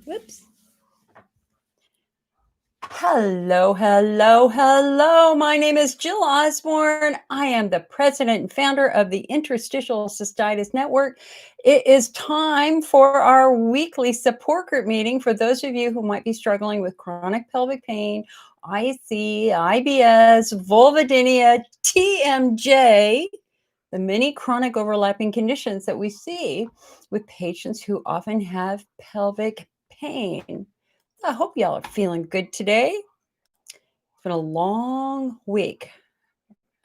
Whoops. Hello, hello, hello. My name is Jill Osborne. I am the president and founder of the Interstitial Cystitis Network. It is time for our weekly support group meeting for those of you who might be struggling with chronic pelvic pain, IC, IBS, vulvodynia, TMJ, the many chronic overlapping conditions that we see with patients who often have pelvic pain. I hope y'all are feeling good today. It's been a long week.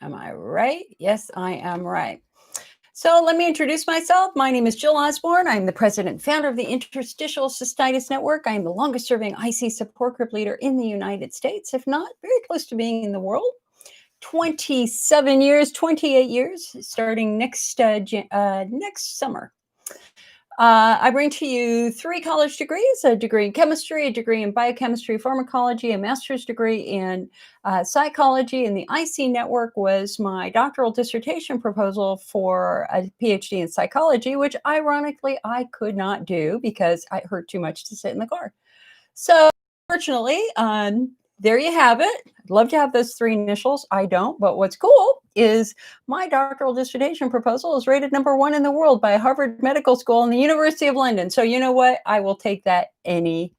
Am I right? Yes, I am right. So let me introduce myself. My name is Jill Osborne. I'm the president and founder of the Interstitial Cystitis Network. I am the longest serving IC support group leader in the United States, if not very close to being in the world. 27 years, 28 years, starting next summer. I bring to you 3 college degrees, a degree in chemistry, a degree in biochemistry, pharmacology, a master's degree in psychology. And the IC network was my doctoral dissertation proposal for a PhD in psychology, which ironically I could not do because I hurt too much to sit in the car. So fortunately, there you have it. I'd love to have those 3 initials. I don't, but what's cool is my doctoral dissertation proposal is rated #1 in the world by Harvard Medical School and the University of London. So you know what? I will take that any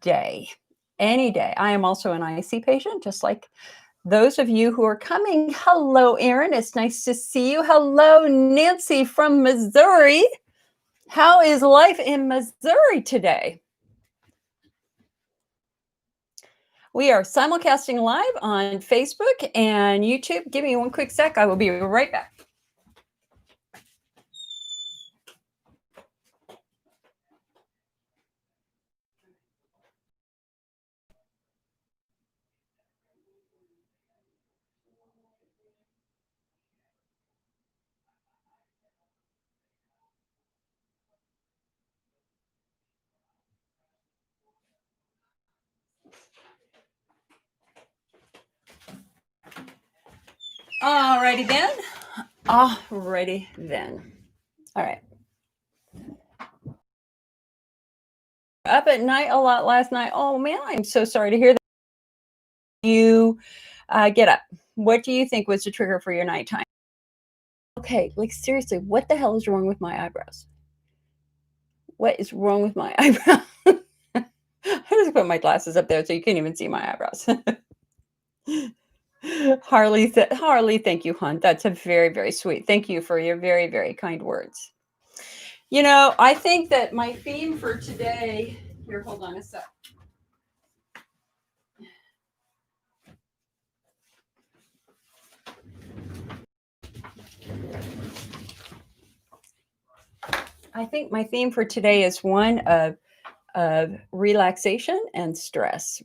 day. Any day. I am also an IC patient, just like those of you who are coming. Hello, Erin. It's nice to see you. Hello, Nancy from Missouri. How is life in Missouri today? We are simulcasting live on Facebook and YouTube. Give me one quick sec. I will be right back. Alrighty then. Alrighty then. All right. Up at night a lot last night. Oh man, I'm so sorry to hear that. You get up. What do you think was the trigger for your nighttime? Okay, like seriously, what the hell is wrong with my eyebrows? What is wrong with my eyebrows? I just put my glasses up there so you can't even see my eyebrows. Harley, thank you, hon. That's a very, very sweet. Thank you for your very, very kind words. You know, I think that my theme for today, here, hold on a sec. I think my theme for today is one of relaxation and stress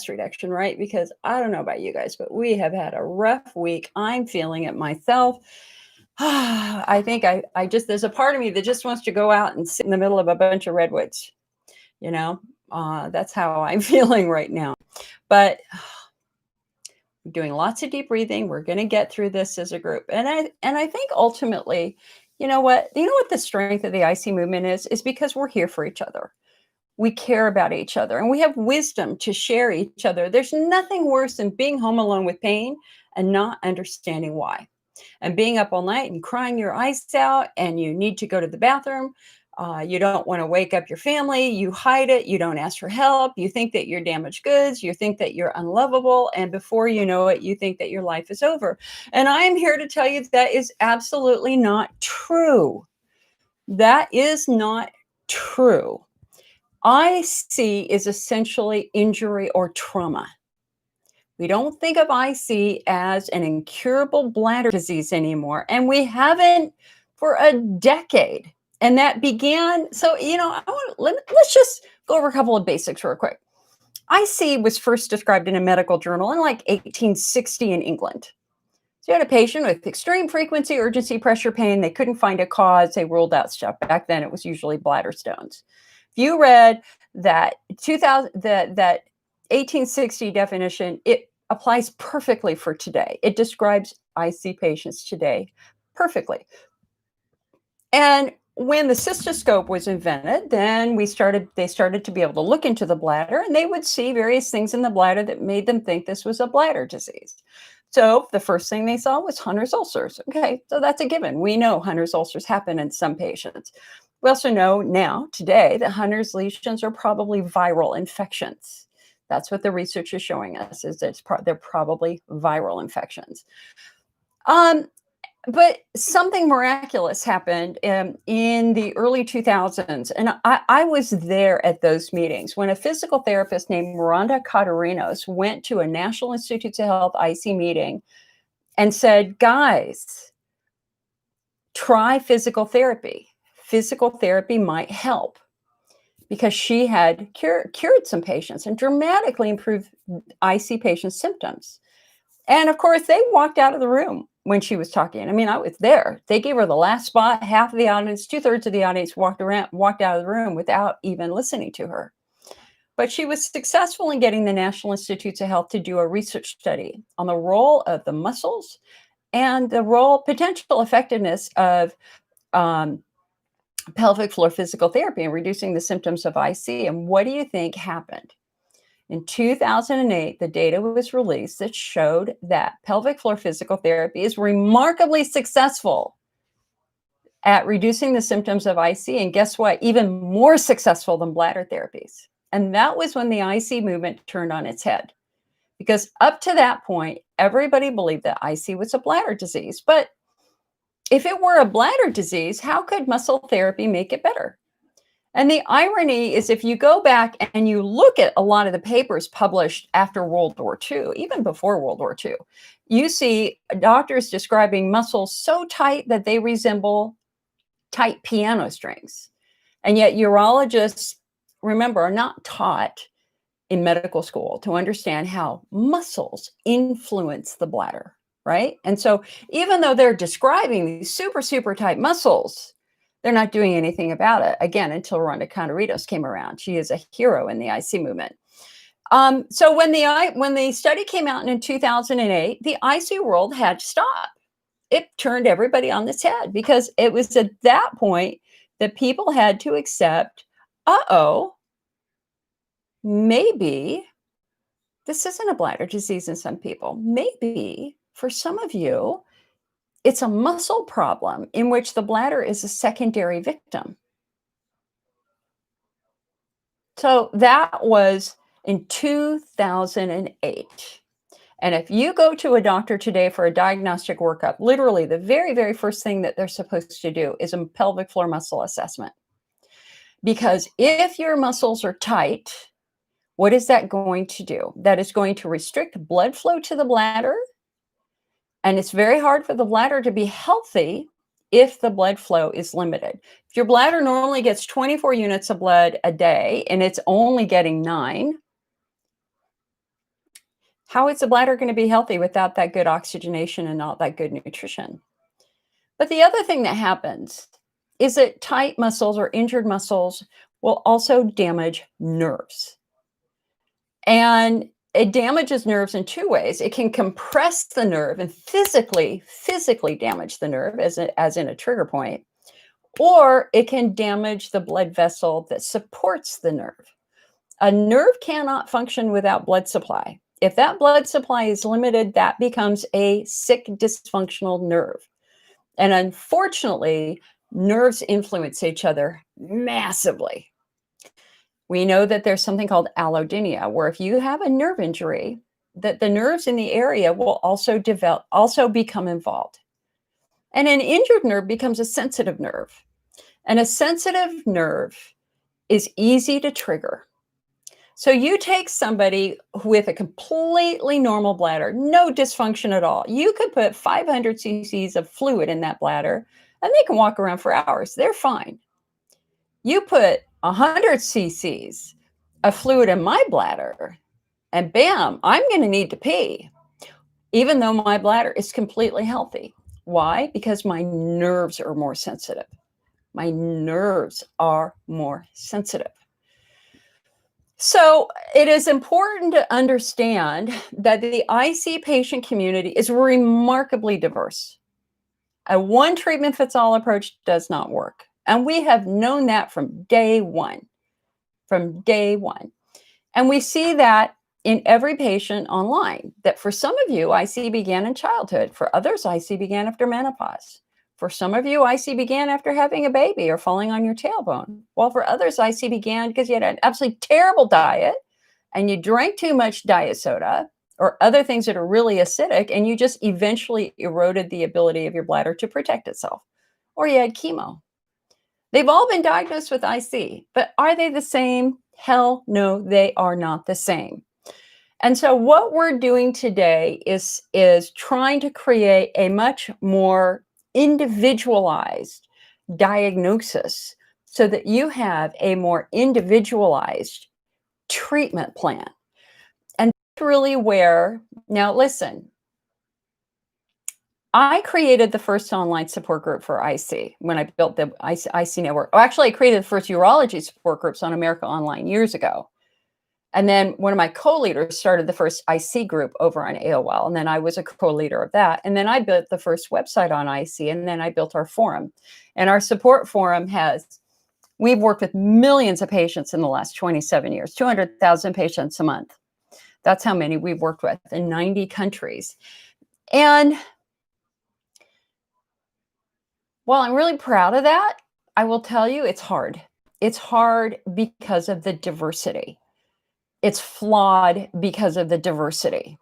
reduction, right? Because I don't know about you guys, but we have had a rough week. I'm feeling it myself. I think I just, there's a part of me that just wants to go out and sit in the middle of a bunch of redwoods. You know, that's how I'm feeling right now. But we're doing lots of deep breathing. We're going to get through this as a group. And I think ultimately, you know what the strength of the IC movement is because we're here for each other. We care about each other and we have wisdom to share each other. There's nothing worse than being home alone with pain and not understanding why. And being up all night and crying your eyes out and you need to go to the bathroom. You don't want to wake up your family. You hide it. You don't ask for help. You think that you're damaged goods. You think that you're unlovable. And before you know it, you think that your life is over. And I am here to tell you that is absolutely not true. That is not true. IC is essentially injury or trauma. We don't think of IC as an incurable bladder disease anymore, and we haven't for a decade. And that began, so, you know, let's just go over a couple of basics real quick. IC was first described in a medical journal in like 1860 in England. So you had a patient with extreme frequency, urgency, pressure pain. They couldn't find a cause. They ruled out stuff. Back then, it was usually bladder stones. If you read that 1860 definition, it applies perfectly for today. It describes IC patients today perfectly. And when the cystoscope was invented, then they started to be able to look into the bladder, and they would see various things in the bladder that made them think this was a bladder disease. So the first thing they saw was Hunner's ulcers. Okay, so that's a given. We know Hunner's ulcers happen in some patients. We also know now, today, that Hunner's lesions are probably viral infections. That's what the research is showing us, is that they're probably viral infections. Um, but something miraculous happened in the early 2000s, and I was there at those meetings when a physical therapist named Miranda Catarinos went to a National Institutes of Health IC meeting and said, guys, try physical therapy. Physical therapy might help, because she had cured some patients and dramatically improved IC patients' symptoms. And of course, they walked out of the room when she was talking. I mean, I was there. They gave her the last spot. Half of the audience, 2/3 of the audience walked out of the room without even listening to her. But she was successful in getting the National Institutes of Health to do a research study on the role of the muscles and the potential effectiveness of um, pelvic floor physical therapy and reducing the symptoms of IC. And what do you think happened? In 2008, the data was released that showed that pelvic floor physical therapy is remarkably successful at reducing the symptoms of IC. And guess what? Even more successful than bladder therapies. And that was when the IC movement turned on its head. Because up to that point, everybody believed that IC was a bladder disease. But if it were a bladder disease, how could muscle therapy make it better? And the irony is, if you go back and you look at a lot of the papers published after World War II, even before World War II, you see doctors describing muscles so tight that they resemble tight piano strings. And yet urologists, remember, are not taught in medical school to understand how muscles influence the bladder, right? And so even though they're describing these super, super tight muscles, they're not doing anything about it, again, until Rhonda Contaritos came around. She is a hero in the IC movement. So when the study came out in 2008, the IC world had to stop. It turned everybody on its head, because it was at that point that people had to accept, uh-oh, maybe this isn't a bladder disease in some people. Maybe for some of you, it's a muscle problem in which the bladder is a secondary victim. So that was in 2008. And if you go to a doctor today for a diagnostic workup, literally the very, very first thing that they're supposed to do is a pelvic floor muscle assessment. Because if your muscles are tight, what is that going to do? That is going to restrict blood flow to the bladder. And it's very hard for the bladder to be healthy if the blood flow is limited. If your bladder normally gets 24 units of blood a day and it's only getting 9, how is the bladder going to be healthy without that good oxygenation and not that good nutrition? But the other thing that happens is that tight muscles or injured muscles will also damage nerves. And it damages nerves in two ways. It can compress the nerve and physically damage the nerve, as in a trigger point, or it can damage the blood vessel that supports the nerve. A nerve cannot function without blood supply. If that blood supply is limited, that becomes a sick, dysfunctional nerve. And unfortunately, nerves influence each other massively. We know that there's something called allodynia, where if you have a nerve injury, that the nerves in the area will also become involved. And an injured nerve becomes a sensitive nerve. And a sensitive nerve is easy to trigger. So you take somebody with a completely normal bladder, no dysfunction at all. You could put 500 cc's of fluid in that bladder and they can walk around for hours. They're fine. You put 100 cc's of fluid in my bladder and bam, I'm going to need to pee, even though my bladder is completely healthy. Why? Because my nerves are more sensitive. My nerves are more sensitive. So it is important to understand that the IC patient community is remarkably diverse. A one treatment fits all approach does not work. And we have known that from day one, from day one. And we see that in every patient online, that for some of you, IC began in childhood. For others, IC began after menopause. For some of you, IC began after having a baby or falling on your tailbone. While for others, IC began because you had an absolutely terrible diet and you drank too much diet soda or other things that are really acidic, and you just eventually eroded the ability of your bladder to protect itself. Or you had chemo. They've all been diagnosed with IC, but are they the same? Hell no, they are not the same. And so what we're doing today is trying to create a much more individualized diagnosis so that you have a more individualized treatment plan. And that's really where, now listen, I created the first online support group for IC when I built the IC network. Oh, actually, I created the first urology support groups on America Online years ago. And then one of my co-leaders started the first IC group over on AOL. And then I was a co-leader of that. And then I built the first website on IC. And then I built our forum. And our support forum we've worked with millions of patients in the last 27 years, 200,000 patients a month. That's how many we've worked with in 90 countries. And while I'm really proud of that, I will tell you it's hard. It's hard because of the diversity. It's flawed because of the diversity.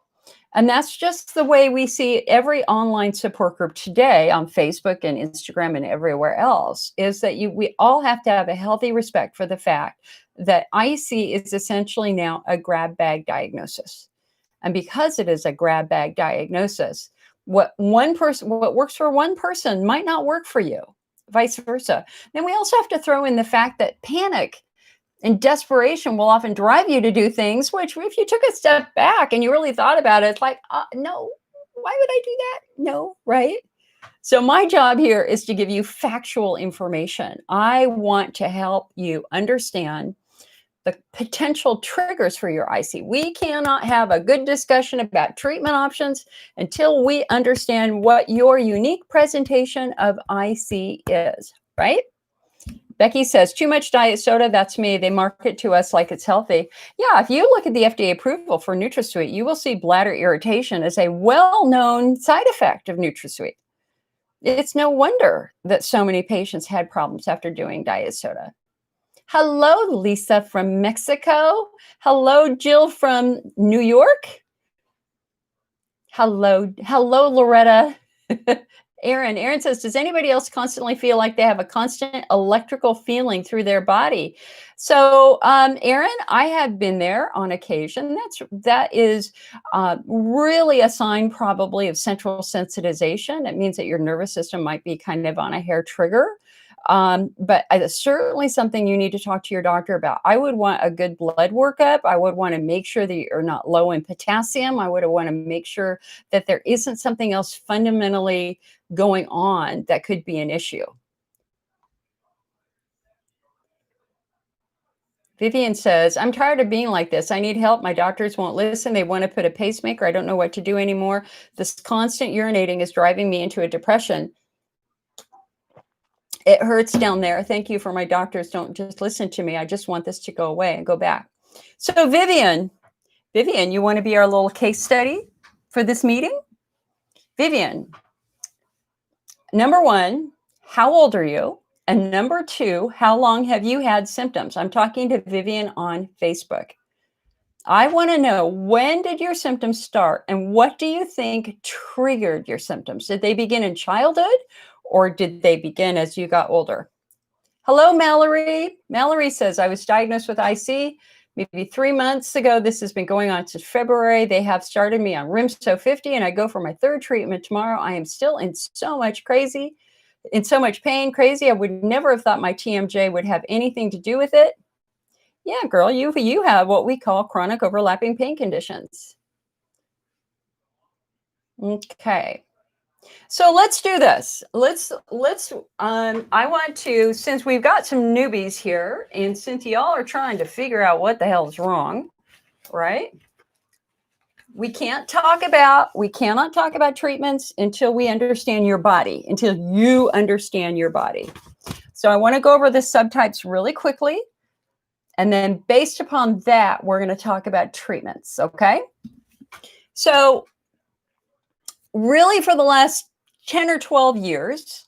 And that's just the way we see every online support group today on Facebook and Instagram and everywhere else, is that we all have to have a healthy respect for the fact that IC is essentially now a grab bag diagnosis. And because it is a grab bag diagnosis, what works for one person might not work for you, vice versa. Then we also have to throw in the fact that panic and desperation will often drive you to do things, which if you took a step back and you really thought about it, it's like, no, why would I do that? No, right? So my job here is to give you factual information. I want to help you understand the potential triggers for your IC. We cannot have a good discussion about treatment options until we understand what your unique presentation of IC is, right? Becky says, too much diet soda, that's me. They market to us like it's healthy. Yeah, if you look at the FDA approval for NutraSweet, you will see bladder irritation as a well-known side effect of NutraSweet. It's no wonder that so many patients had problems after doing diet soda. Hello, Lisa from Mexico. Hello, Jill from New York. Hello, Loretta. Aaron says, does anybody else constantly feel like they have a constant electrical feeling through their body? So, Aaron, I have been there on occasion. That is really a sign probably of central sensitization. It means that your nervous system might be kind of on a hair trigger. But it's certainly something you need to talk to your doctor about. I would want a good blood workup. I would want to make sure that you're not low in potassium. I would want to make sure that there isn't something else fundamentally going on that could be an issue. Vivian says, I'm tired of being like this. I need help. My doctors won't listen. They want to put a pacemaker. I don't know what to do anymore. This constant urinating is driving me into a depression. It hurts down there. Thank you for my doctors. Don't just listen to me. I just want this to go away and go back. So Vivian, you want to be our little case study for this meeting? Vivian, number one, how old are you? And number two, how long have you had symptoms? I'm talking to Vivian on Facebook. I want to know, when did your symptoms start and what do you think triggered your symptoms? Did they begin in childhood or did they begin as you got older? Hello, Mallory. Mallory says, I was diagnosed with IC maybe 3 months ago. This has been going on since February. They have started me on Rimso 50 and I go for my third treatment tomorrow. I am still in so much pain, crazy. I would never have thought my TMJ would have anything to do with it. Yeah, girl, you have what we call chronic overlapping pain conditions. Okay. So let's do this. I want to, since we've got some newbies here and since y'all are trying to figure out what the hell is wrong, right? We cannot talk about treatments until we understand your body, until you understand your body. So I want to go over the subtypes really quickly. And then based upon that, we're going to talk about treatments, okay? So really for the last 10 or 12 years,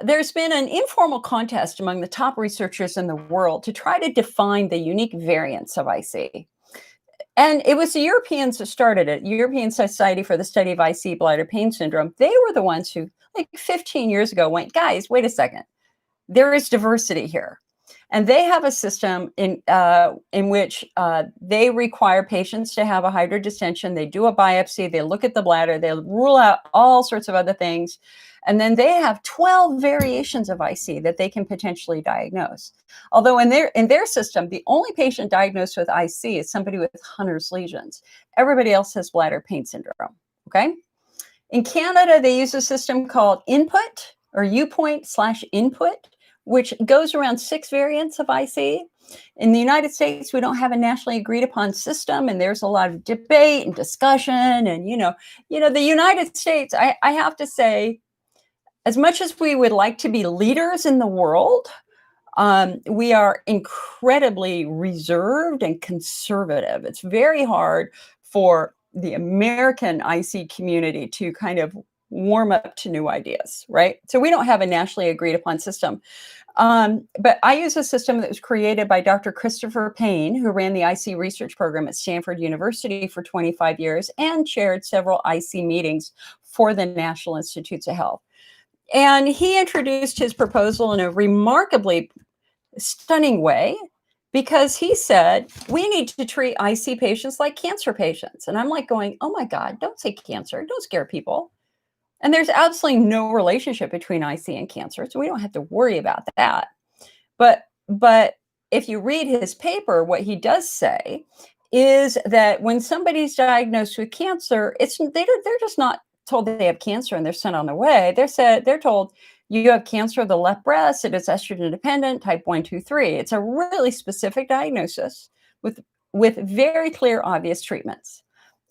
there's been an informal contest among the top researchers in the world to try to define the unique variants of IC. And it was the Europeans who started it, European Society for the Study of IC Bladder Pain Syndrome. They were the ones who, like 15 years ago, went, guys, wait a second. There is diversity here. And they have a system in which they require patients to have a hydrodistension. They do a biopsy, they look at the bladder, they rule out all sorts of other things. And then they have 12 variations of IC that they can potentially diagnose. Although in their system, the only patient diagnosed with IC is somebody with Hunner's lesions. Everybody else has bladder pain syndrome, okay? In Canada, they use a system called input or U-point/input, which goes around 6 variants of IC. In the United States, we don't have a nationally agreed upon system, and there's a lot of debate and discussion. And, the United States, I have to say, as much as we would like to be leaders in the world, we are incredibly reserved and conservative. It's very hard for the American IC community to kind of warm up to new ideas, right? So we don't have a nationally agreed upon system. But I use a system that was created by Dr. Christopher Payne, who ran the IC research program at Stanford University for 25 years and chaired several IC meetings for the National Institutes of Health. And he introduced his proposal in a remarkably stunning way, because he said, we need to treat IC patients like cancer patients. And I'm like going, oh my God, don't say cancer, don't scare people. And there's absolutely no relationship between IC and cancer, so we don't have to worry about that. But if you read his paper, what he does say is that when somebody's diagnosed with cancer, they're just not told they have cancer and they're sent on their way. They're told you have cancer of the left breast, it is estrogen dependent, type 1, 2, 3. It's a really specific diagnosis with very clear, obvious treatments.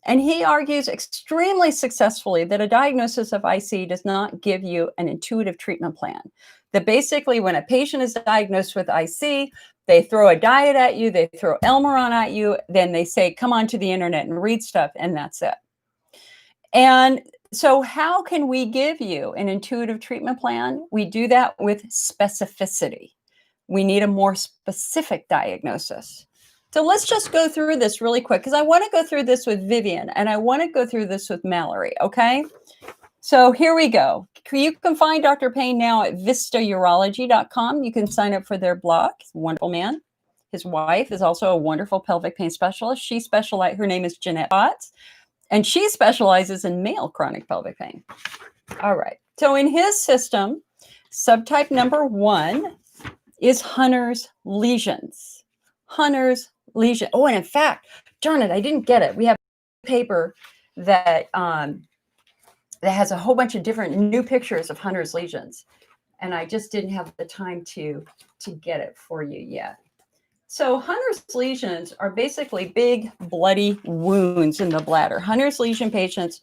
And he argues extremely successfully that a diagnosis of IC does not give you an intuitive treatment plan. That basically when a patient is diagnosed with IC, they throw a diet at you, they throw Elmeron at you, then they say, come on to the internet and read stuff, and that's it. And so how can we give you an intuitive treatment plan? We do that with specificity. We need a more specific diagnosis. So let's just go through this really quick, because I want to go through this with Vivian and I want to go through this with Mallory, okay? So here we go. You can find Dr. Payne now at vistaurology.com. You can sign up for their blog. He's a wonderful man. His wife is also a wonderful pelvic pain specialist. Her name is Jeanette Potts, and she specializes in male chronic pelvic pain. All right. So in his system, subtype number 1 is Hunner's lesions. Hunner's lesion. Oh, and in fact, darn it, I didn't get it. We have a paper that has a whole bunch of different new pictures of Hunner's lesions, and I just didn't have the time to get it for you yet. So Hunner's lesions are basically big bloody wounds in the bladder. Hunner's lesion patients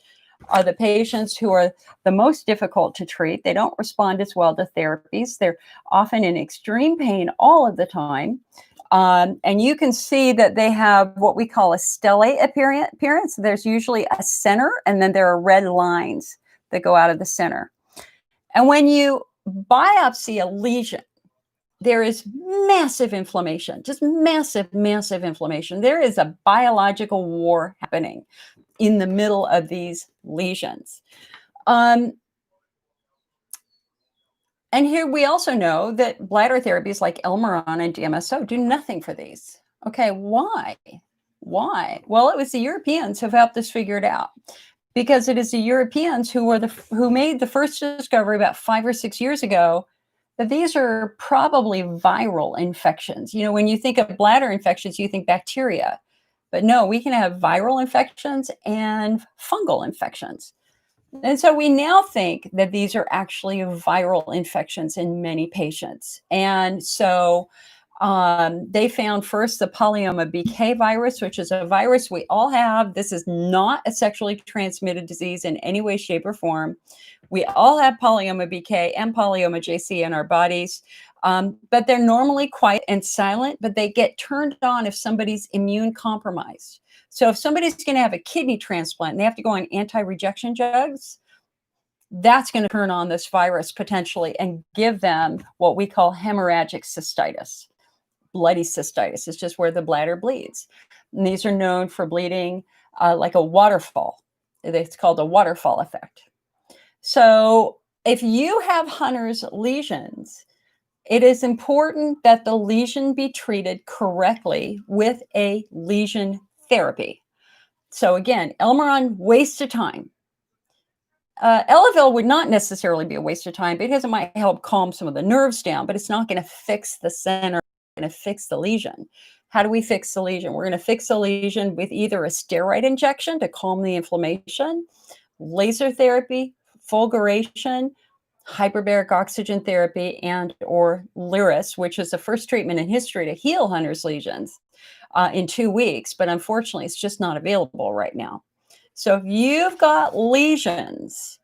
are the patients who are the most difficult to treat. They don't respond as well to therapies. They're often in extreme pain all of the time. And you can see that they have what we call a stellate appearance. There's usually a center, and then there are red lines that go out of the center. And when you biopsy a lesion, there is massive inflammation, just massive, massive inflammation. There is a biological war happening in the middle of these lesions. And here we also know that bladder therapies like Elmeron and DMSO do nothing for these. Okay, why? Why? Well, it was the Europeans who helped us figure it out, because it is the Europeans who made the first discovery about 5 or 6 years ago that these are probably viral infections. You know, when you think of bladder infections, you think bacteria, but no, we can have viral infections and fungal infections. And so we now think that these are actually viral infections in many patients. And so They found first the polyoma BK virus, which is a virus we all have. This is not a sexually transmitted disease in any way, shape, or form. We all have polyoma BK and polyoma JC in our bodies, but they're normally quiet and silent, but they get turned on if somebody's immune compromised. So if somebody's going to have a kidney transplant and they have to go on anti-rejection drugs, that's going to turn on this virus potentially and give them what we call hemorrhagic cystitis. Bloody cystitis is just where the bladder bleeds. And these are known for bleeding like a waterfall. It's called a waterfall effect. So if you have Hunner's lesions, it is important that the lesion be treated correctly with a lesion therapy. So again, Elmeron, waste of time. Elavil would not necessarily be a waste of time because it might help calm some of the nerves down, but it's not going to fix the center, going to fix the lesion. How do we fix the lesion? We're going to fix the lesion with either a steroid injection to calm the inflammation, laser therapy, fulguration, hyperbaric oxygen therapy, and or Lyris, which is the first treatment in history to heal Hunner's lesions in 2 weeks, but unfortunately it's just not available right now. So if you've got lesions,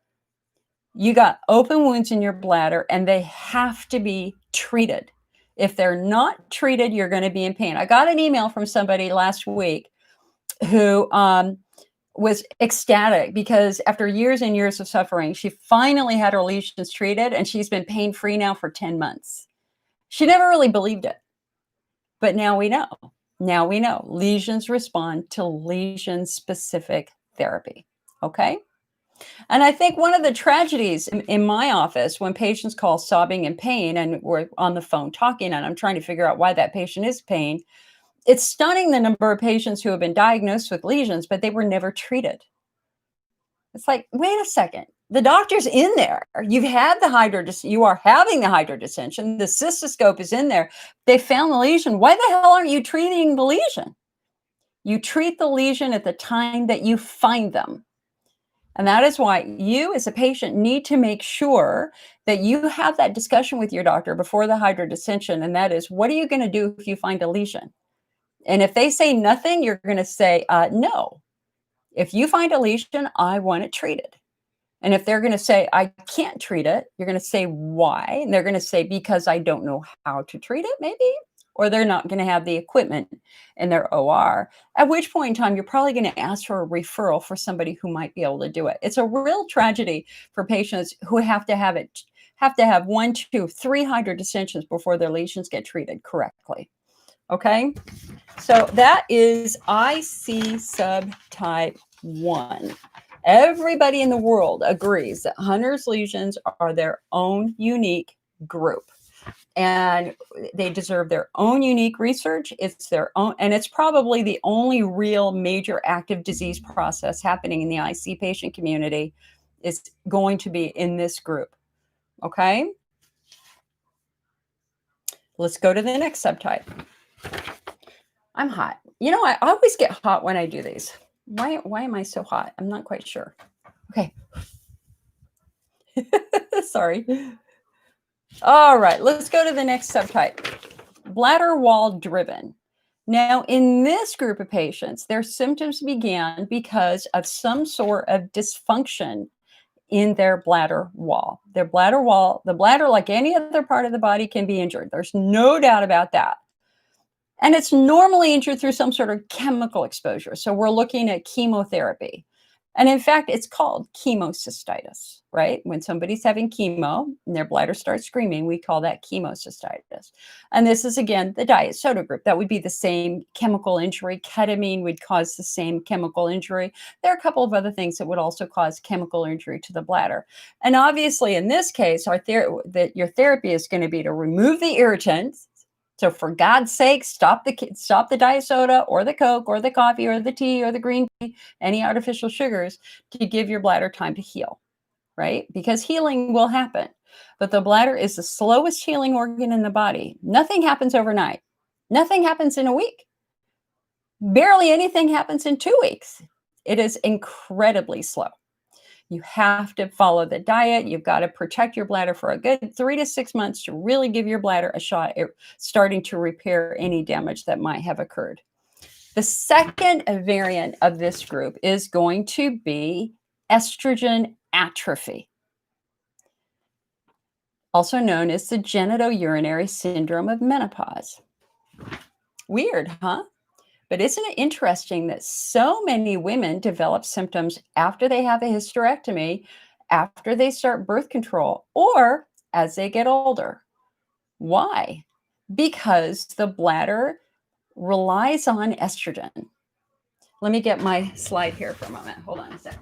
you got open wounds in your bladder and they have to be treated. If they're not treated, you're going to be in pain. I got an email from somebody last week who was ecstatic because after years and years of suffering, she finally had her lesions treated and she's been pain-free now for 10 months. She never really believed it, but now we know. Now we know lesions respond to lesion-specific therapy, okay? And I think one of the tragedies in my office when patients call sobbing in pain and we're on the phone talking and I'm trying to figure out why that patient is in pain, it's stunning the number of patients who have been diagnosed with lesions, but they were never treated. It's like, wait a second. The doctor's in there. You are having the hydrodissension. The cystoscope is in there. They found the lesion. Why the hell aren't you treating the lesion? You treat the lesion at the time that you find them. And that is why you as a patient need to make sure that you have that discussion with your doctor before the hydrodissension. And that is, what are you going to do if you find a lesion? And if they say nothing, you're going to say, no. If you find a lesion, I want it treated. And if they're going to say, I can't treat it, you're going to say, why? And they're going to say, because I don't know how to treat it, maybe. Or they're not going to have the equipment in their OR, at which point in time, you're probably going to ask for a referral for somebody who might be able to do it. It's a real tragedy for patients who have to have 1, 2, 3 hydrodissensions before their lesions get treated correctly. Okay, so that is IC subtype 1. Everybody in the world agrees that Hunner's lesions are their own unique group. And they deserve their own unique research. It's their own, and it's probably the only real major active disease process happening in the IC patient community is going to be in this group. Okay. Let's go to the next subtype. I'm hot. You know, I always get hot when I do these. Why am I so hot? I'm not quite sure. Okay. Sorry. All right, let's go to the next subtype, bladder wall driven. Now, in this group of patients, their symptoms began because of some sort of dysfunction in their bladder wall. Their bladder wall, the bladder, like any other part of the body, can be injured. There's no doubt about that. And it's normally injured through some sort of chemical exposure. So we're looking at chemotherapy. And in fact, it's called chemocystitis, right? When somebody's having chemo and their bladder starts screaming, we call that chemocystitis. And this is, again, the diet soda group. That would be the same chemical injury. Ketamine would cause the same chemical injury. There are a couple of other things that would also cause chemical injury to the bladder. And obviously, in this case, your therapy is going to be to remove the irritants. So for God's sake, stop the diet soda or the Coke or the coffee or the tea or the green tea, any artificial sugars, to give your bladder time to heal, right? Because healing will happen. But the bladder is the slowest healing organ in the body. Nothing happens overnight. Nothing happens in a week. Barely anything happens in 2 weeks. It is incredibly slow. You have to follow the diet. You've got to protect your bladder for a good 3 to 6 months to really give your bladder a shot at starting to repair any damage that might have occurred. The second variant of this group is going to be estrogen atrophy, also known as the genitourinary syndrome of menopause. Weird, huh? But isn't it interesting that so many women develop symptoms after they have a hysterectomy, after they start birth control, or as they get older? Why? Because the bladder relies on estrogen. Let me get my slide here for a moment. Hold on a second.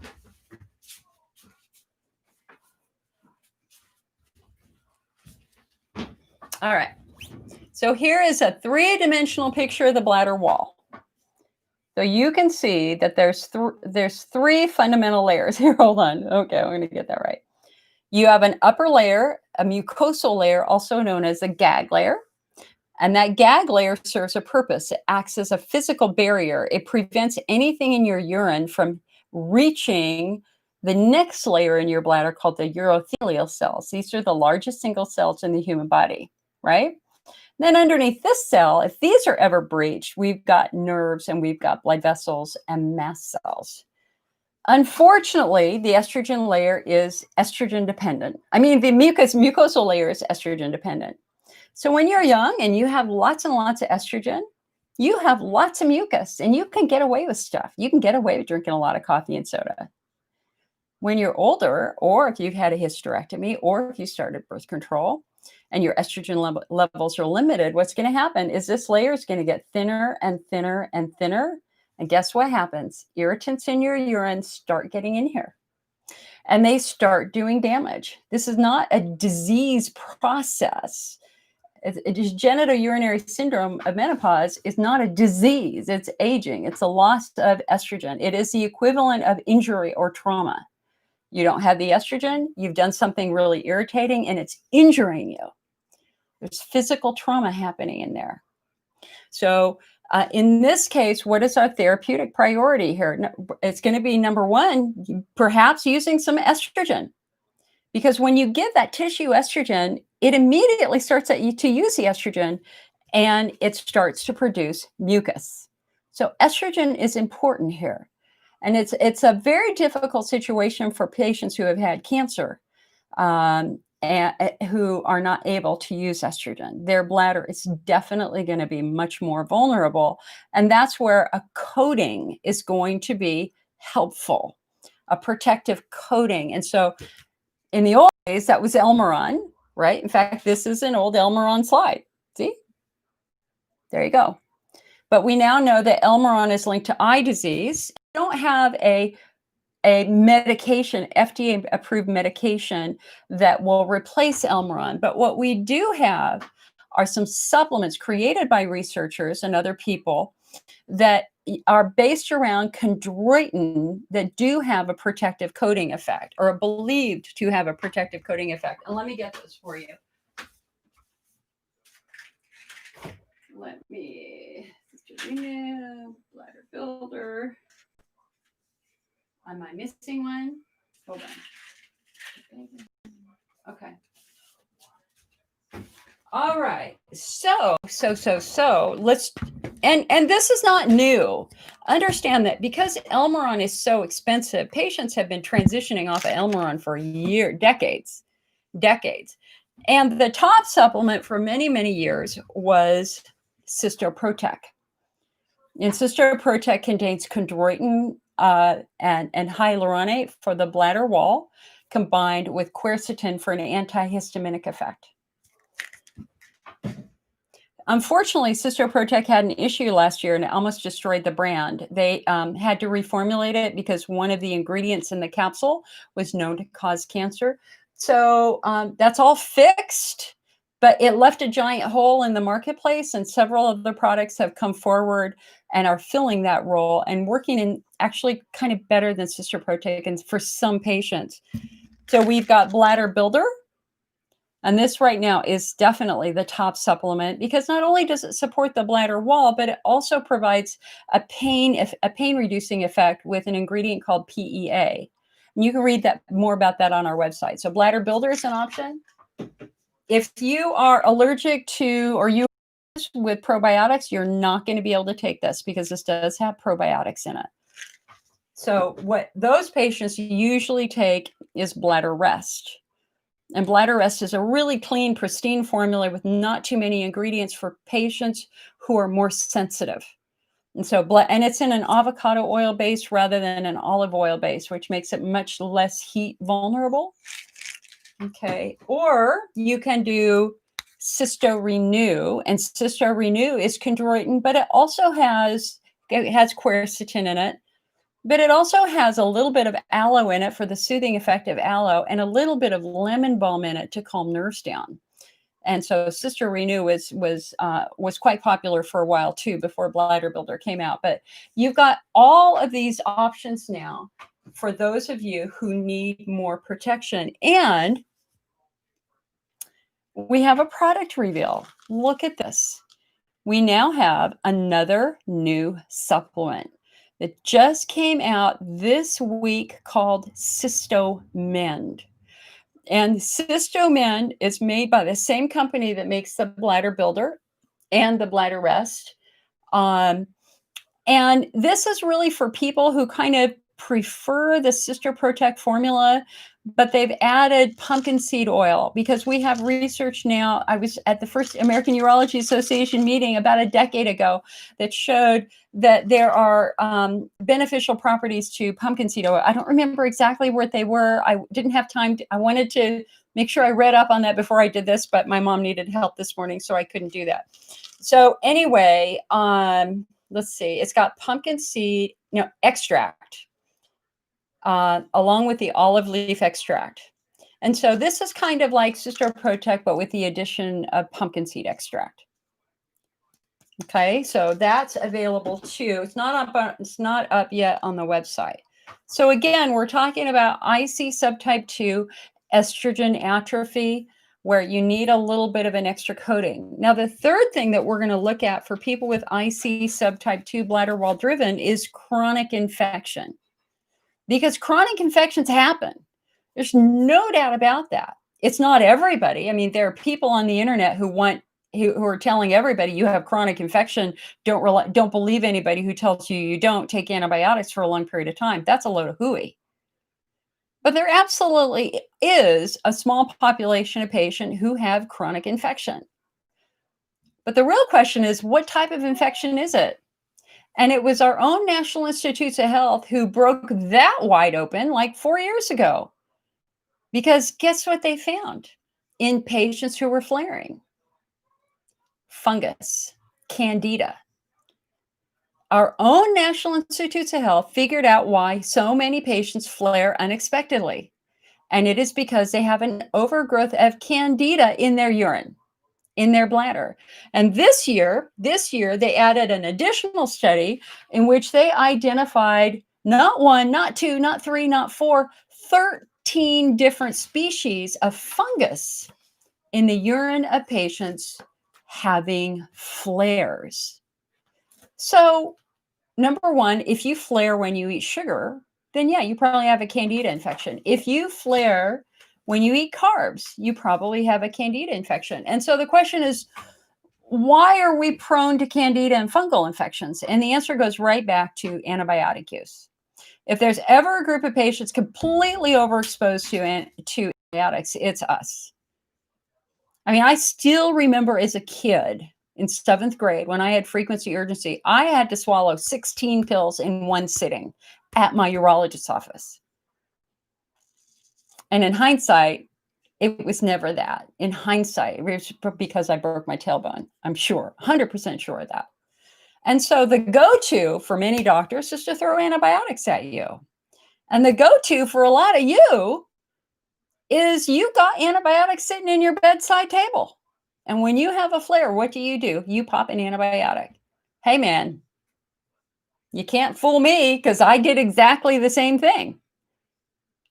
All right. So here is a three-dimensional picture of the bladder wall. So you can see that there's three fundamental layers here. Hold on. Okay, I'm going to get that right. You have an upper layer, a mucosal layer, also known as a gag layer. And that gag layer serves a purpose. It acts as a physical barrier. It prevents anything in your urine from reaching the next layer in your bladder called the urothelial cells. These are the largest single cells in the human body, right? Then underneath this cell, if these are ever breached, we've got nerves and we've got blood vessels and mast cells. Unfortunately, the estrogen layer is estrogen dependent. I mean, the mucosal layer is estrogen dependent. So when you're young and you have lots and lots of estrogen, you have lots of mucus and you can get away with stuff. You can get away with drinking a lot of coffee and soda. When you're older, or if you've had a hysterectomy, or if you started birth control and your estrogen levels are limited, what's going to happen is this layer is going to get thinner and thinner and thinner. And guess what happens? Irritants in your urine start getting in here and they start doing damage. This is not a disease process. Genitourinary syndrome of menopause is not a disease. It's aging. It's a loss of estrogen. It is the equivalent of injury or trauma. You don't have the estrogen, you've done something really irritating and it's injuring you. There's physical trauma happening in there. So in this case, what is our therapeutic priority here? It's going to be number one, perhaps using some estrogen. Because when you give that tissue estrogen, it immediately starts to use the estrogen and it starts to produce mucus. So estrogen is important here. And it's a very difficult situation for patients who have had cancer and who are not able to use estrogen. Their bladder is definitely going to be much more vulnerable. And that's where a coating is going to be helpful, a protective coating. And so in the old days, that was Elmeron, right? In fact, this is an old Elmeron slide. See? There you go. But we now know that Elmeron is linked to eye disease. We don't have a medication, FDA-approved medication that will replace Elmeron. But what we do have are some supplements created by researchers and other people that are based around chondroitin that do have a protective coating effect or are believed to have a protective coating effect. And let me get this for you. Let me bladder builder. Am I missing one? Hold on. Okay. All right. So let's, and this is not new. Understand that because Elmeron is so expensive, patients have been transitioning off of Elmeron for decades. And the top supplement for many, many years was Cystoprotec. And Cystoprotec contains chondroitin and hyaluronate for the bladder wall, combined with quercetin for an antihistaminic effect. Unfortunately, Cystoprotec had an issue last year and it almost destroyed the brand. They had to reformulate it because one of the ingredients in the capsule was known to cause cancer. So that's all fixed, but it left a giant hole in the marketplace, and several of the products have come forward and are filling that role and working in actually kind of better than Cystoprotec and for some patients. So we've got Bladder Builder. And this right now is definitely the top supplement because not only does it support the bladder wall, but it also provides a pain reducing effect with an ingredient called PEA. And you can read that more about that on our website. So bladder builder is an option. If you are allergic to or you with probiotics, you're not going to be able to take this because this does have probiotics in it. So what those patients usually take is bladder rest. And bladder rest is a really clean, pristine formula with not too many ingredients for patients who are more sensitive. And so, and it's in an avocado oil base rather than an olive oil base, which makes it much less heat vulnerable. Okay. Or you can do Cysto Renew, and Cysto Renew is chondroitin, but it has quercetin in it. But it also has a little bit of aloe in it for the soothing effect of aloe and a little bit of lemon balm in it to calm nerves down. And so Cysto Renew was quite popular for a while too before Bladder Builder came out. But you've got all of these options now for those of you who need more protection. And we have a product reveal. Look at this. We now have another new supplement that just came out this week called Cysto Mend. And Cysto Mend is made by the same company that makes the Bladder Builder and the Bladder Rest. And this is really for people who kind of prefer the Cysto Protect formula, but they've added pumpkin seed oil because we have research now. I was at the first American Urology Association meeting about a decade ago that showed that there are beneficial properties to pumpkin seed oil. I don't remember exactly what they were. I didn't have time. I wanted to make sure I read up on that before I did this, but my mom needed help this morning, so I couldn't do that. So anyway, let's see. It's got pumpkin seed extract along with the olive leaf extract. And so this is kind of like Cysto Protect, but with the addition of pumpkin seed extract. Okay, so that's available too. It's not up yet on the website. So again, we're talking about IC subtype 2 estrogen atrophy, where you need a little bit of an extra coating. Now, the third thing that we're going to look at for people with IC subtype 2 bladder wall driven is chronic infection. Because chronic infections happen. There's no doubt about that. It's not everybody. I mean, there are people on the internet who are telling everybody you have chronic infection. Don't believe anybody who tells you you don't take antibiotics for a long period of time. That's a load of hooey. But there absolutely is a small population of patients who have chronic infection. But the real question is, what type of infection is it? And it was our own National Institutes of Health who broke that wide open like 4 years ago. Because guess what they found in patients who were flaring? Fungus, candida. Our own National Institutes of Health figured out why so many patients flare unexpectedly. And it is because they have an overgrowth of candida in their urine, in their bladder. And this year, they added an additional study in which they identified not one, not two, not three, not four, 13 different species of fungus in the urine of patients having flares. So, number one, if you flare when you eat sugar, then yeah, you probably have a candida infection. If you flare when you eat carbs, you probably have a candida infection. And so the question is, why are we prone to candida and fungal infections? And the answer goes right back to antibiotic use. If there's ever a group of patients completely overexposed to antibiotics, it's us. I mean, I still remember as a kid in 7th grade when I had frequency urgency, I had to swallow 16 pills in one sitting at my urologist's office. And in hindsight, it was never that. In hindsight, it was because I broke my tailbone. I'm sure, 100% sure of that. And so the go-to for many doctors is to throw antibiotics at you. And the go-to for a lot of you is you got antibiotics sitting in your bedside table. And when you have a flare, what do? You pop an antibiotic. Hey, man, you can't fool me because I did exactly the same thing.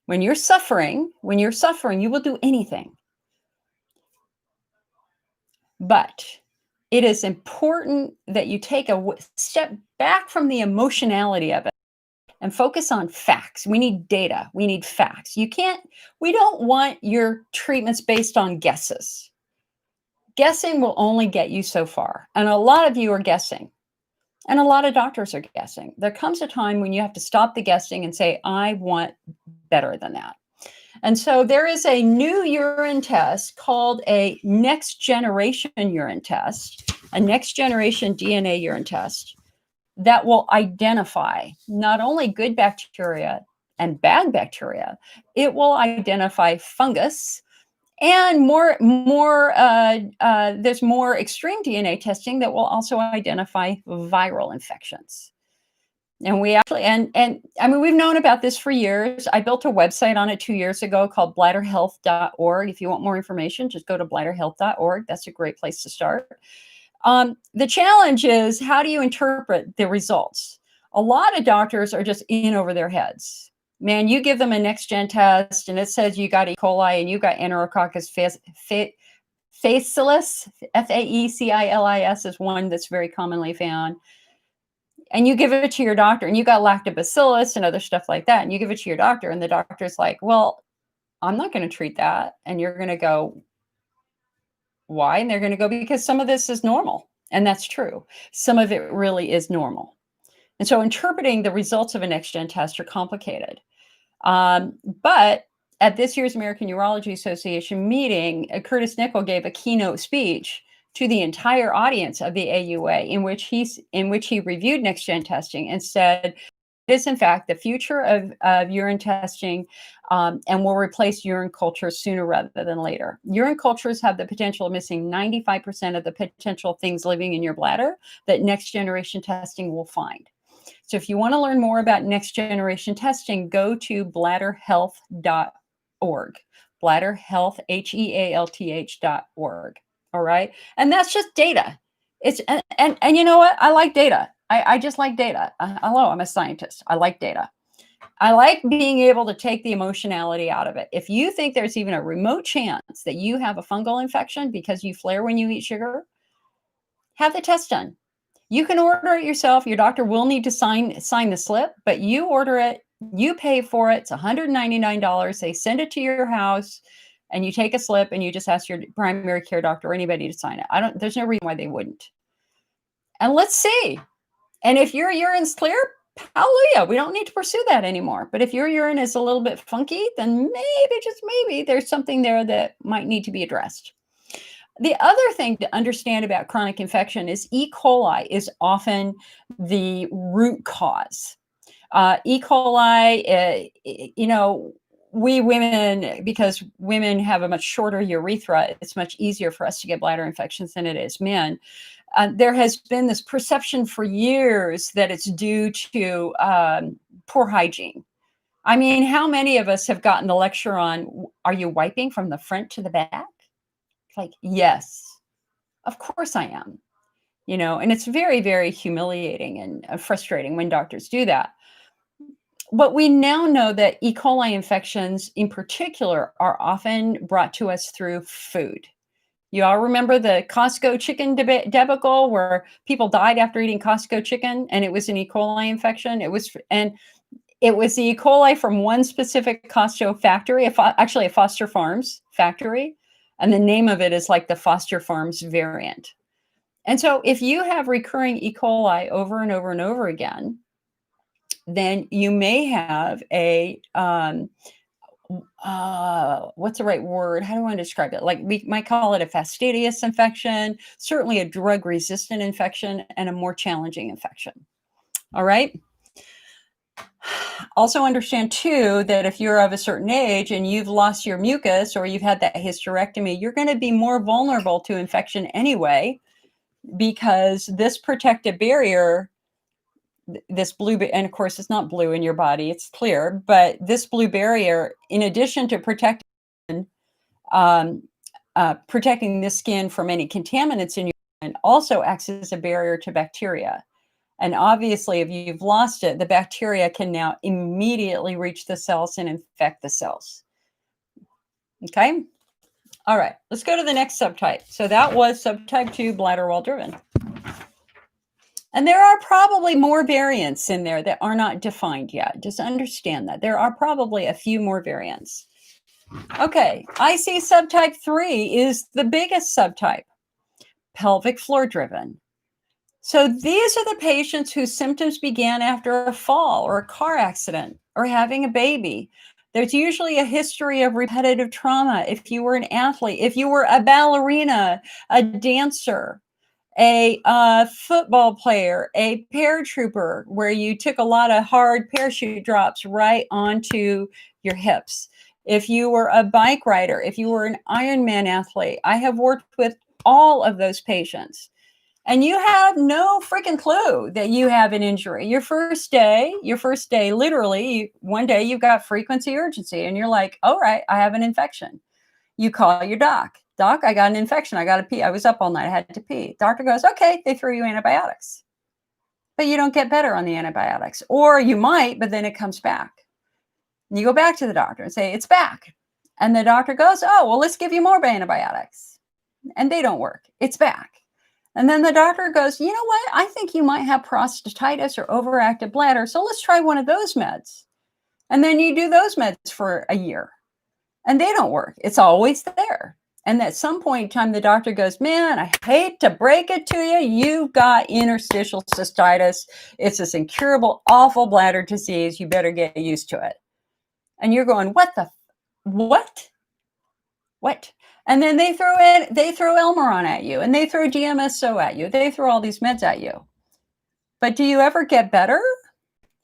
When you're suffering, you will do anything. But it is important that you take a step back from the emotionality of it and focus on facts. We need data. We need facts. We don't want your treatments based on guesses. Guessing will only get you so far. And a lot of you are guessing. And a lot of doctors are guessing. There comes a time when you have to stop the guessing and say, I want better than that. And so there is a new urine test called a next generation urine test, a next generation DNA urine test that will identify not only good bacteria and bad bacteria, it will identify fungus. And there's more extreme DNA testing that will also identify viral infections. And we actually, and I mean, we've known about this for years. I built a website on it 2 years ago called bladderhealth.org. If you want more information, just go to bladderhealth.org. That's a great place to start. The challenge is, how do you interpret the results? A lot of doctors are just in over their heads. Man, you give them a next gen test and it says you got E. coli and you got Enterococcus faecilis, Faecilis is one that's very commonly found. And you give it to your doctor and you got lactobacillus and other stuff like that. And you give it to your doctor and the doctor's like, well, I'm not going to treat that. And you're going to go, why? And they're going to go, because some of this is normal. And that's true. Some of it really is normal. And so interpreting the results of a next gen test are complicated. But at this year's American Urology Association meeting, Curtis Nickel gave a keynote speech to the entire audience of the AUA, in which he reviewed next gen testing and said, it is in fact the future of urine testing, and will replace urine cultures sooner rather than later. Urine cultures have the potential of missing 95% of the potential things living in your bladder that next generation testing will find. So if you want to learn more about next generation testing, go to bladderhealth.org, bladderhealth, HEALTH.org. All right. And that's just data. It's and you know what? I like data. I just like data. Hello, I'm a scientist. I like data. I like being able to take the emotionality out of it. If you think there's even a remote chance that you have a fungal infection because you flare when you eat sugar, have the test done. You can order it yourself. Your doctor will need to sign the slip, but you order it, you pay for it. It's $199. They send it to your house and you take a slip and you just ask your primary care doctor or anybody to sign it. There's no reason why they wouldn't. And let's see. And if your urine's clear, hallelujah, we don't need to pursue that anymore. But if your urine is a little bit funky, then maybe, just maybe, there's something there that might need to be addressed. The other thing to understand about chronic infection is E. coli is often the root cause. E. coli, we women, because women have a much shorter urethra, it's much easier for us to get bladder infections than it is men. There has been this perception for years that it's due to poor hygiene. I mean, how many of us have gotten the lecture on, are you wiping from the front to the back? Like, yes, of course I am. And it's very, very humiliating and frustrating when doctors do that. But we now know that E. coli infections in particular are often brought to us through food. You all remember the Costco chicken debacle where people died after eating Costco chicken and it was an E. coli infection? It was the E. coli from one specific Costco factory, actually a Foster Farms factory. And the name of it is like the Foster Farms variant. And so if you have recurring E. coli over and over and over again, then you may have a, what's the right word? How do I want to describe it? Like we might call it a fastidious infection, certainly a drug-resistant infection, and a more challenging infection. All right. Also understand too that if you're of a certain age and you've lost your mucus or you've had that hysterectomy, you're going to be more vulnerable to infection anyway, because this protective barrier, this blue, and of course it's not blue in your body, it's clear, but this blue barrier, in addition to protecting the skin from any contaminants in your skin, also acts as a barrier to bacteria. And obviously, if you've lost it, the bacteria can now immediately reach the cells and infect the cells. Okay? All right, let's go to the next subtype. So that was subtype 2 bladder wall driven. And there are probably more variants in there that are not defined yet. Just understand that. There are probably a few more variants. Okay, IC subtype 3 is the biggest subtype, pelvic floor driven. So these are the patients whose symptoms began after a fall or a car accident or having a baby. There's usually a history of repetitive trauma. If you were an athlete, if you were a ballerina, a dancer, a football player, a paratrooper, where you took a lot of hard parachute drops right onto your hips. If you were a bike rider, if you were an Ironman athlete, I have worked with all of those patients. And you have no freaking clue that you have an injury. Your first day, literally, one day you've got frequency urgency and you're like, all right, I have an infection. You call your doc. Doc, I got an infection. I got to pee. I was up all night. I had to pee. Doctor goes, okay, they throw you antibiotics. But you don't get better on the antibiotics. Or you might, but then it comes back. And you go back to the doctor and say, it's back. And the doctor goes, oh, well, let's give you more antibiotics. And they don't work. It's back. And then the doctor goes, you know what? I think you might have prostatitis or overactive bladder. So let's try one of those meds. And then you do those meds for a year. And they don't work. It's always there. And at some point in time, the doctor goes, man, I hate to break it to you. You've got interstitial cystitis. It's this incurable, awful bladder disease. You better get used to it. And you're going, what? And then they throw Elmeron at you, and they throw DMSO at you. They throw all these meds at you. But do you ever get better?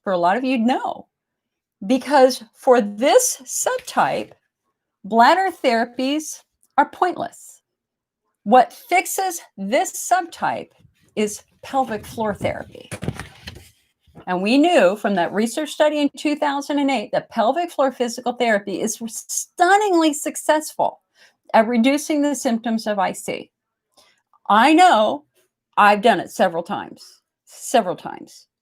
For a lot of you, no. Because for this subtype, bladder therapies are pointless. What fixes this subtype is pelvic floor therapy. And we knew from that research study in 2008 that pelvic floor physical therapy is stunningly successful at reducing the symptoms of IC. I know I've done it several times,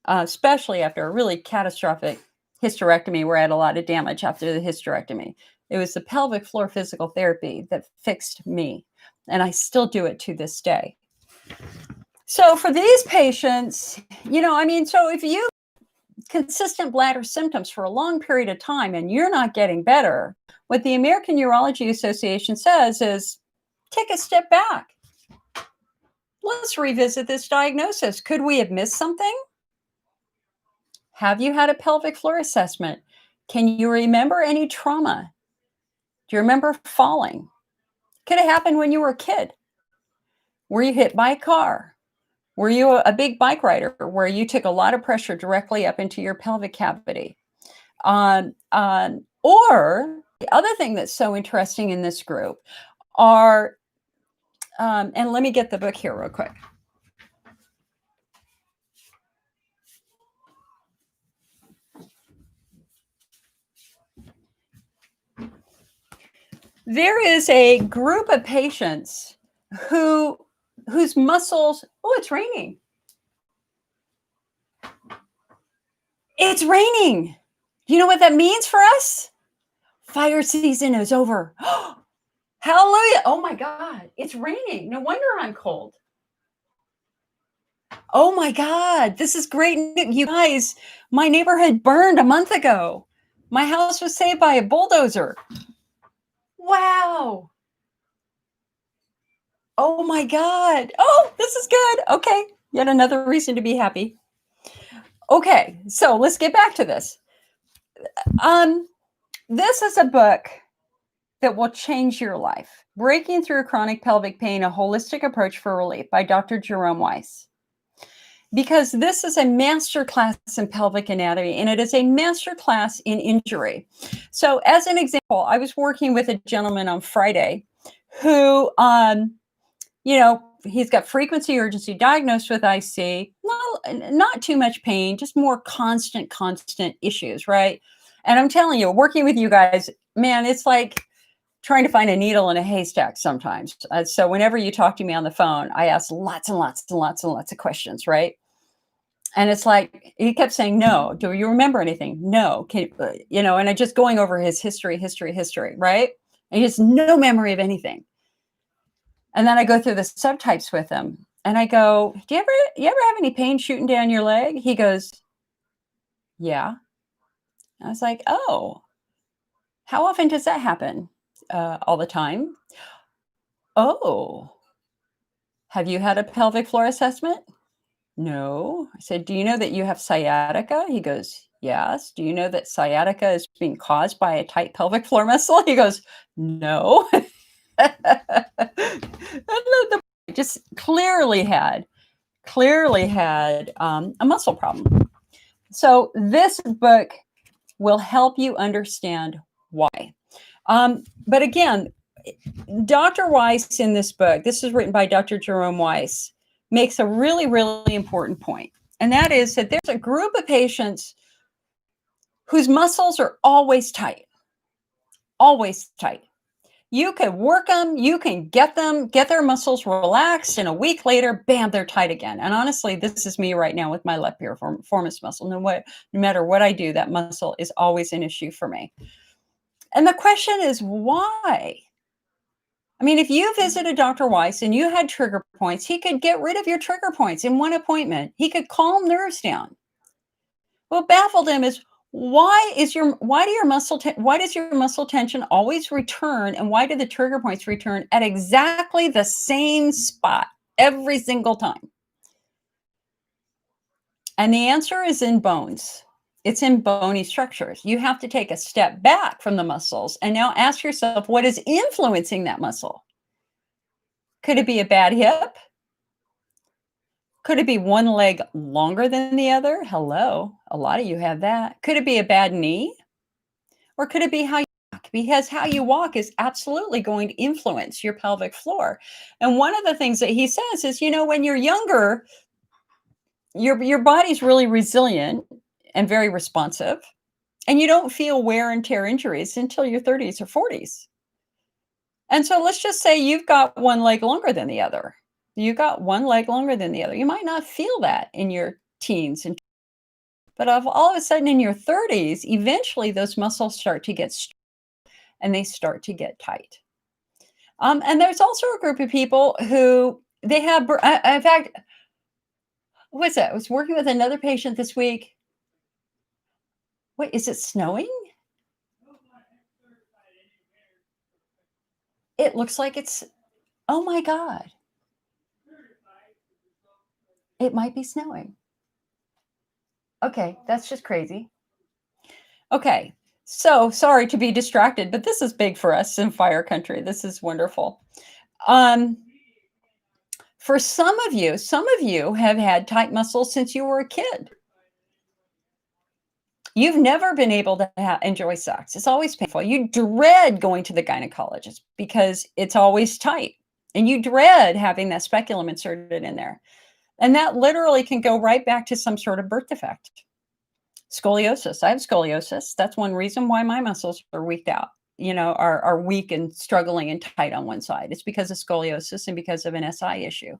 especially after a really catastrophic hysterectomy where I had a lot of damage after the hysterectomy. It was the pelvic floor physical therapy that fixed me, and I still do it to this day. So for these patients, so if you consistent bladder symptoms for a long period of time and you're not getting better, what the American Urology Association says is take a step back. Let's revisit this diagnosis. Could we have missed something? Have you had a pelvic floor assessment? Can you remember any trauma? Do you remember falling? Could have happened when you were a kid. Were you hit by a car? Were you a big bike rider where you took a lot of pressure directly up into your pelvic cavity? Or the other thing that's so interesting in this group are, and let me get the book here real quick. There is a group of patients whose muscles, it's raining. It's raining. You know what that means for us? Fire season is over. Hallelujah. Oh my God. It's raining. No wonder I'm cold. Oh my God. This is great. You guys, my neighborhood burned a month ago. My house was saved by a bulldozer. Wow. Oh my God. Oh, this is good. Okay. Yet another reason to be happy. Okay. So let's get back to this. This is a book that will change your life. Breaking Through Chronic Pelvic Pain, a Holistic Approach for Relief by Dr. Jerome Weiss. Because this is a masterclass in pelvic anatomy, and it is a masterclass in injury. So as an example, I was working with a gentleman on Friday who, he's got frequency urgency, diagnosed with IC, not too much pain, just more constant issues, right? And I'm telling you, working with you guys, man, it's like trying to find a needle in a haystack sometimes. So whenever you talk to me on the phone, I ask lots and lots and lots and lots of questions, right? And it's like, he kept saying, no. Do you remember anything? No. And I just going over his history, right? And he has no memory of anything. And then I go through the subtypes with him. And I go, you ever have any pain shooting down your leg? He goes, yeah. I was like, oh, how often does that happen? All the time. Oh, have you had a pelvic floor assessment? No. I said, do you know that you have sciatica? He goes, yes. Do you know that sciatica is being caused by a tight pelvic floor muscle? He goes, no. And just clearly had a muscle problem. So this book will help you understand why. But again, Dr. Weiss in this book, this is written by Dr. Jerome Weiss, makes a really, really important point. And that is that there's a group of patients whose muscles are always tight, always tight. You could work them, you can get their muscles relaxed, and a week later, bam, they're tight again. And honestly, this is me right now with my left piriformis muscle. No matter what I do, that muscle is always an issue for me. And the question is why? I mean, if you visited Dr. Weiss and you had trigger points, he could get rid of your trigger points in one appointment. He could calm nerves down. What baffled him is why does your muscle tension always return, and why do the trigger points return at exactly the same spot every single time? And the answer is in bones. It's in bony structures. You have to take a step back from the muscles and now ask yourself, what is influencing that muscle? Could it be a bad hip? Could it be one leg longer than the other? Hello, a lot of you have that. Could it be a bad knee? Or could it be how you walk? Because how you walk is absolutely going to influence your pelvic floor. And one of the things that he says is, when you're younger, your body's really resilient and very responsive, and you don't feel wear and tear injuries until your 30s or 40s. And so let's just say you've got one leg longer than the other. You got one leg longer than the other. You might not feel that in your teens, but all of a sudden in your 30s, eventually those muscles start to get and they start to get tight. And there's also a group of people who they have, in fact, what's that? I was working with another patient this week. Wait, is it snowing? It looks like it's, oh my God. It might be snowing. Okay, that's just crazy. Okay, so sorry to be distracted, but this is big for us in fire country. This is wonderful. For some of you have had tight muscles since you were a kid. You've never been able to enjoy sex. It's always painful. You dread going to the gynecologist because it's always tight. And you dread having that speculum inserted in there. And that literally can go right back to some sort of birth defect. Scoliosis. I have scoliosis. That's one reason why my muscles are weaked out, are weak and struggling and tight on one side. It's because of scoliosis and because of an SI issue.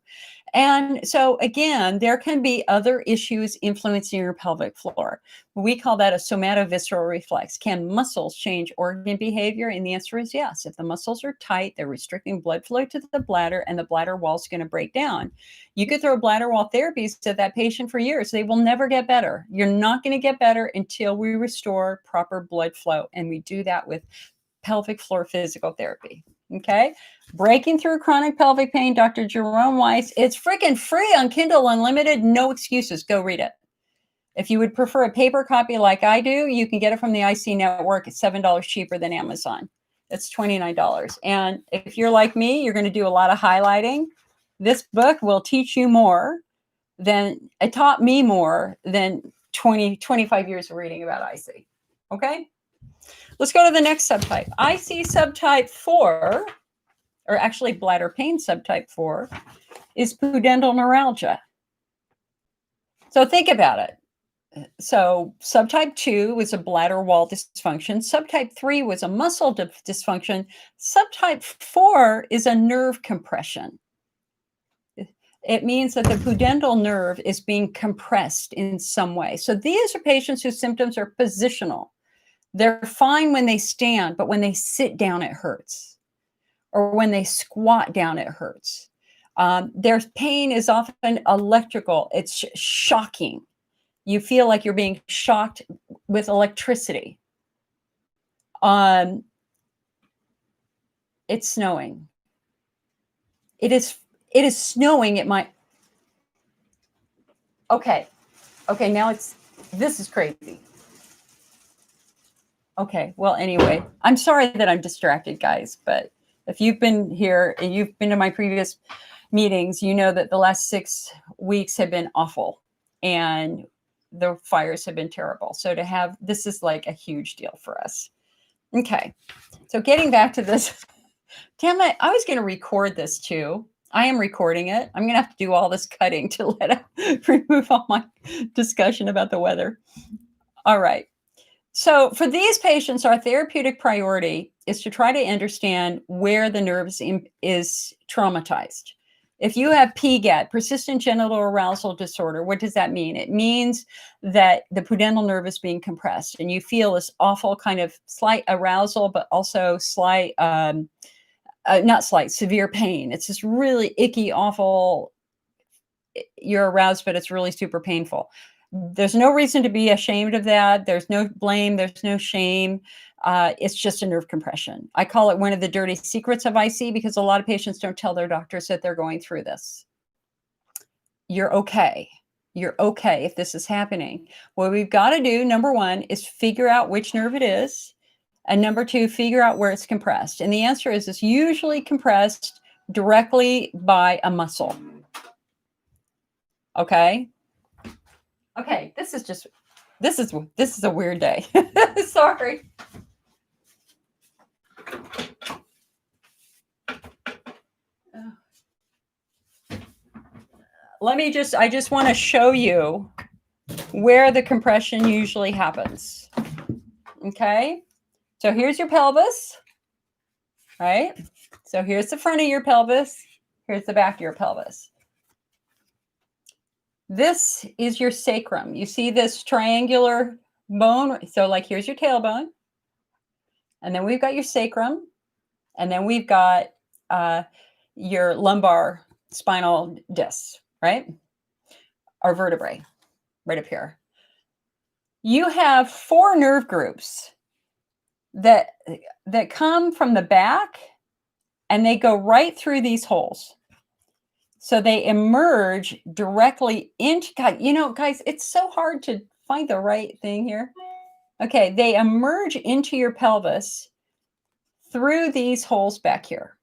And so again, there can be other issues influencing your pelvic floor. We call that a somatovisceral reflex. Can muscles change organ behavior? And the answer is yes. If the muscles are tight, they're restricting blood flow to the bladder, and the bladder wall is going to break down. You could throw bladder wall therapies to that patient for years. They will never get better. You're not going to get better until we restore proper blood flow. And we do that with pelvic floor physical therapy. Okay. Breaking Through Chronic Pelvic Pain, Dr. Jerome Weiss. It's freaking free on Kindle Unlimited. No excuses. Go read it. If you would prefer a paper copy like I do, you can get it from the IC Network. It's $7 cheaper than Amazon. It's $29. And if you're like me, you're going to do a lot of highlighting. This book will teach you more it taught me more than 25 years of reading about IC. Okay. Let's go to the next subtype. IC subtype 4, or actually bladder pain subtype 4, is pudendal neuralgia. So think about it. So subtype 2 was a bladder wall dysfunction. Subtype 3 was a muscle dysfunction. Subtype 4 is a nerve compression. It means that the pudendal nerve is being compressed in some way. So these are patients whose symptoms are positional. They're fine when they stand, but when they sit down, it hurts. Or when they squat down, it hurts. Their pain is often electrical. It's shocking. You feel like you're being shocked with electricity. Um, it's snowing. It is. It is snowing at my. Okay. Okay. Now it's. This is crazy. Okay. Well, anyway, I'm sorry that I'm distracted, guys. But if you've been here and you've been to my previous meetings, you know that the last 6 weeks have been awful, and the fires have been terrible. So to have this is like a huge deal for us. Okay. So getting back to this, damn it, I was going to record this too. I am recording it. I'm going to have to do all this cutting to let out, remove all my discussion about the weather. All right. So for these patients, our therapeutic priority is to try to understand where the nerves is traumatized. If you have PGAD, persistent genital arousal disorder, what does that mean? It means that the pudendal nerve is being compressed and you feel this awful kind of slight arousal, but also slight, not slight, severe pain. It's this really icky, awful, you're aroused, but it's really super painful. There's no reason to be ashamed of that. There's no blame. There's no shame. It's just a nerve compression. I call it one of the dirty secrets of IC because a lot of patients don't tell their doctors that they're going through this. You're okay. You're okay if this is happening. What we've got to do, number one, is figure out which nerve it is. And number two, figure out where it's compressed. And the answer is it's usually compressed directly by a muscle. Okay. Okay, this is a weird day. Sorry. I just want to show you where the compression usually happens. Okay? So here's your pelvis, right? So here's the front of your pelvis. Here's the back of your pelvis. This is your sacrum. You see this triangular bone? So like here's your tailbone. And then we've got your sacrum. And then we've got your lumbar spinal discs, right? Or vertebrae, right up here. You have 4 nerve groups that come from the back and they go right through these holes. So they emerge directly into, God, you know, guys, it's so hard to find the right thing here. Okay, they emerge into your pelvis through these holes back here.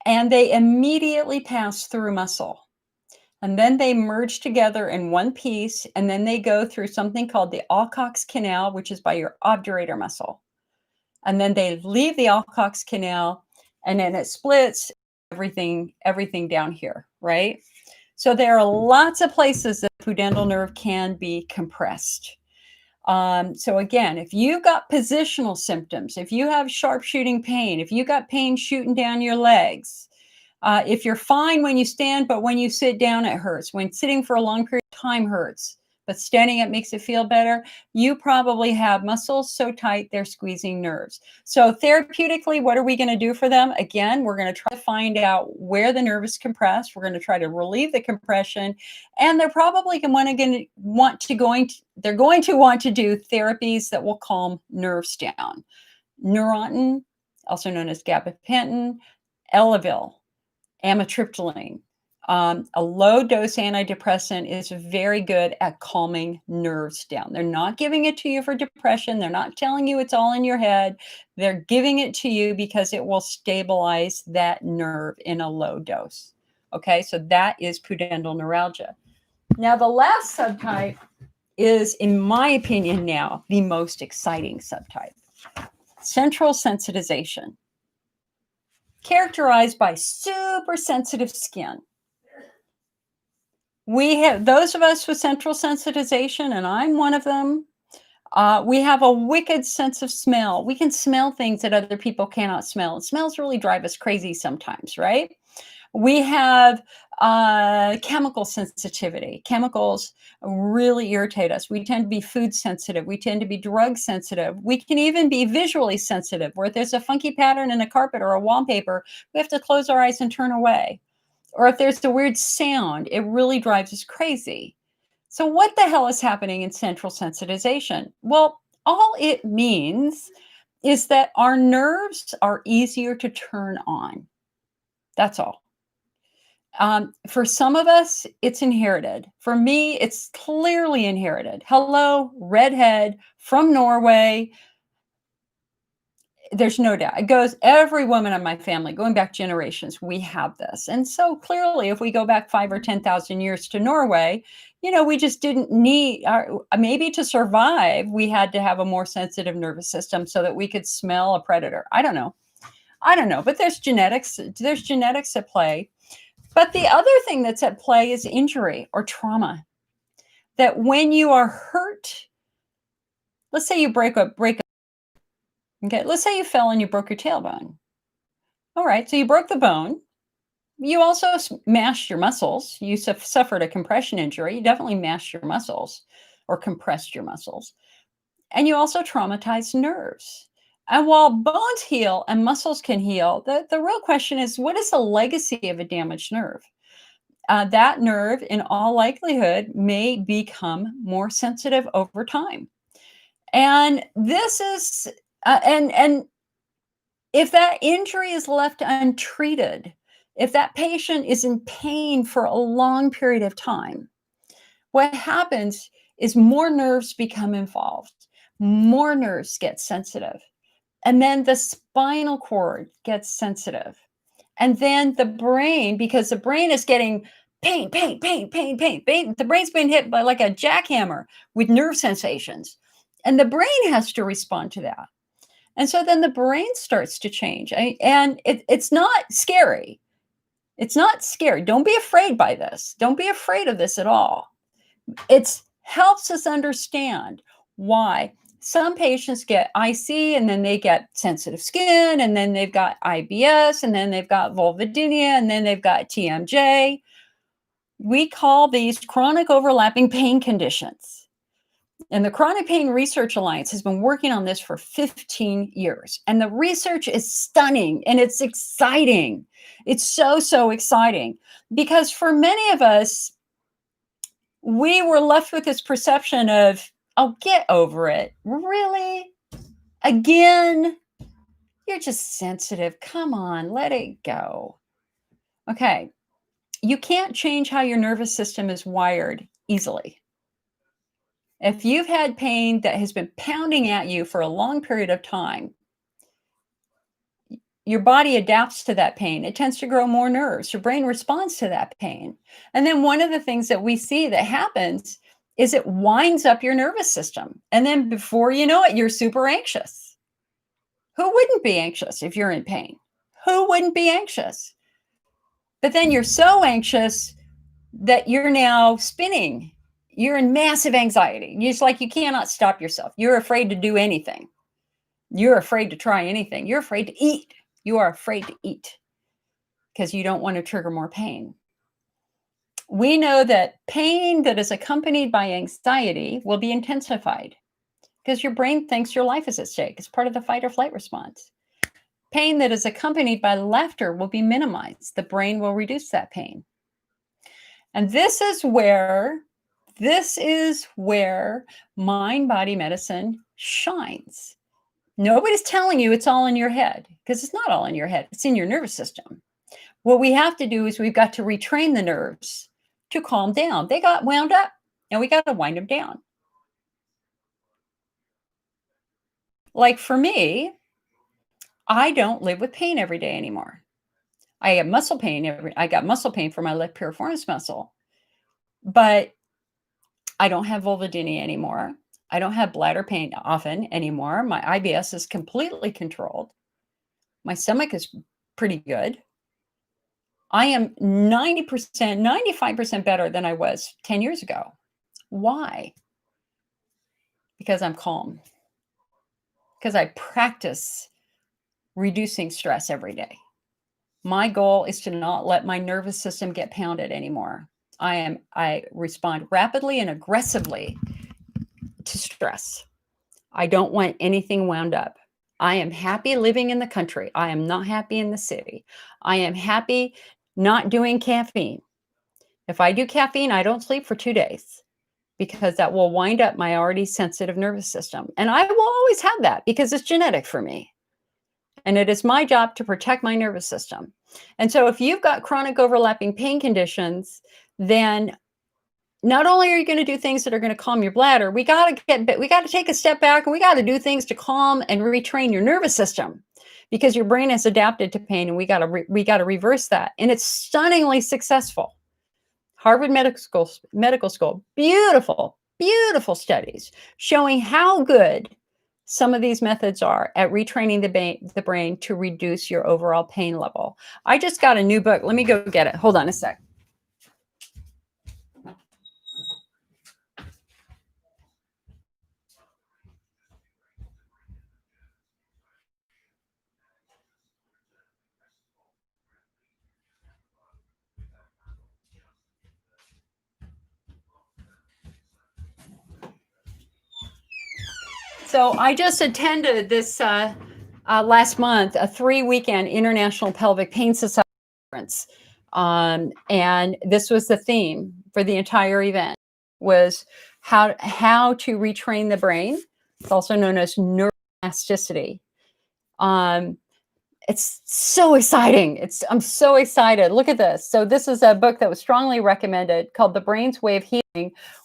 And they immediately pass through muscle. And then they merge together in one piece, and then they go through something called the Alcock's Canal, which is by your obturator muscle. And then they leave the Alcock's Canal, and then it splits everything down here, right? So there are lots of places that the pudendal nerve can be compressed. So again, if you've got positional symptoms, if you have sharpshooting pain, if you got pain shooting down your legs, if you're fine when you stand, but when you sit down, it hurts. When sitting for a long period of time hurts, but standing up makes it feel better, you probably have muscles so tight they're squeezing nerves. So therapeutically, what are we going to do for them? Again, we're going to try to find out where the nerve is compressed. We're going to try to relieve the compression, and they're probably going to want to do therapies that will calm nerves down. Neurontin, also known as gabapentin, Elavil, amitriptyline. A low-dose antidepressant is very good at calming nerves down. They're not giving it to you for depression. They're not telling you it's all in your head. They're giving it to you because it will stabilize that nerve in a low dose. Okay, so that is pudendal neuralgia. Now, the last subtype is, in my opinion now, the most exciting subtype. Central sensitization, characterized by super sensitive skin. We have, those of us with central sensitization, and I'm one of them, we have a wicked sense of smell. We can smell things that other people cannot smell. And smells really drive us crazy sometimes, right? We have chemical sensitivity. Chemicals really irritate us. We tend to be food sensitive. We tend to be drug sensitive. We can even be visually sensitive, where if there's a funky pattern in a carpet or a wallpaper, we have to close our eyes and turn away. or if there's a weird sound, it really drives us crazy. So, what the hell is happening in central sensitization? Well, all it means is that our nerves are easier to turn on. That's all. For some of us, it's inherited. For me, it's clearly inherited. Hello, redhead from Norway. There's no doubt. It goes every woman in my family, going back generations, we have this. And so clearly, if we go back 5 or 10,000 years to Norway, we just didn't need maybe to survive, we had to have a more sensitive nervous system so that we could smell a predator. I don't know. But there's genetics. There's genetics at play. But the other thing that's at play is injury or trauma. That when you are hurt, let's say you break up. Okay, let's say you fell and you broke your tailbone. All right, so you broke the bone. You also mashed your muscles. You suffered a compression injury. You definitely mashed your muscles or compressed your muscles. And you also traumatized nerves. And while bones heal and muscles can heal, the real question is, what is the legacy of a damaged nerve? That nerve, in all likelihood, may become more sensitive over time. And this is, and if that injury is left untreated, if that patient is in pain for a long period of time, what happens is more nerves become involved, more nerves get sensitive, and then the spinal cord gets sensitive. And then the brain, because the brain is getting pain, pain, pain, pain, pain, pain. The brain's been hit by like a jackhammer with nerve sensations. And the brain has to respond to that. And so then the brain starts to change. And it's not scary. It's not scary. Don't be afraid by this. Don't be afraid of this at all. It helps us understand why some patients get IC and then they get sensitive skin and then they've got IBS and then they've got vulvodynia and then they've got TMJ. We call these chronic overlapping pain conditions. And the Chronic Pain Research Alliance has been working on this for 15 years. And the research is stunning and it's exciting. It's so exciting because for many of us, we were left with this perception of, oh, get over it. Really? Again? You're just sensitive. Come on, let it go. Okay. You can't change how your nervous system is wired easily. If you've had pain that has been pounding at you for a long period of time, your body adapts to that pain. It tends to grow more nerves. Your brain responds to that pain. And then one of the things that we see that happens is it winds up your nervous system. And then before you know it, you're super anxious. Who wouldn't be anxious if you're in pain? Who wouldn't be anxious? But then you're so anxious that you're now spinning. You're in massive anxiety. It's like you cannot stop yourself. You're afraid to do anything. You're afraid to try anything. You're afraid to eat. You are afraid to eat because you don't want to trigger more pain. We know that pain that is accompanied by anxiety will be intensified because your brain thinks your life is at stake. It's part of the fight or flight response. Pain that is accompanied by laughter will be minimized. The brain will reduce that pain. And this is where mind-body medicine shines. Nobody's telling you it's all in your head because it's not all in your head. It's in your nervous system. What we have to do is we've got to retrain the nerves to calm down. They got wound up and we got to wind them down. Like for me, I don't live with pain every day anymore. I have muscle pain. I got muscle pain for my left piriformis muscle, but I don't have vulvodynia anymore. I don't have bladder pain often anymore. My IBS is completely controlled. My stomach is pretty good. I am 90%, 95% better than I was 10 years ago. Why? Because I'm calm. Because I practice reducing stress every day. My goal is to not let my nervous system get pounded anymore. I respond rapidly and aggressively to stress. I don't want anything wound up. I am happy living in the country. I am not happy in the city. I am happy Not doing caffeine. If I do caffeine, I don't sleep for 2 days because that will wind up my already sensitive nervous system. And I will always have that because it's genetic for me. And it is my job to protect my nervous system. And so if you've got chronic overlapping pain conditions, then not only are you going to do things that are going to calm your bladder, we got to take a step back and we got to do things to calm and retrain your nervous system because your brain has adapted to pain and we got to reverse that. And it's stunningly successful. Harvard Medical School, beautiful, beautiful studies showing how good some of these methods are at retraining the brain to reduce your overall pain level. I just got a new book. Let me go get it. Hold on a sec. So I just attended this last month, a 3-weekend International Pelvic Pain Society conference. And this was the theme for the entire event, was how to retrain the brain. It's also known as neuroplasticity. It's so exciting. I'm so excited. Look at this. So this is a book that was strongly recommended called The Brain's Way of Healing,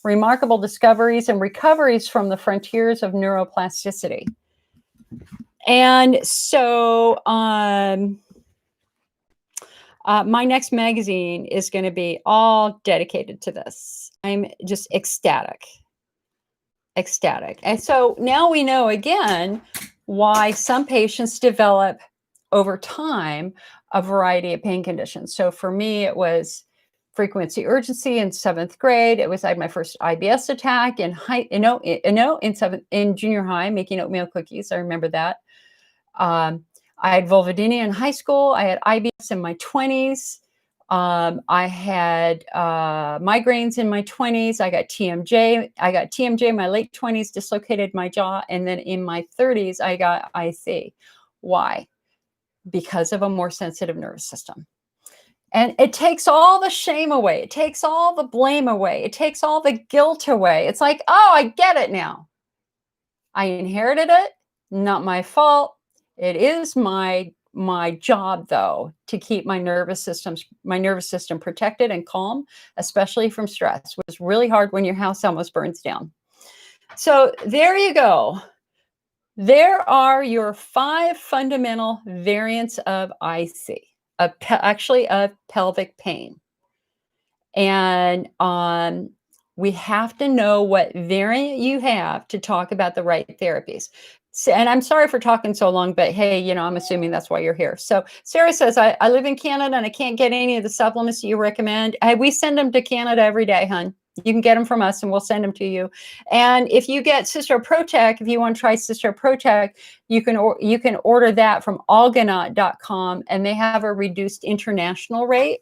Remarkable Discoveries and Recoveries from the Frontiers of Neuroplasticity. And so my next magazine is going to be all dedicated to this. I'm just ecstatic. And so now we know again why some patients develop over time a variety of pain conditions. So for me, it was frequency urgency in 7th grade. I had my first IBS attack in in junior high, making oatmeal cookies. I remember that. I had vulvodynia in high school. I had IBS in my 20s. I had migraines in my 20s. I got TMJ in my late 20s, dislocated my jaw. And then in my 30s, I got IC. Why? Because of a more sensitive nervous system. And it takes all the shame away. It takes all the blame away. It takes all the guilt away. It's like, oh, I get it now. I inherited it, not my fault. It is my job, though, to keep my nervous system protected and calm, especially from stress, which is really hard when your house almost burns down. So there you go. There are your 5 fundamental variants of IC, actually of pelvic pain. And we have to know what variant you have to talk about the right therapies. So, and I'm sorry for talking so long, but hey, I'm assuming that's why you're here. So Sarah says, I live in Canada and I can't get any of the supplements that you recommend. We send them to Canada every day, hon. You can get them from us and we'll send them to you. And if you get Cystro Protect, if you want to try Cystro Protect, you can order that from algonaut.com and they have a reduced international rate.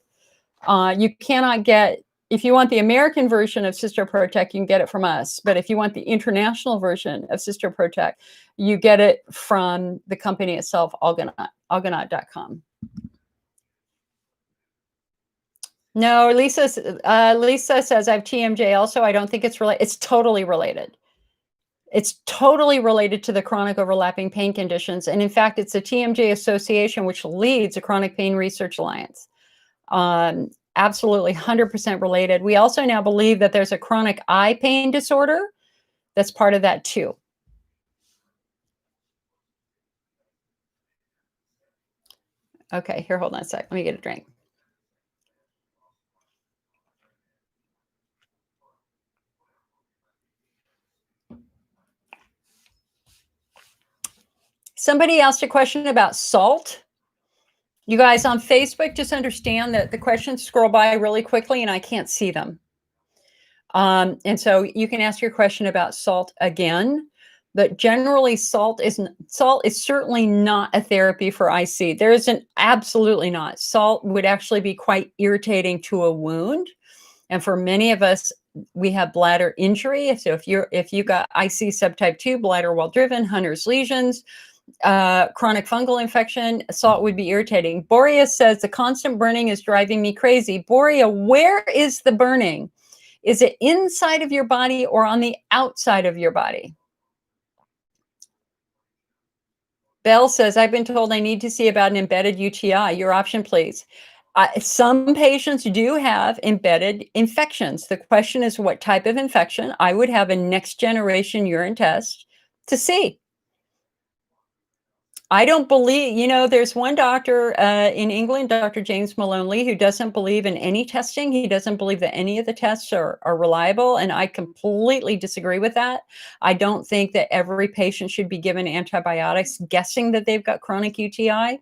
You cannot get, if you want the American version of Cystro Protect, you can get it from us. But if you want the international version of Cystro Protect, you get it from the company itself, algonaut.com. No, Lisa says I have TMJ also. I don't think it's related. It's totally related. It's totally related to the chronic overlapping pain conditions. And in fact, it's a TMJ association, which leads a Chronic Pain Research Alliance. Absolutely 100% related. We also now believe that there's a chronic eye pain disorder that's part of that too. Okay, here, hold on a sec. Let me get a drink. Somebody asked a question about salt. You guys on Facebook, just understand that the questions scroll by really quickly and I can't see them. And so you can ask your question about salt again, but generally salt is certainly not a therapy for IC. There isn't, absolutely not. Salt would actually be quite irritating to a wound. And for many of us, we have bladder injury. So if you got IC subtype 2, bladder well driven, Hunter's lesions, Chronic fungal infection, salt would be irritating. Boreas says the constant burning is driving me crazy. Borea, where is the burning? Is it inside of your body or on the outside of your body? Bell says, I've been told I need to see about an embedded UTI. Your option, please. Some patients do have embedded infections. The question is what type of infection. I would have a next generation urine test to see. I don't believe, there's one doctor in England, Dr. James Maloney, who doesn't believe in any testing. He doesn't believe that any of the tests are reliable. And I completely disagree with that. I don't think that every patient should be given antibiotics guessing that they've got chronic UTI.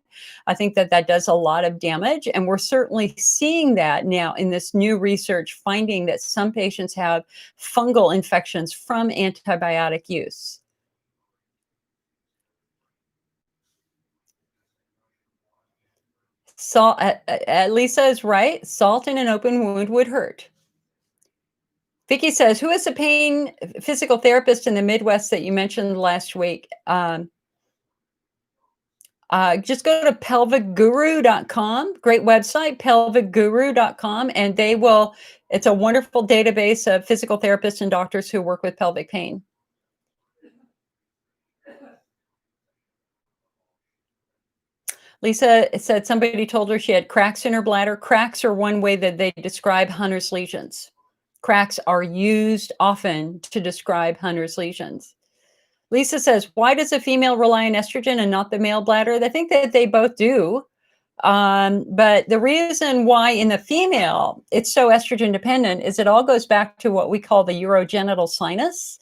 I think that that does a lot of damage. And we're certainly seeing that now in this new research, finding that some patients have fungal infections from antibiotic use. Salt, Lisa is right. Salt in an open wound would hurt. Vicky says, who is the pain physical therapist in the Midwest that you mentioned last week? Just go to pelvicguru.com. Great website, pelvicguru.com. And it's a wonderful database of physical therapists and doctors who work with pelvic pain. Lisa said somebody told her she had cracks in her bladder. Cracks are one way that they describe Hunner's lesions. Cracks are used often to describe Hunner's lesions. Lisa says, why does a female rely on estrogen and not the male bladder? I think that they both do. But the reason why in the female it's so estrogen dependent is it all goes back to what we call the urogenital sinus.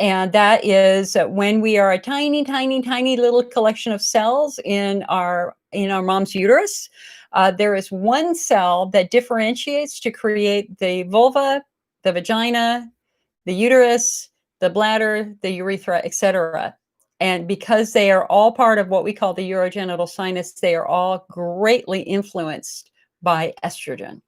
And that is when we are a tiny, tiny, tiny little collection of cells in our mom's uterus. There is one cell that differentiates to create the vulva, the vagina, the uterus, the bladder, the urethra, etc. And because they are all part of what we call the urogenital sinus, they are all greatly influenced by estrogen.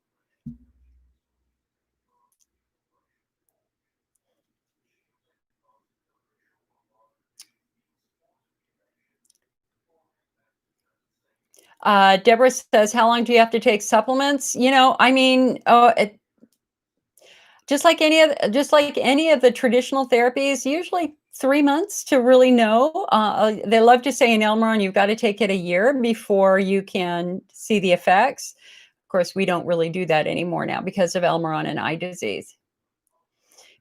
Deborah says, how long do you have to take supplements? Just like any of the traditional therapies, usually 3 months to really know. They love to say in Elmeron, you've got to take it a year before you can see the effects. Of course, we don't really do that anymore now because of Elmeron and eye disease.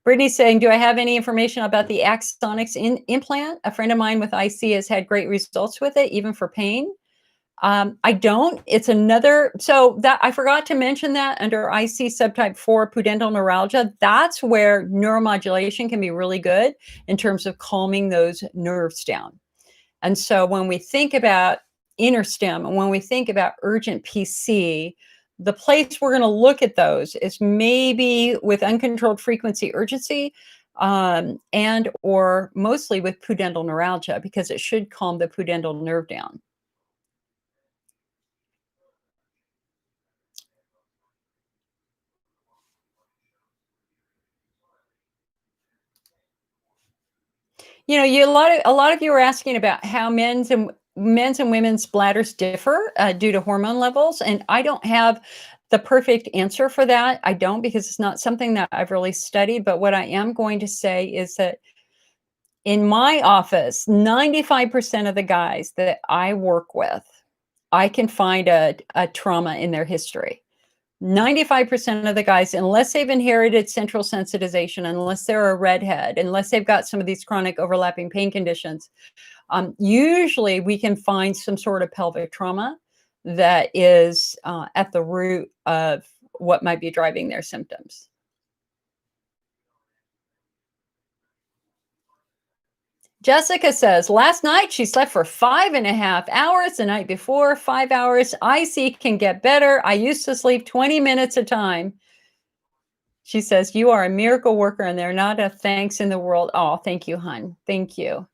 Brittany's saying, do I have any information about the Axonics implant? A friend of mine with IC has had great results with it, even for pain. I don't. It's another. So that I forgot to mention that under IC subtype 4 pudendal neuralgia, that's where neuromodulation can be really good in terms of calming those nerves down. And so when we think about InterStim and when we think about urgent PC, the place we're going to look at those is maybe with uncontrolled frequency urgency and or mostly with pudendal neuralgia because it should calm the pudendal nerve down. A lot of you are asking about how men's and women's bladders differ due to hormone levels, and I don't have the perfect answer for that. I don't because it's not something that I've really studied. But what I am going to say is that in my office, 95% of the guys that I work with, I can find a trauma in their history. 95% of the guys, unless they've inherited central sensitization, unless they're a redhead, unless they've got some of these chronic overlapping pain conditions, usually we can find some sort of pelvic trauma that is at the root of what might be driving their symptoms. Jessica says, last night she slept for 5.5 hours. The night before, 5 hours. IC can get better. I used to sleep 20 minutes a time. She says, you are a miracle worker and there not a thanks in the world. Oh, thank you, hon. Thank you.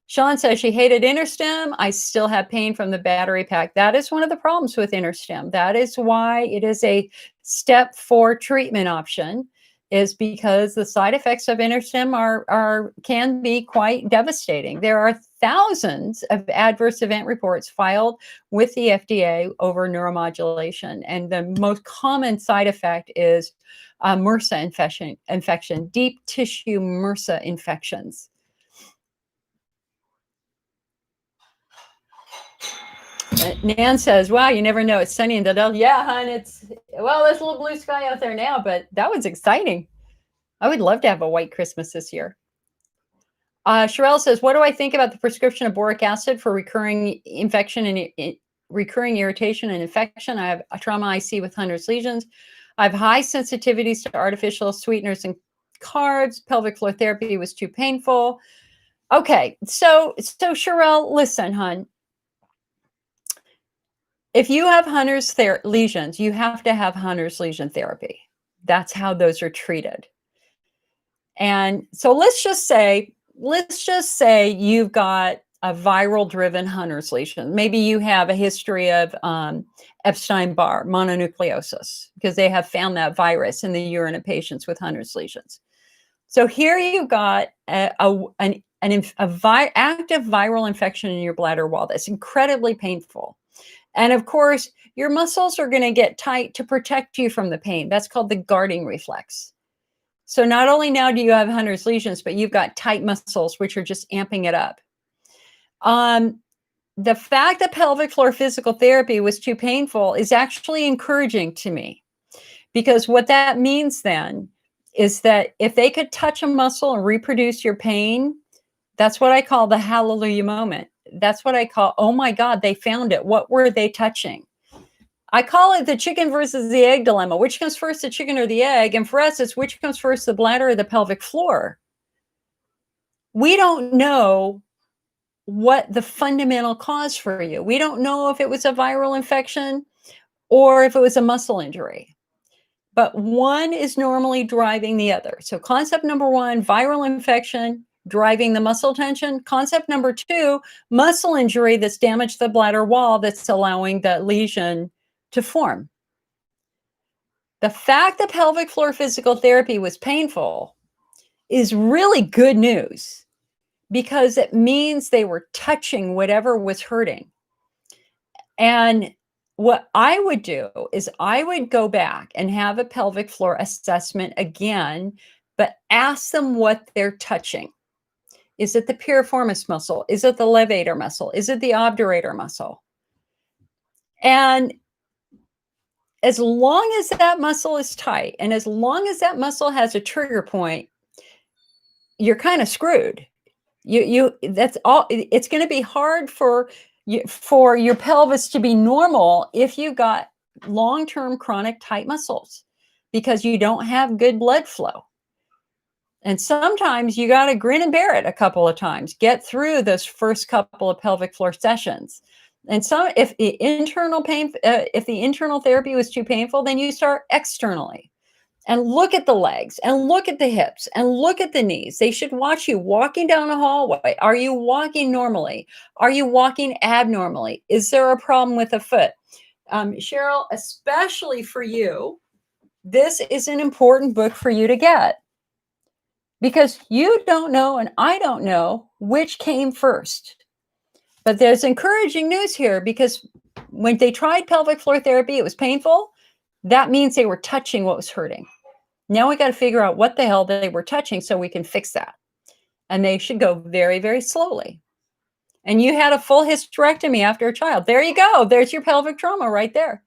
Sean says she hated InterStim. I still have pain from the battery pack. That is one of the problems with InterStim. That is why it is a step 4 treatment option is because the side effects of InterStim can be quite devastating. There are thousands of adverse event reports filed with the FDA over neuromodulation, and the most common side effect is MRSA infection, deep tissue MRSA infections. Nan says, wow, you never know. It's sunny in Delta. Yeah, hon, there's a little blue sky out there now, but that was exciting. I would love to have a white Christmas this year. Sherelle says, what do I think about the prescription of boric acid for recurring infection and recurring irritation and infection? I have a trauma IC with hundreds lesions. I have high sensitivities to artificial sweeteners and carbs. Pelvic floor therapy was too painful. Okay, so Sherelle, listen, hon. If you have Hunner's lesions, you have to have Hunner's lesion therapy. That's how those are treated. And so let's just say you've got a viral-driven Hunner's lesion. Maybe you have a history of Epstein-Barr mononucleosis because they have found that virus in the urine of patients with Hunner's lesions. So here you've got an active viral infection in your bladder wall that's incredibly painful. And of course, your muscles are going to get tight to protect you from the pain. That's called the guarding reflex. So not only now do you have Hunner's lesions, but you've got tight muscles, which are just amping it up. The fact that pelvic floor physical therapy was too painful is actually encouraging to me, because what that means then is that if they could touch a muscle and reproduce your pain, that's what I call the hallelujah moment. That's what I call, oh my God, they found it. What were they touching? I call it the chicken versus the egg dilemma. Which comes first, the chicken or the egg? And for us, it's which comes first, the bladder or the pelvic floor? We don't know what the fundamental cause for you. We don't know if it was a viral infection or if it was a muscle injury. But one is normally driving the other. So concept number one, viral infection driving the muscle tension. Concept number two, muscle injury that's damaged the bladder wall that's allowing the lesion to form. The fact that pelvic floor physical therapy was painful is really good news, because it means they were touching whatever was hurting. And what I would do is I would go back and have a pelvic floor assessment again, but ask them what they're touching. Is it the piriformis muscle? Is it the levator muscle? Is it the obturator muscle? And as long as that muscle is tight, and as long as that muscle has a trigger point, you're kind of screwed. That's all. It's going to be hard for your pelvis to be normal if you've got long-term chronic tight muscles, because you don't have good blood flow. And sometimes you got to grin and bear it a couple of times, get through those first couple of pelvic floor sessions. And if the internal therapy was too painful, then you start externally and look at the legs and look at the hips and look at the knees. They should watch you walking down a hallway. Are you walking normally? Are you walking abnormally? Is there a problem with a foot? Cheryl, especially for you, this is an important book for you to get, because you don't know and I don't know which came first. But there's encouraging news here, because when they tried pelvic floor therapy, it was painful. That means they were touching what was hurting. Now we got to figure out what the hell they were touching so we can fix that. And they should go very, very slowly. And you had a full hysterectomy after a child. There you go. There's your pelvic trauma right there.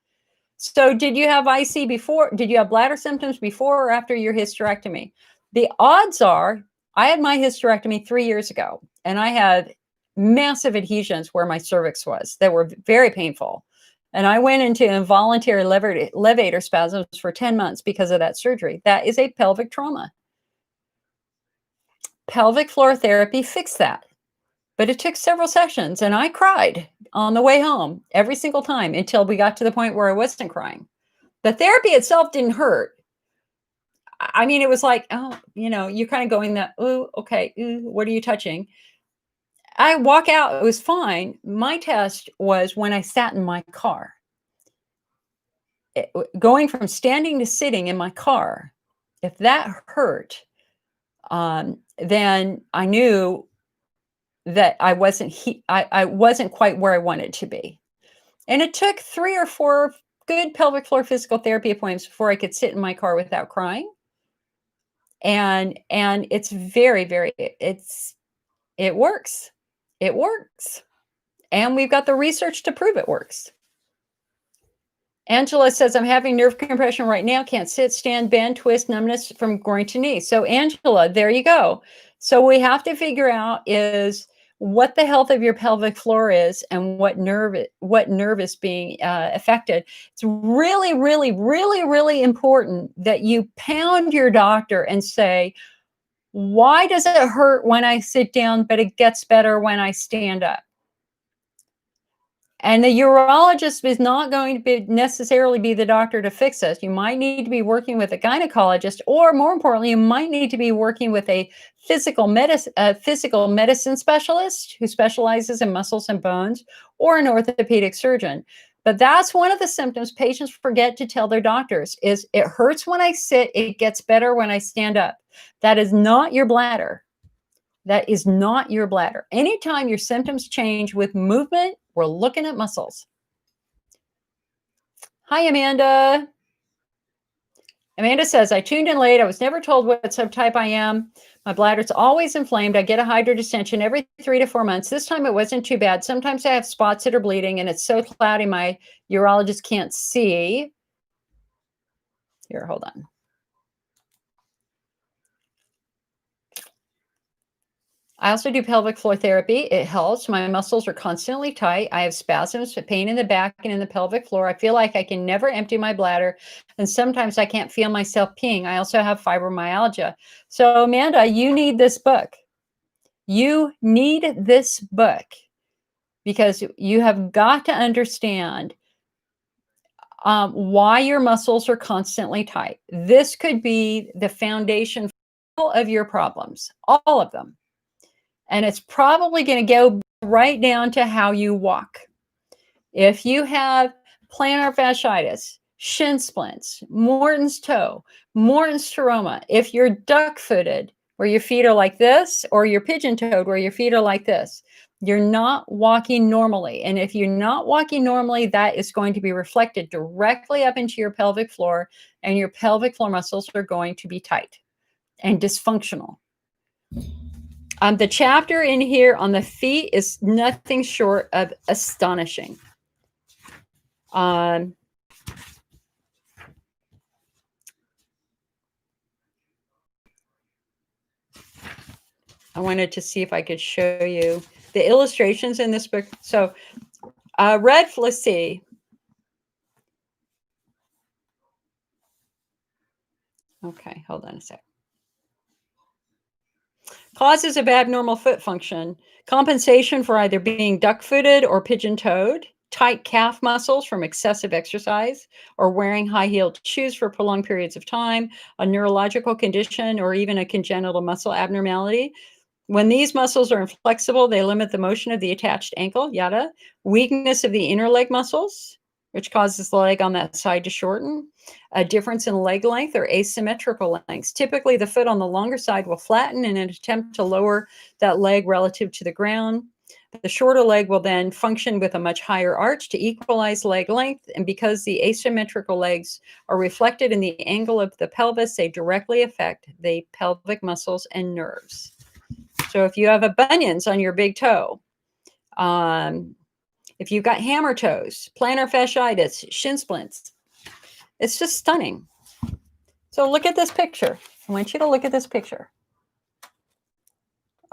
So did you have IC before? Did you have bladder symptoms before or after your hysterectomy? The odds are, I had my hysterectomy 3 years ago, and I had massive adhesions where my cervix was that were very painful. And I went into involuntary levator spasms for 10 months because of that surgery. That is a pelvic trauma. Pelvic floor therapy fixed that. But it took several sessions, and I cried on the way home every single time until we got to the point where I wasn't crying. The therapy itself didn't hurt. I mean, it was like, oh, you're kind of going that, oh, okay, what are you touching? I walk out, it was fine. My test was when I sat in my car. Going from standing to sitting in my car, If that hurt, then I knew that I wasn't quite where I wanted to be. And it took 3 or 4 good pelvic floor physical therapy appointments before I could sit in my car without crying. And it's very, very it works. It works. And we've got the research to prove it works. Angela says, I'm having nerve compression right now. Can't sit, stand, bend, twist, numbness from groin to knee. So Angela, there you go. So we have to figure out is what the health of your pelvic floor is and what nerve is being affected. It's really, really, really, really important that you pound your doctor and say, why does it hurt when I sit down, but it gets better when I stand up? And the urologist is not going to necessarily be the doctor to fix this. You might need to be working with a gynecologist, or more importantly, you might need to be working with a physical medicine specialist who specializes in muscles and bones, or an orthopedic surgeon. But that's one of the symptoms patients forget to tell their doctors is it hurts when I sit, it gets better when I stand up. That is not your bladder. That is not your bladder. Anytime your symptoms change with movement, we're looking at muscles. Hi, Amanda. Amanda says, I tuned in late. I was never told what subtype I am. My bladder's always inflamed. I get a hydrodistension every 3 to 4 months. This time it wasn't too bad. Sometimes I have spots that are bleeding and it's so cloudy my urologist can't see. Here, hold on. I also do pelvic floor therapy. It helps. My muscles are constantly tight. I have spasms, pain in the back and in the pelvic floor. I feel like I can never empty my bladder. And sometimes I can't feel myself peeing. I also have fibromyalgia. So Amanda, you need this book. You need this book because you have got to understand why your muscles are constantly tight. This could be the foundation for all of your problems, all of them. And it's probably going to go right down to how you walk. If you have plantar fasciitis, shin splints, Morton's toe, Morton's seroma, if you're duck-footed, where your feet are like this, or you're pigeon-toed, where your feet are like this, you're not walking normally. And if you're not walking normally, that is going to be reflected directly up into your pelvic floor, and your pelvic floor muscles are going to be tight and dysfunctional. The chapter in here on the feet is nothing short of astonishing. I wanted to see if I could show you the illustrations in this book. So let's see. Okay, hold on a sec. Causes of abnormal foot function, compensation for either being duck-footed or pigeon-toed, tight calf muscles from excessive exercise, or wearing high-heeled shoes for prolonged periods of time, a neurological condition, or even a congenital muscle abnormality. When these muscles are inflexible, they limit the motion of the attached ankle, yada. Weakness of the inner leg muscles, which causes the leg on that side to shorten. A difference in leg length or asymmetrical lengths. Typically, the foot on the longer side will flatten in an attempt to lower that leg relative to the ground. The shorter leg will then function with a much higher arch to equalize leg length. And because the asymmetrical legs are reflected in the angle of the pelvis, they directly affect the pelvic muscles and nerves. So if you have a bunions on your big toe, if you've got hammer toes, plantar fasciitis, shin splints, it's just stunning. So look at this picture. I want you to look at this picture.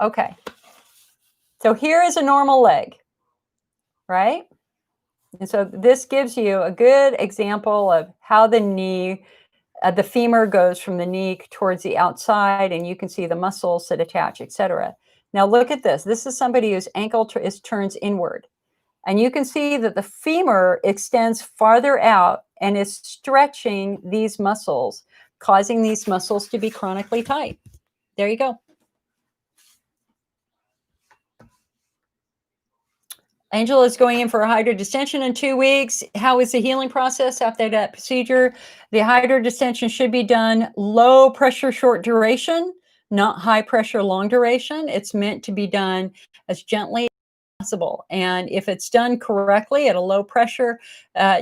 Okay. So here is a normal leg, right? And so this gives you a good example of how the knee, the femur goes from the knee towards the outside, and you can see the muscles that attach, etc. Now look at this. This is somebody whose ankle turns inward. And you can see that the femur extends farther out and is stretching these muscles, causing these muscles to be chronically tight. There you go. Angela is going in for a hydrodistension in 2 weeks. How is the healing process after that procedure? The hydrodistension should be done low pressure, short duration, not high pressure, long duration. It's meant to be done as gently as possible. And if it's done correctly at a low pressure,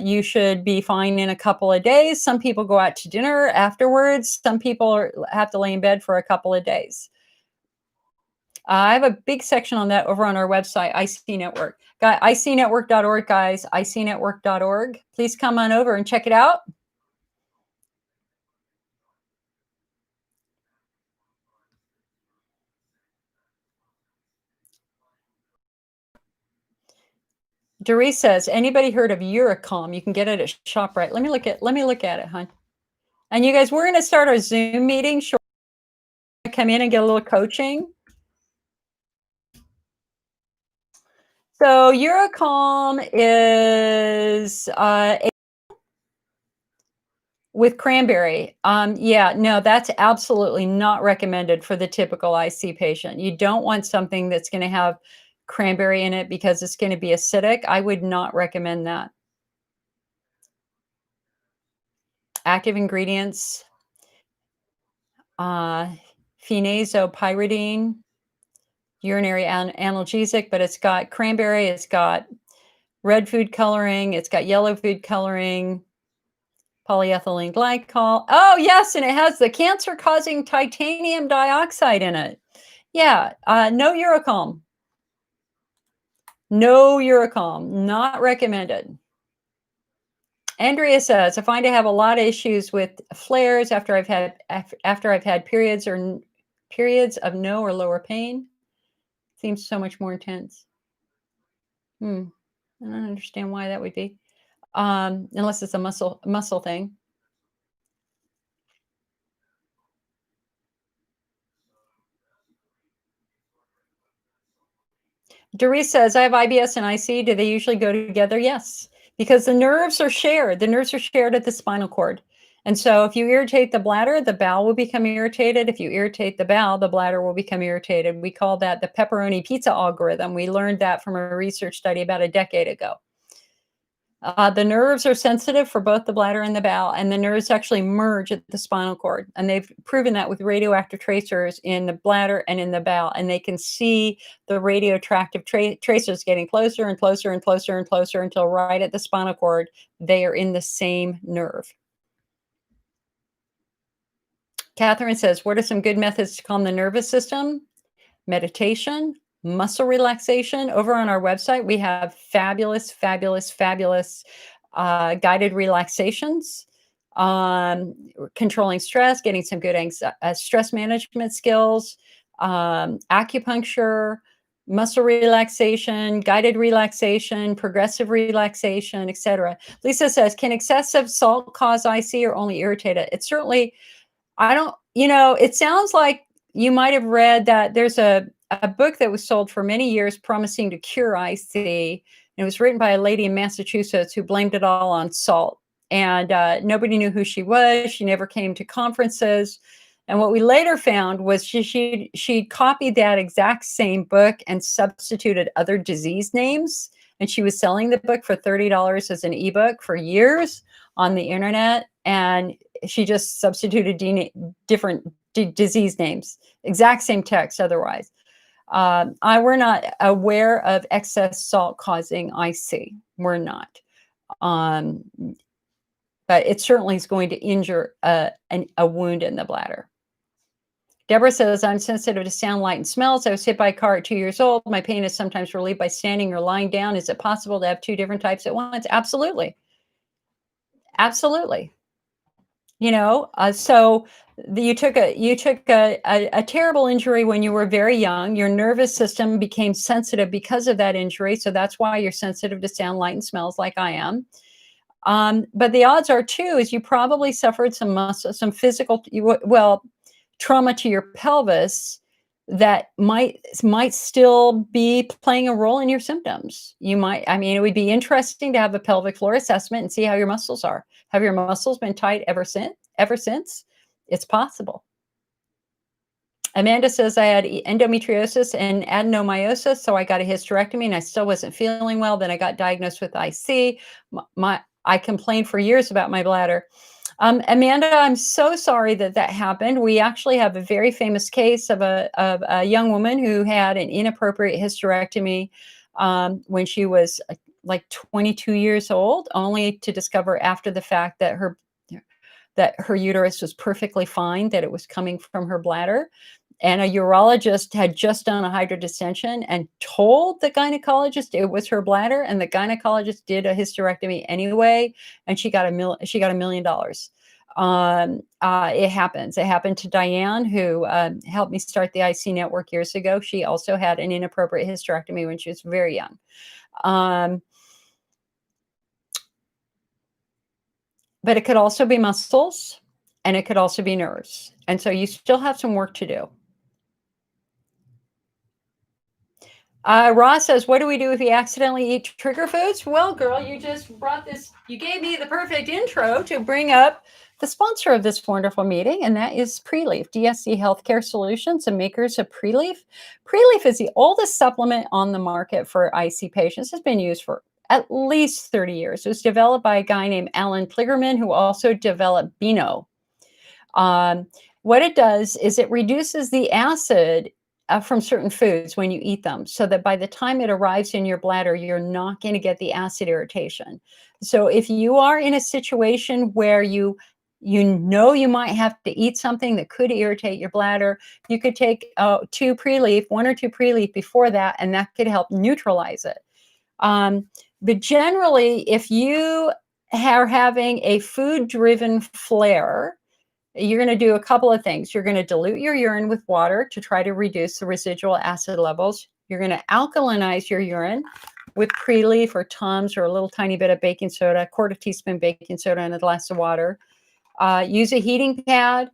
you should be fine in a couple of days. Some people go out to dinner afterwards. Some people have to lay in bed for a couple of days. I have a big section on that over on our website, IC Network. ICnetwork.org, guys, ICnetwork.org. Please come on over and check it out. Doris says, anybody heard of Uricalm? You can get it at ShopRite. Let me look at it, hon. And you guys, we're going to start our Zoom meeting. Sure, come in and get a little coaching. So Uricalm is with cranberry. Yeah, no, that's absolutely not recommended for the typical IC patient. You don't want something that's going to have cranberry in it because it's going to be acidic. I would not recommend that. Active ingredients, phenazopyridine, urinary analgesic, but it's got cranberry, it's got red food coloring, it's got yellow food coloring, polyethylene glycol. Oh, yes, and it has the cancer-causing titanium dioxide in it. Yeah, no Uricalm. No Uricalm, not recommended. Andrea says, I find I have a lot of issues with flares after I've had periods of no or lower pain. Seems so much more intense. I don't understand why that would be, unless it's a muscle thing. Doris says, I have IBS and IC. Do they usually go together? Yes, because the nerves are shared. The nerves are shared at the spinal cord. And so if you irritate the bladder, the bowel will become irritated. If you irritate the bowel, the bladder will become irritated. We call that the pepperoni pizza algorithm. We learned that from a research study about a decade ago. The nerves are sensitive for both the bladder and the bowel, and the nerves actually merge at the spinal cord. And they've proven that with radioactive tracers in the bladder and in the bowel. And they can see the radioactive tracers getting closer and closer and closer and closer until right at the spinal cord, they are in the same nerve. Catherine says, what are some good methods to calm the nervous system? Meditation, muscle relaxation. Over on our website, we have fabulous guided relaxations, controlling stress, getting some good stress management skills, acupuncture, muscle relaxation, guided relaxation, progressive relaxation, etc. Lisa says, can excessive salt cause IC or only irritate it? It certainly, it sounds like you might have read that there's a book that was sold for many years promising to cure IC. And it was written by a lady in Massachusetts who blamed it all on salt. And nobody knew who she was. She never came to conferences. And what we later found was she copied that exact same book and substituted other disease names. And she was selling the book for $30 as an ebook for years on the internet. And she just substituted different disease names, exact same text otherwise. We're not aware of excess salt causing IC. We're not. But it certainly is going to injure a wound in the bladder. Deborah says, I'm sensitive to sound, light, and smells. I was hit by a car at 2 years old. My pain is sometimes relieved by standing or lying down. Is it possible to have two different types at once? Absolutely. Absolutely. So you took a terrible injury when you were very young. Your nervous system became sensitive because of that injury. So that's why you're sensitive to sound, light, and smells like I am. But the odds are too, is you probably suffered some physical, trauma to your pelvis that might still be playing a role in your symptoms. It would be interesting to have a pelvic floor assessment and see how your muscles are. Have your muscles been tight ever since? It's possible. Amanda says I had endometriosis and adenomyosis, so I got a hysterectomy and I still wasn't feeling well. Then I got diagnosed with IC. I complained for years about my bladder. Amanda, I'm so sorry that that happened. We actually have a very famous case of a young woman who had an inappropriate hysterectomy when she was like 22 years old, only to discover after the fact that her uterus was perfectly fine, that it was coming from her bladder. And a urologist had just done a hydrodistension and told the gynecologist it was her bladder, and the gynecologist did a hysterectomy anyway, and she got $1 million. It happens. It happened to Diane, who helped me start the IC network years ago. She also had an inappropriate hysterectomy when she was very young. But it could also be muscles, and it could also be nerves. And so you still have some work to do. Ross says, what do we do if we accidentally eat trigger foods? Well, girl, you just brought this, you gave me the perfect intro to bring up the sponsor of this wonderful meeting, and that is Preleaf, DSC Healthcare Solutions, the makers of Preleaf. Preleaf is the oldest supplement on the market for IC patients. It's been used for at least 30 years. It was developed by a guy named Alan Kligerman, who also developed Beano. What it does is it reduces the acid from certain foods when you eat them, so that by the time it arrives in your bladder, you're not going to get the acid irritation. So if you are in a situation where you know you might have to eat something that could irritate your bladder, you could take one or two Preleaf before that, and that could help neutralize it. But generally, if you are having a food-driven flare, you're going to do a couple of things. You're going to dilute your urine with water to try to reduce the residual acid levels. You're going to alkalinize your urine with Preleaf or Tums or a little tiny bit of baking soda, a quarter teaspoon baking soda in a glass of water. Use a heating pad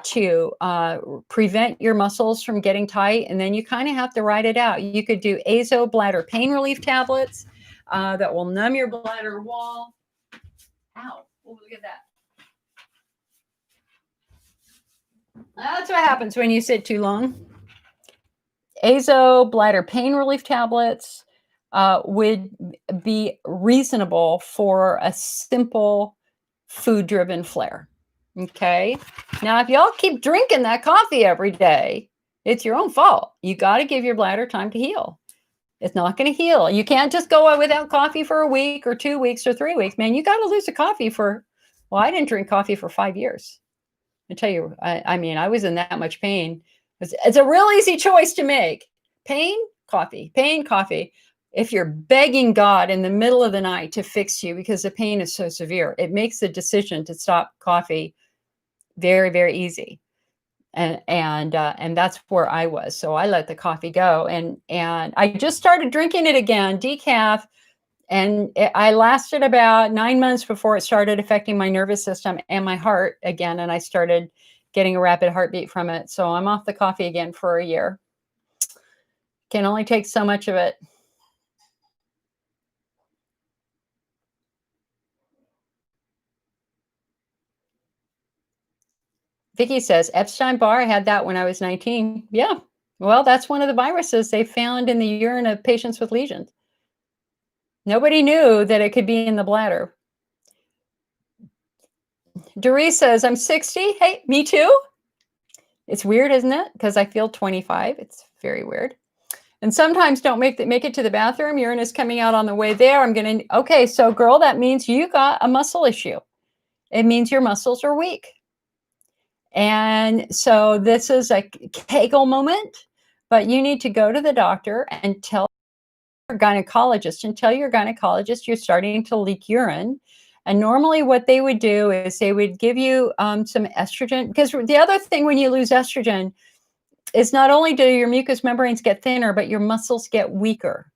to prevent your muscles from getting tight, and then you kind of have to ride it out. You could do azo bladder pain relief tablets that will numb your bladder wall. Ow, oh, look at that. That's what happens when you sit too long. Azo bladder pain relief tablets would be reasonable for a simple food-driven flare. Okay. Now, if y'all keep drinking that coffee every day, it's your own fault. You got to give your bladder time to heal. It's not going to heal. You can't just go without coffee for a week or 2 weeks or 3 weeks, man. You got to lose the coffee well, I didn't drink coffee for 5 years. I tell you, I mean, I was in that much pain. It's a real easy choice to make. Pain, coffee, pain, coffee. If you're begging God in the middle of the night to fix you because the pain is so severe, it makes the decision to stop coffee very, very easy. And that's where I was. So I let the coffee go, and I just started drinking it again, decaf. And I lasted about 9 months before it started affecting my nervous system and my heart again. And I started getting a rapid heartbeat from it. So I'm off the coffee again for a year. Can only take so much of it. Vicky says, Epstein-Barr, I had that when I was 19. Yeah. Well, that's one of the viruses they found in the urine of patients with lesions. Nobody knew that it could be in the bladder. Doree says, I'm 60. Hey, me too. It's weird, isn't it? Because I feel 25. It's very weird. And sometimes don't make it to the bathroom. Urine is coming out on the way there. Okay, so girl, that means you got a muscle issue. It means your muscles are weak. And so this is a Kegel moment, but you need to go to the doctor and tell your gynecologist you're starting to leak urine. And normally what they would do is they would give you some estrogen, because the other thing when you lose estrogen is not only do your mucous membranes get thinner, but your muscles get weaker.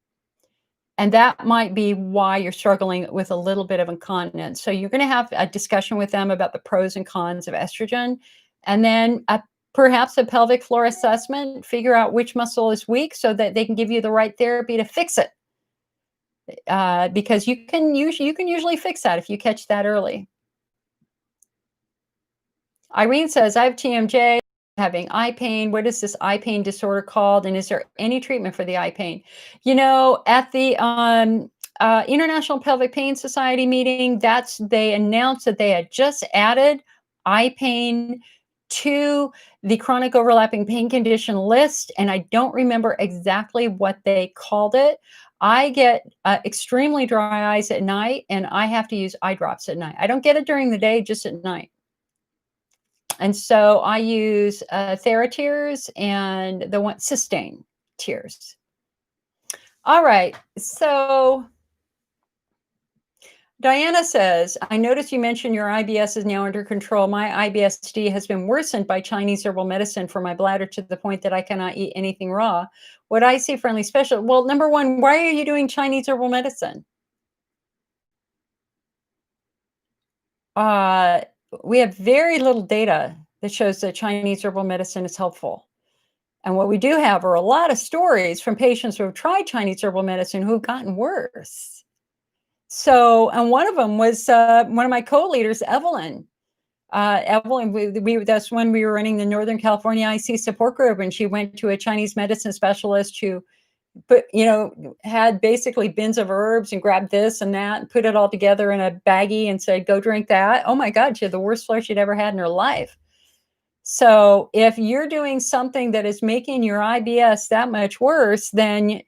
And that might be why you're struggling with a little bit of incontinence. So you're going to have a discussion with them about the pros and cons of estrogen, and then perhaps a pelvic floor assessment, figure out which muscle is weak so that they can give you the right therapy to fix it. Because you can usually fix that if you catch that early. Irene says, I have TMJ, having eye pain. What is this eye pain disorder called? And is there any treatment for the eye pain? At the International Pelvic Pain Society meeting, they announced that they had just added eye pain to the chronic overlapping pain condition list, and I don't remember exactly what they called it. I get extremely dry eyes at night, and I have to use eye drops at night. I don't get it during the day, just at night. And so I use TheraTears and the one Systane tears. All right. So Diana says, I noticed you mentioned your IBS is now under control. My IBS-D has been worsened by Chinese herbal medicine for my bladder to the point that I cannot eat anything raw. Would I see friendly special? Well, number one, why are you doing Chinese herbal medicine? Uh, we have very little data that shows that Chinese herbal medicine is helpful. And what we do have are a lot of stories from patients who have tried Chinese herbal medicine who have gotten worse. So, and one of them was one of my co-leaders, Evelyn. Evelyn, that's when we were running the Northern California IC support group, and she went to a Chinese medicine specialist who had basically bins of herbs and grabbed this and that and put it all together in a baggie and said, go drink that. Oh my God, she had the worst flush she'd ever had in her life. So if you're doing something that is making your IBS that much worse, then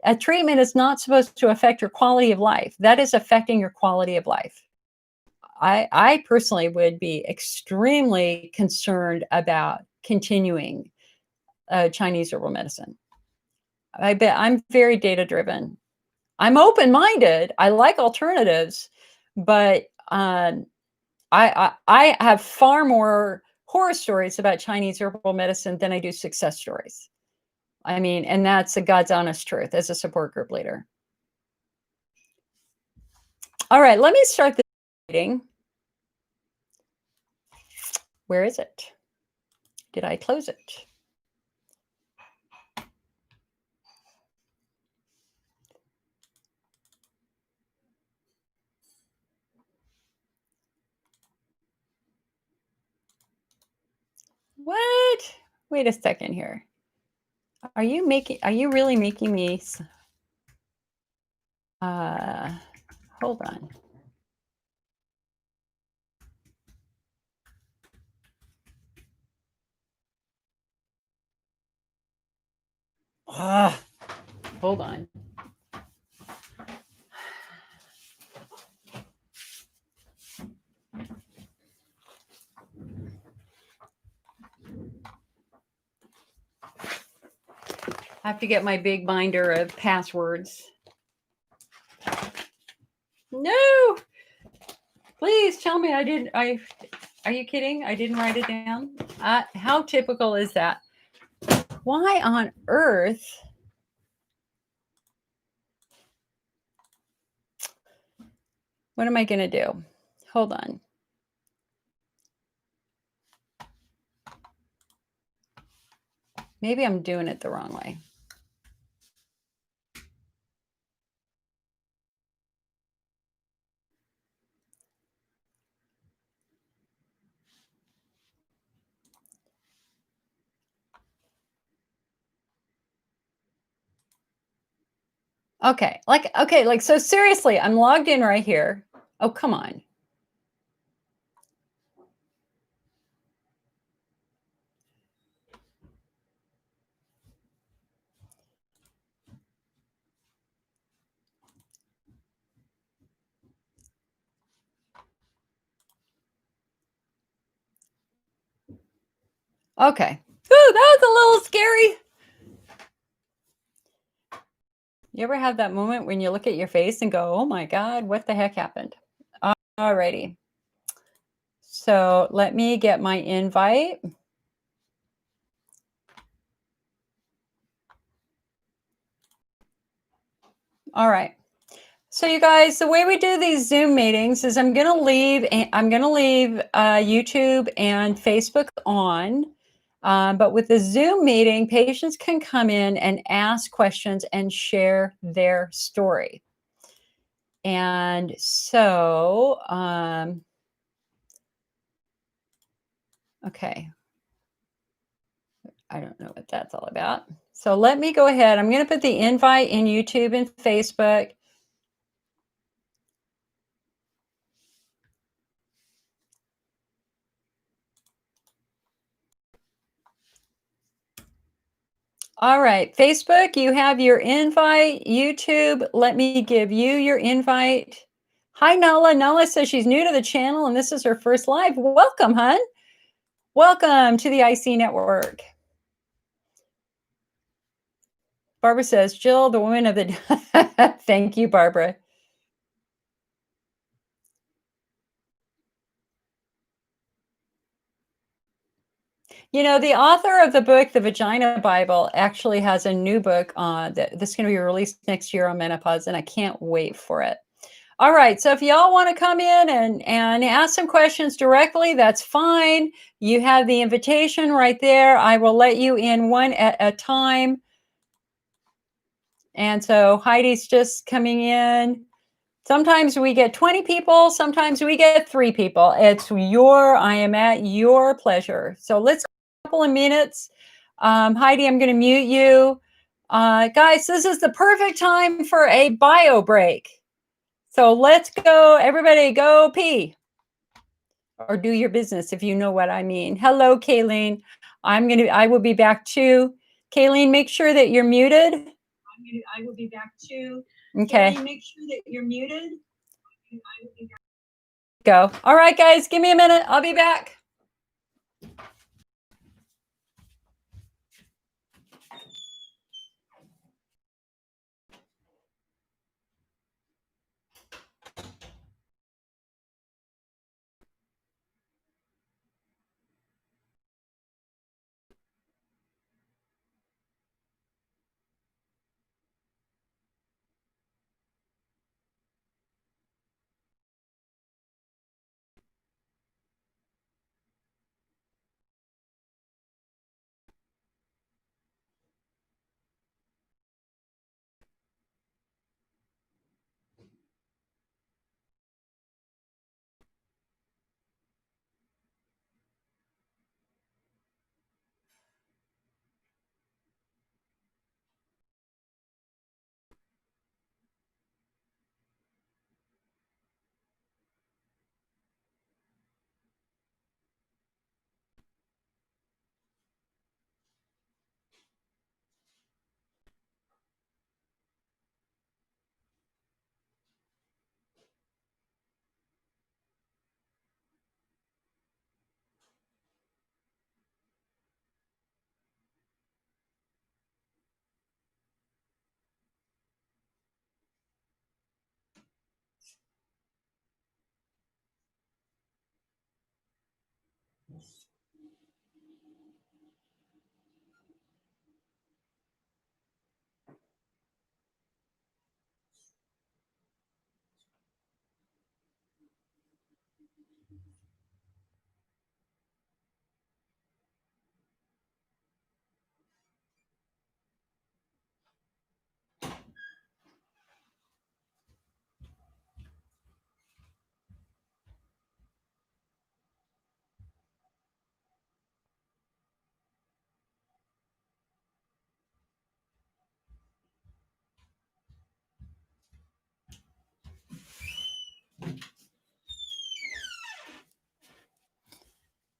a treatment is not supposed to affect your quality of life. That is affecting your quality of life. I personally would be extremely concerned about continuing Chinese herbal medicine. I'm very data driven. I'm open minded. I like alternatives, but I have far more horror stories about Chinese herbal medicine than I do success stories. I mean, and that's the God's honest truth as a support group leader. All right, let me start the meeting. Where is it? Did I close it? What? Wait a second here. Are you really making me hold on. Hold on. I have to get my big binder of passwords. No, please tell me I didn't. Are you kidding? I didn't write it down. How typical is that? Why on earth? What am I going to do? Hold on. Maybe I'm doing it the wrong way. Okay, so seriously, I'm logged in right here. Oh, come on. Okay. Ooh, that was a little scary. You ever have that moment when you look at your face and go, oh my God, what the heck happened? Alrighty. So let me get my invite. All right. So you guys, the way we do these Zoom meetings is I'm going to leave YouTube and Facebook on. But with the Zoom meeting, patients can come in and ask questions and share their story. And so, okay. I don't know what that's all about. So let me go ahead. I'm going to put the invite in YouTube and Facebook. All right, Facebook, you have your invite. YouTube, let me give you your invite. Hi, Nala. Nala says she's new to the channel and this is her first live. Welcome, hun. Welcome to the IC Network. Barbara says, Jill, the woman of the... Thank you, Barbara. You know, the author of the book, The Vagina Bible, actually has a new book on that's going to be released next year on menopause, and I can't wait for it. All right, so if y'all want to come in and ask some questions directly, that's fine. You have the invitation right there. I will let you in one at a time. And so Heidi's just coming in. Sometimes we get 20 people, sometimes we get 3 people. I am at your pleasure. So let's a couple of minutes. Heidi, I'm going to mute you. Guys, this is the perfect time for a bio break. So let's go, everybody go pee or do your business if you know what I mean. Hello, Kayleen. I will be back too. Kayleen, make sure that you're muted. I will be back too. Okay. Kayleen, make sure that you're muted. Go. All right, guys, give me a minute. I'll be back.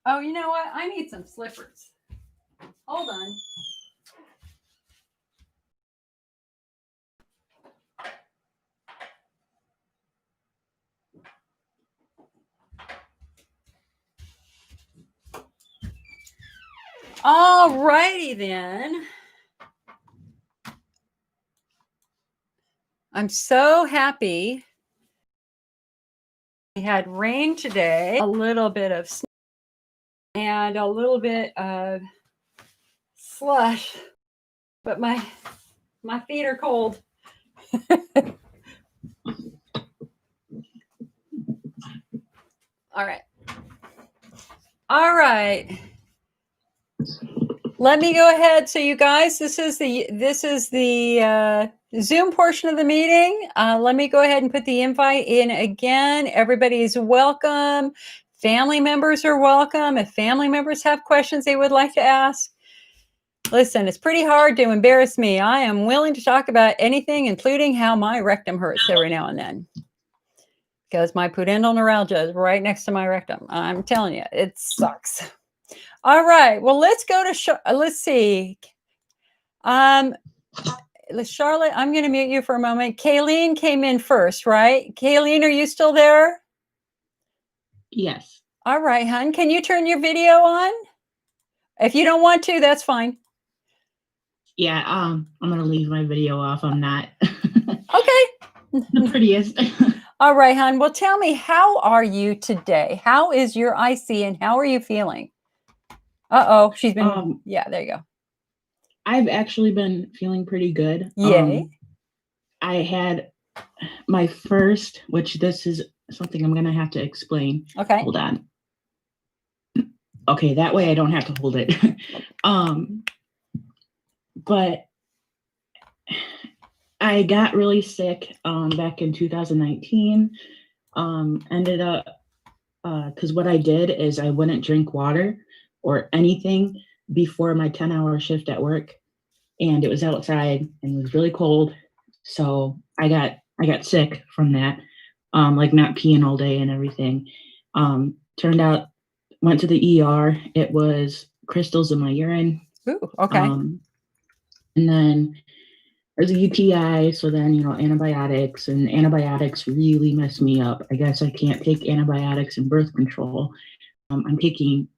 Oh, you know what? I need some slippers. Hold on. All righty then. I'm so happy. We had rain today, a little bit of snow, and a little bit of slush, but my feet are cold. All right. All right. Let me go ahead. So you guys, this is the Zoom portion of the meeting. Let me go ahead and put the invite in again. Everybody's welcome. Family members are welcome. If family members have questions they would like to ask, Listen, it's pretty hard to embarrass me. I am willing to talk about anything, including how my rectum hurts every now and then. Because my pudendal neuralgia is right next to my rectum. I'm telling you, it sucks. All right. Well, let's go to, let's see. Charlotte, I'm going to mute you for a moment. Kayleen came in first, right? Kayleen, are you still there? Yes. All right, hon. Can you turn your video on? If you don't want to, that's fine. Yeah, I'm gonna leave my video off. I'm not okay. the prettiest. All right, hon. Well, tell me, how are you today? How is your IC and how are you feeling? Uh-oh, she's been, yeah, there you go. I've actually been feeling pretty good. Yay. I had my first, which this is something I'm gonna have to explain. Okay. Hold on. Okay, that way I don't have to hold it. But I got really sick back in 2019. Ended up because what I did is I wouldn't drink water or anything before my 10-hour shift at work, and it was outside and it was really cold, so I got sick from that, like not peeing all day and everything. Turned out, went to the ER. It was crystals in my urine. Ooh, okay. And then there's a UTI, so then, antibiotics, and antibiotics really mess me up. I guess I can't take antibiotics and birth control. I'm taking,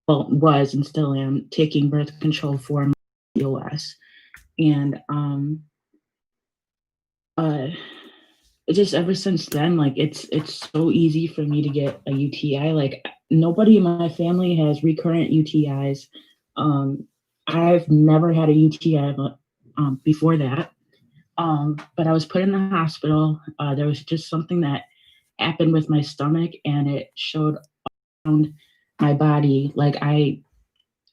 well, was and still am taking birth control for my PCOS. And just ever since then, like it's so easy for me to get a UTI. Like nobody in my family has recurrent UTIs. I've never had a UTI before that. But I was put in the hospital. There was just something that happened with my stomach, and it showed around my body. Like I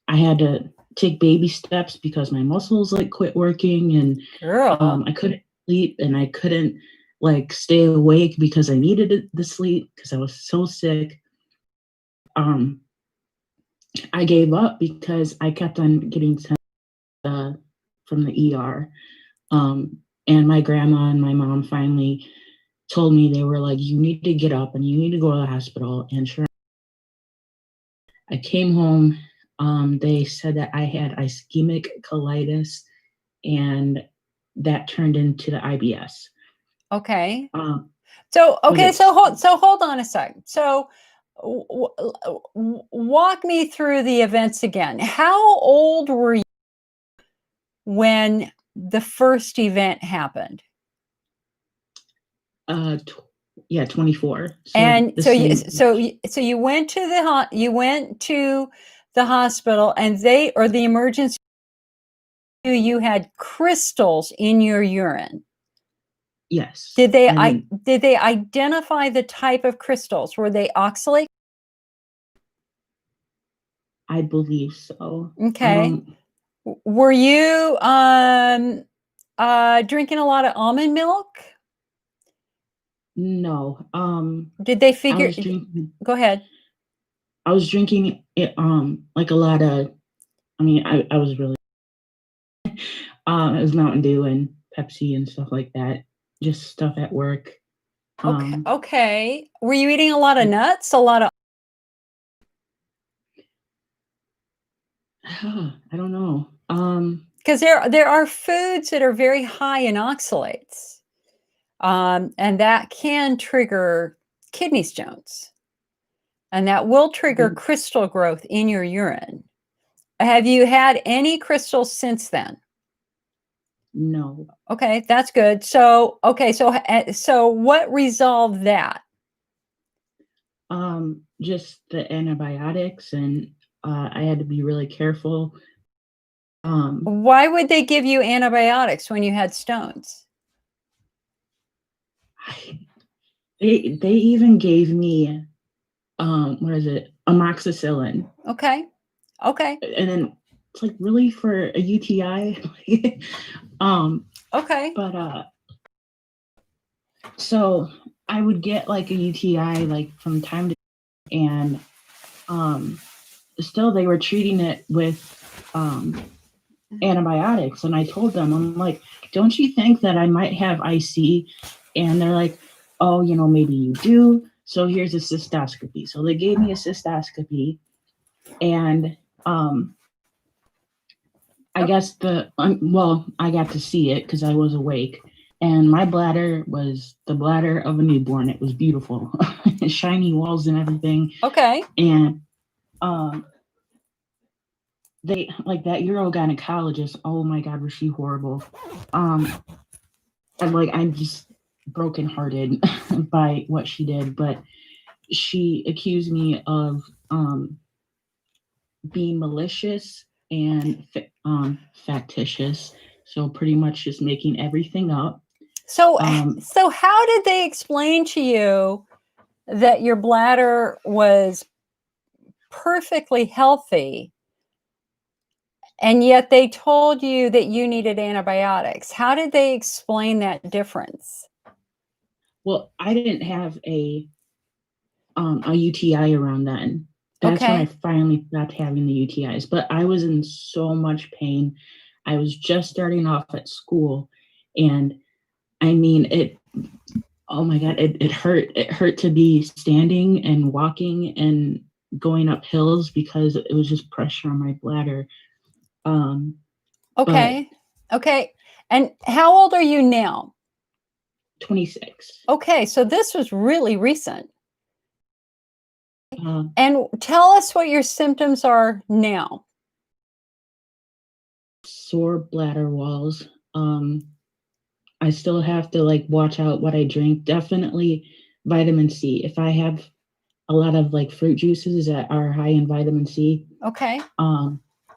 had to take baby steps because my muscles like quit working, and I couldn't sleep, and I couldn't like stay awake because I needed the sleep because I was so sick. I gave up because I kept on getting sent from the ER. And my grandma and my mom finally told me, they were like, you need to get up and you need to go to the hospital. And sure, I came home. They said that I had ischemic colitis, and that turned into the IBS. Okay. So hold on a second. So walk me through the events again. How old were you when the first event happened? 24. And so you went to the hospital, and the emergency, you had crystals in your urine. Yes. Did they identify the type of crystals? Were they oxalate? I believe so. Okay. Were you drinking a lot of almond milk? No. Did they figure? Go ahead. I was drinking it like a lot of. I mean, I was really. It was Mountain Dew and Pepsi and stuff like that. Just stuff at work. Okay. Were you eating a lot of nuts? A lot of. I don't know. Because there are foods that are very high in oxalates, and that can trigger kidney stones, and that will trigger crystal growth in your urine. Have you had any crystals since then? No. Okay, that's good. So what resolved that? Just the antibiotics, and I had to be really careful. Why would they give you antibiotics when you had stones? They even gave me what is it? Amoxicillin. Okay. And then it's like, really, for a UTI? Okay. But so I would get like a UTI like from time to time, and still they were treating it with antibiotics. And I told them, I'm like, don't you think that I might have IC? And they're like, oh, maybe you do. So here's a cystoscopy. So they gave me a cystoscopy, and I guess I got to see it because I was awake. And my bladder was the bladder of a newborn. It was beautiful, shiny walls and everything. Okay. And they, like, that urogynecologist, oh my God, was she horrible. I'm just brokenhearted by what she did, but she accused me of being malicious and factitious. So pretty much just making everything up. So how did they explain to you that your bladder was perfectly healthy, and yet they told you that you needed antibiotics? How did they explain that difference? Well, I didn't have a UTI around then. That's when I finally stopped having the UTIs. But I was in so much pain. I was just starting off at school, and I mean it. Oh my God, it hurt. It hurt to be standing and walking and going up hills because it was just pressure on my bladder. Okay. And how old are you now? 26. Okay, so this was really recent. And tell us what your symptoms are now. Sore bladder walls. I still have to watch out what I drink. Definitely vitamin C. If I have a lot of fruit juices that are high in vitamin C,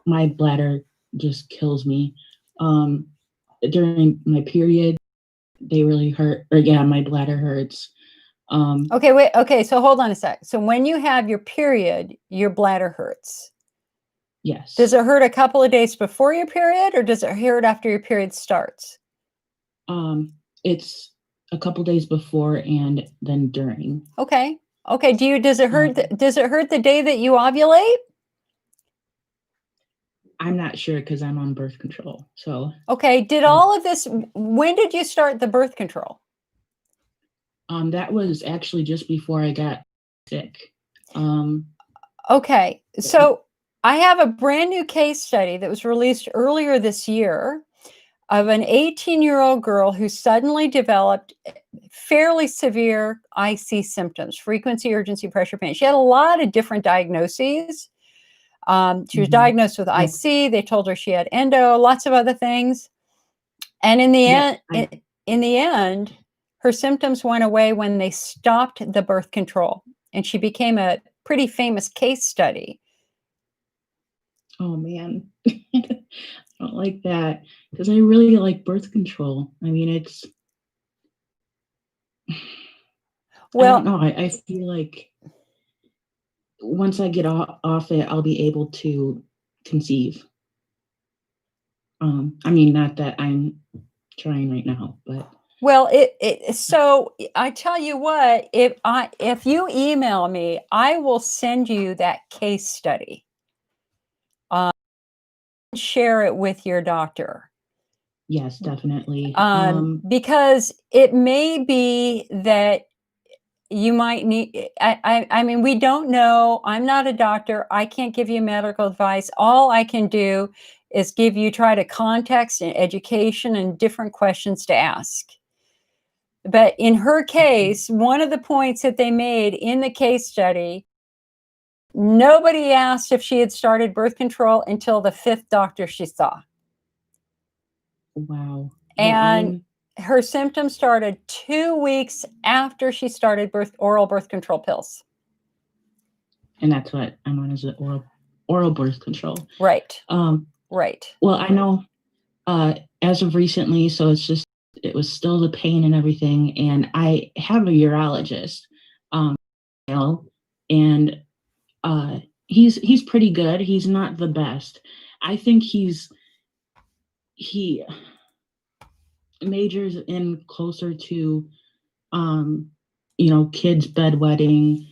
my bladder just kills me. During my period, they really hurt. Or yeah, my bladder hurts. Okay, so hold on a sec. So when you have your period, your bladder hurts. Yes. Does it hurt a couple of days before your period, or does it hurt after your period starts? It's a couple days before and then during. Okay. Does it hurt the day that you ovulate? I'm not sure because I'm on birth control. So okay, all of this, when did you start the birth control? That was actually just before I got sick. Okay, so I have a brand new case study that was released earlier this year of an 18-year-old girl who suddenly developed fairly severe IC symptoms, frequency, urgency, pressure, pain. She had a lot of different diagnoses. She was diagnosed with IC. They told her she had endo, lots of other things. And in the end, her symptoms went away when they stopped the birth control, and she became a pretty famous case study. Oh man, I don't like that because I really like birth control. I mean, it's, well, I don't know. I feel like once I get off it, I'll be able to conceive. I mean, not that I'm trying right now, but well, so I tell you what, if you email me, I will send you that case study. Share it with your doctor. Yes, definitely. Because it may be that you might need, I mean, we don't know. I'm not a doctor. I can't give you medical advice. All I can do is try to context and education and different questions to ask. But in her case, one of the points that they made in the case study, nobody asked if she had started birth control until the 5th doctor she saw. Wow. And her symptoms started 2 weeks after she started oral birth control pills. And that's what I'm on, is oral birth control. Right. Right. Well, I know as of recently, so it was still the pain and everything. And I have a urologist, and he's pretty good. He's not the best. I think he majors in closer to, kids bedwetting,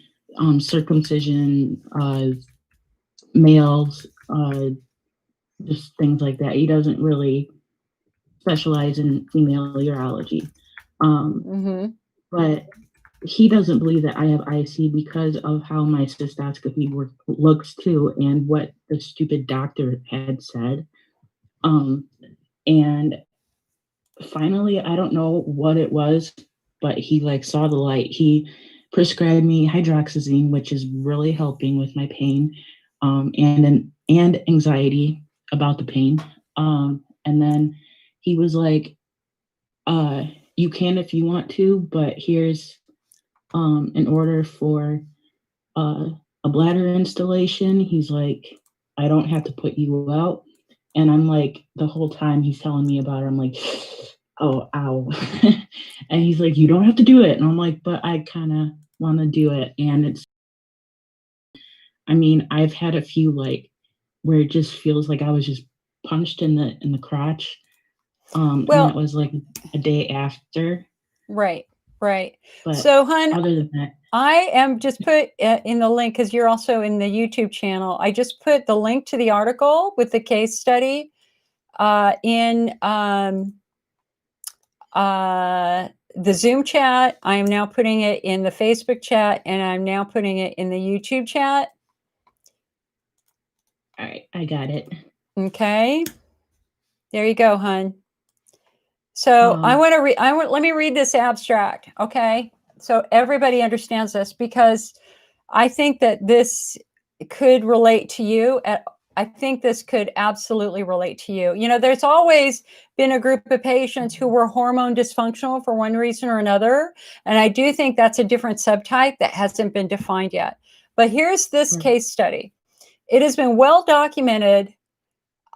circumcision, males, just things like that. He doesn't really specialize in female urology. Mm-hmm. But he doesn't believe that I have IC because of how my cystoscopy looks too, and what the stupid doctor had said. Um, and finally, I don't know what it was, but he like saw the light. He prescribed me hydroxyzine, which is really helping with my pain, and anxiety about the pain. And then he was like, "You can if you want to, but here's in order for uh, a bladder installation." He's like, "I don't have to put you out." And I'm like, the whole time he's telling me about it, I'm like, oh, ow. And he's like, "You don't have to do it." And I'm like, but I kind of want to do it. And I mean, I've had a few like where it just feels like I was just punched in the crotch. And that Well, was like a day after. right, right. But So, hun, other than that, I am just put in the link because you're also in the YouTube channel. I just put the link to the article with the case study in the Zoom chat. I am now putting it in the Facebook chat, and I'm now putting it in the YouTube chat. all right, I got it. Okay. There you go, hun. So let me read this abstract. Okay. So everybody understands this, because I think that this could relate to you. I think this could absolutely relate to you. You know, there's always been a group of patients who were hormone dysfunctional for one reason or another. And I do think that's a different subtype that hasn't been defined yet. But here's this Right, case study. It has been well documented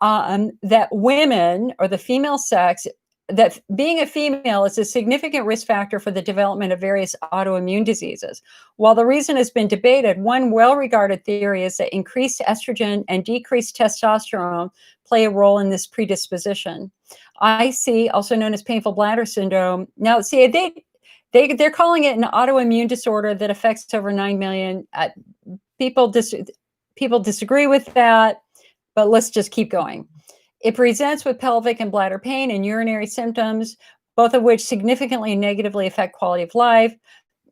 that women, or the female sex, that being a female is a significant risk factor for the development of various autoimmune diseases. While the reason has been debated, one well-regarded theory is that increased estrogen and decreased testosterone play a role in this predisposition. IC, also known as painful bladder syndrome. Now, see, they're calling it an autoimmune disorder that affects over 9 million people. People disagree with that, but let's just keep going. It presents with pelvic and bladder pain and urinary symptoms, both of which significantly negatively affect quality of life.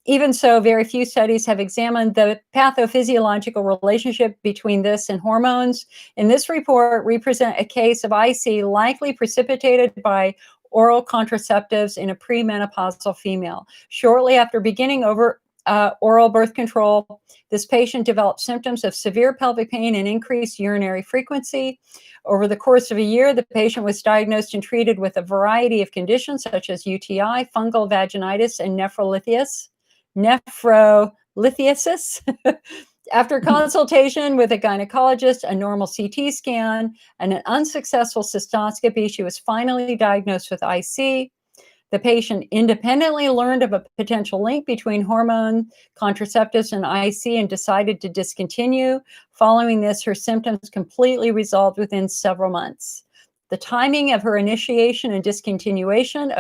Even so, very few studies have examined the pathophysiological relationship between this and hormones. In this report, we present a case of IC likely precipitated by oral contraceptives in a premenopausal female. Shortly after beginning oral birth control, this patient developed symptoms of severe pelvic pain and increased urinary frequency. Over the course of a year, the patient was diagnosed and treated with a variety of conditions such as UTI, fungal vaginitis, and nephrolithiasis. After consultation with a gynecologist, a normal CT scan, and an unsuccessful cystoscopy, she was finally diagnosed with IC. The patient independently learned of a potential link between hormone contraceptives and IC and decided to discontinue. Following this, her symptoms completely resolved within several months. The timing of her initiation and discontinuation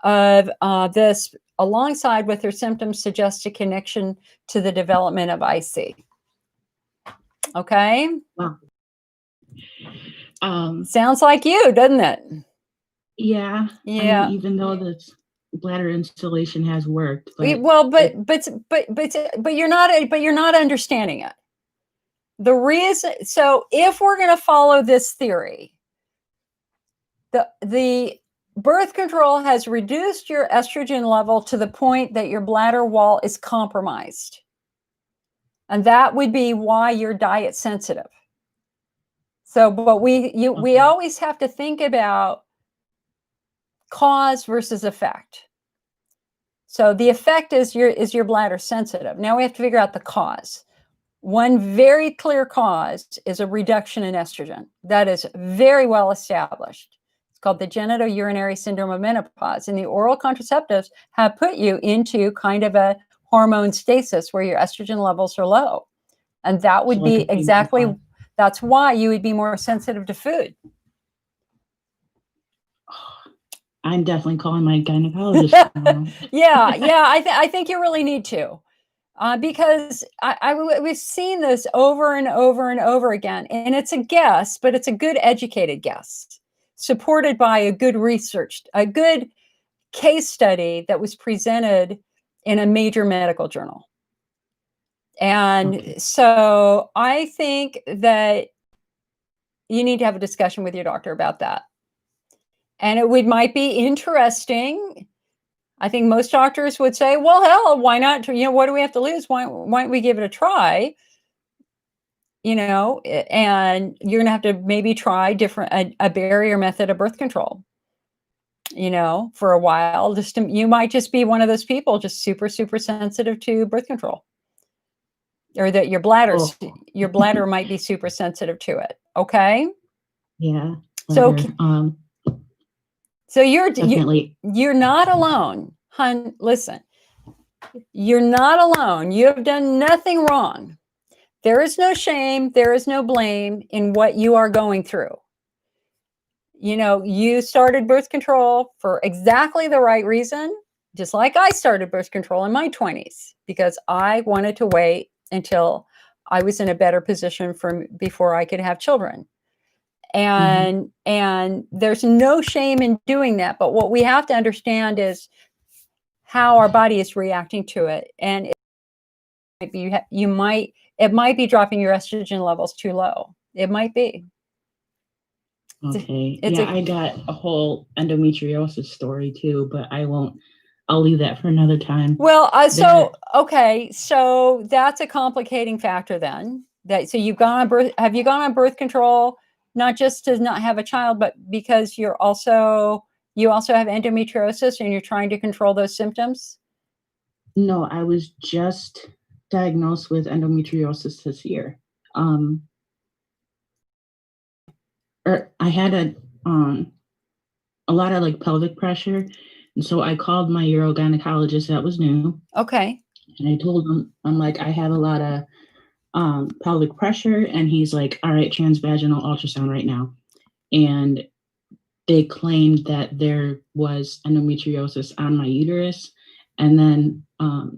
of this, alongside with her symptoms, suggests a connection to the development of IC. Okay. wow. Sounds like you, doesn't it? Yeah, I mean, Yeah. even though this bladder installation has worked, but Well, it but you're not understanding it. The reason, so if we're going to follow this theory, the birth control has reduced your estrogen level to the point that your bladder wall is compromised. And that would be why you're diet sensitive. So, but we okay, always have to think about cause versus effect. So the effect is your bladder sensitive. Now we have to figure out the cause. One very clear cause is a reduction in estrogen. That is very well established. It's called the genitourinary syndrome of menopause. And the oral contraceptives have put you into kind of a hormone stasis where your estrogen levels are low. And that so would like a be premenopause. that's why you would be more sensitive to food. I'm definitely calling my gynecologist tomorrow. Yeah, I think you really need to. Because we've seen this over and over and over again, and it's a guess, but it's a good educated guess, supported by a good case study that was presented in a major medical journal. And Okay. so I think that you need to have a discussion with your doctor about that. And might be interesting. I think most doctors would say, well, hell, why not? What do we have to lose? Why don't we give it a try? And you're going to have to maybe try a barrier method of birth control, for a while. You might just be one of those people just super, super sensitive to birth control, or that your bladder might be super sensitive to it. Okay. Yeah. So, Bladder, so definitely. you're not alone, hun. Listen, you're not alone. You have done nothing wrong. There is no shame. There is no blame in what you are going through. You started birth control for exactly the right reason, just like I started birth control in my 20s, because I wanted to wait until I was in a better position before I could have children. And there's no shame in doing that. But what we have to understand is how our body is reacting to it. And it might be dropping your estrogen levels too low. It might be. Okay. I got a whole endometriosis story too, but I'll leave that for another time. Well, so that's a complicating factor then. So have you gone on birth control, not just to not have a child, but because you also have endometriosis and you're trying to control those symptoms? No, I was just diagnosed with endometriosis this year. I had a lot of like pelvic pressure, and so I called my urogynecologist that was new. Okay. And I told him, I'm like, I have a lot of pelvic pressure, and he's like, all right, transvaginal ultrasound right now. And they claimed that there was endometriosis on my uterus. And then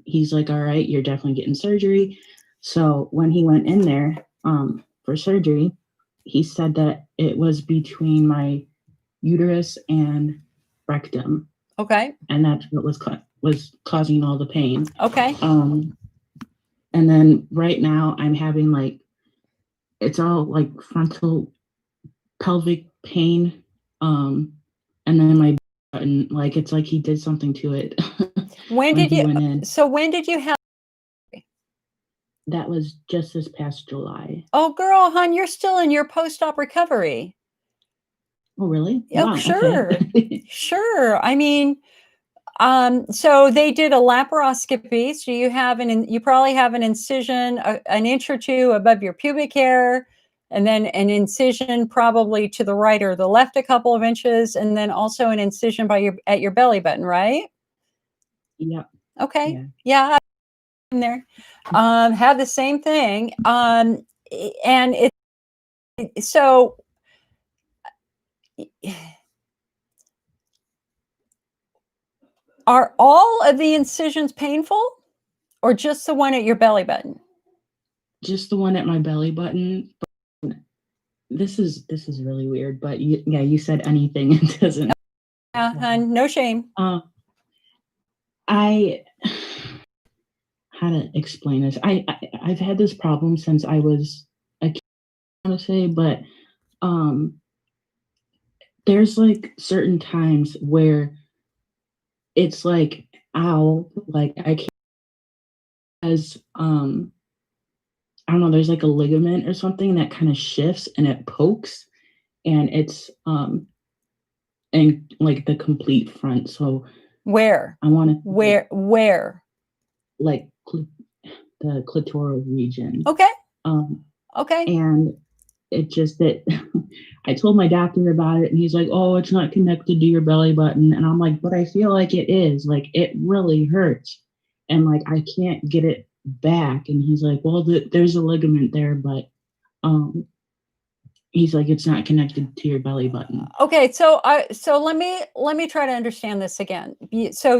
he's like, all right, you're definitely getting surgery. So when he went in there for surgery, he said that it was between my uterus and rectum. Okay. And that's what was causing all the pain. Okay. And then right now I'm having it's all like frontal pelvic pain. And then my button, it's like he did something to it. When did you went in. So when did you have? That was just this past July. Oh, girl, hon, you're still in your post-op recovery. Oh, really? Oh, wow, sure. Okay. Sure. I mean, so they did a laparoscopy. So you probably have an incision, an inch or two above your pubic hair, and then an incision probably to the right or the left a couple of inches, and then also an incision at your belly button, right? Yeah. Okay. Yeah. In there, had the same thing. And so are all of the incisions painful, or just the one at your belly button? Just the one at my belly button. This is really weird, but you said anything. It doesn't. No shame. How to explain this? I've had this problem since I was a kid, I want to say, but there's like certain times where it's like, ow, like I can't, as I don't know, there's like a ligament or something that kind of shifts and it pokes, and it's and like the complete front. So where I want to where like the clitoral region. Okay. Okay. And it just that I told my doctor about it, and he's like, oh, it's not connected to your belly button. And I'm like, but I feel like it is. Like, it really hurts. And like, I can't get it back. And he's like, well, there's a ligament there, but he's like, it's not connected to your belly button. Okay. So let me try to understand this again. So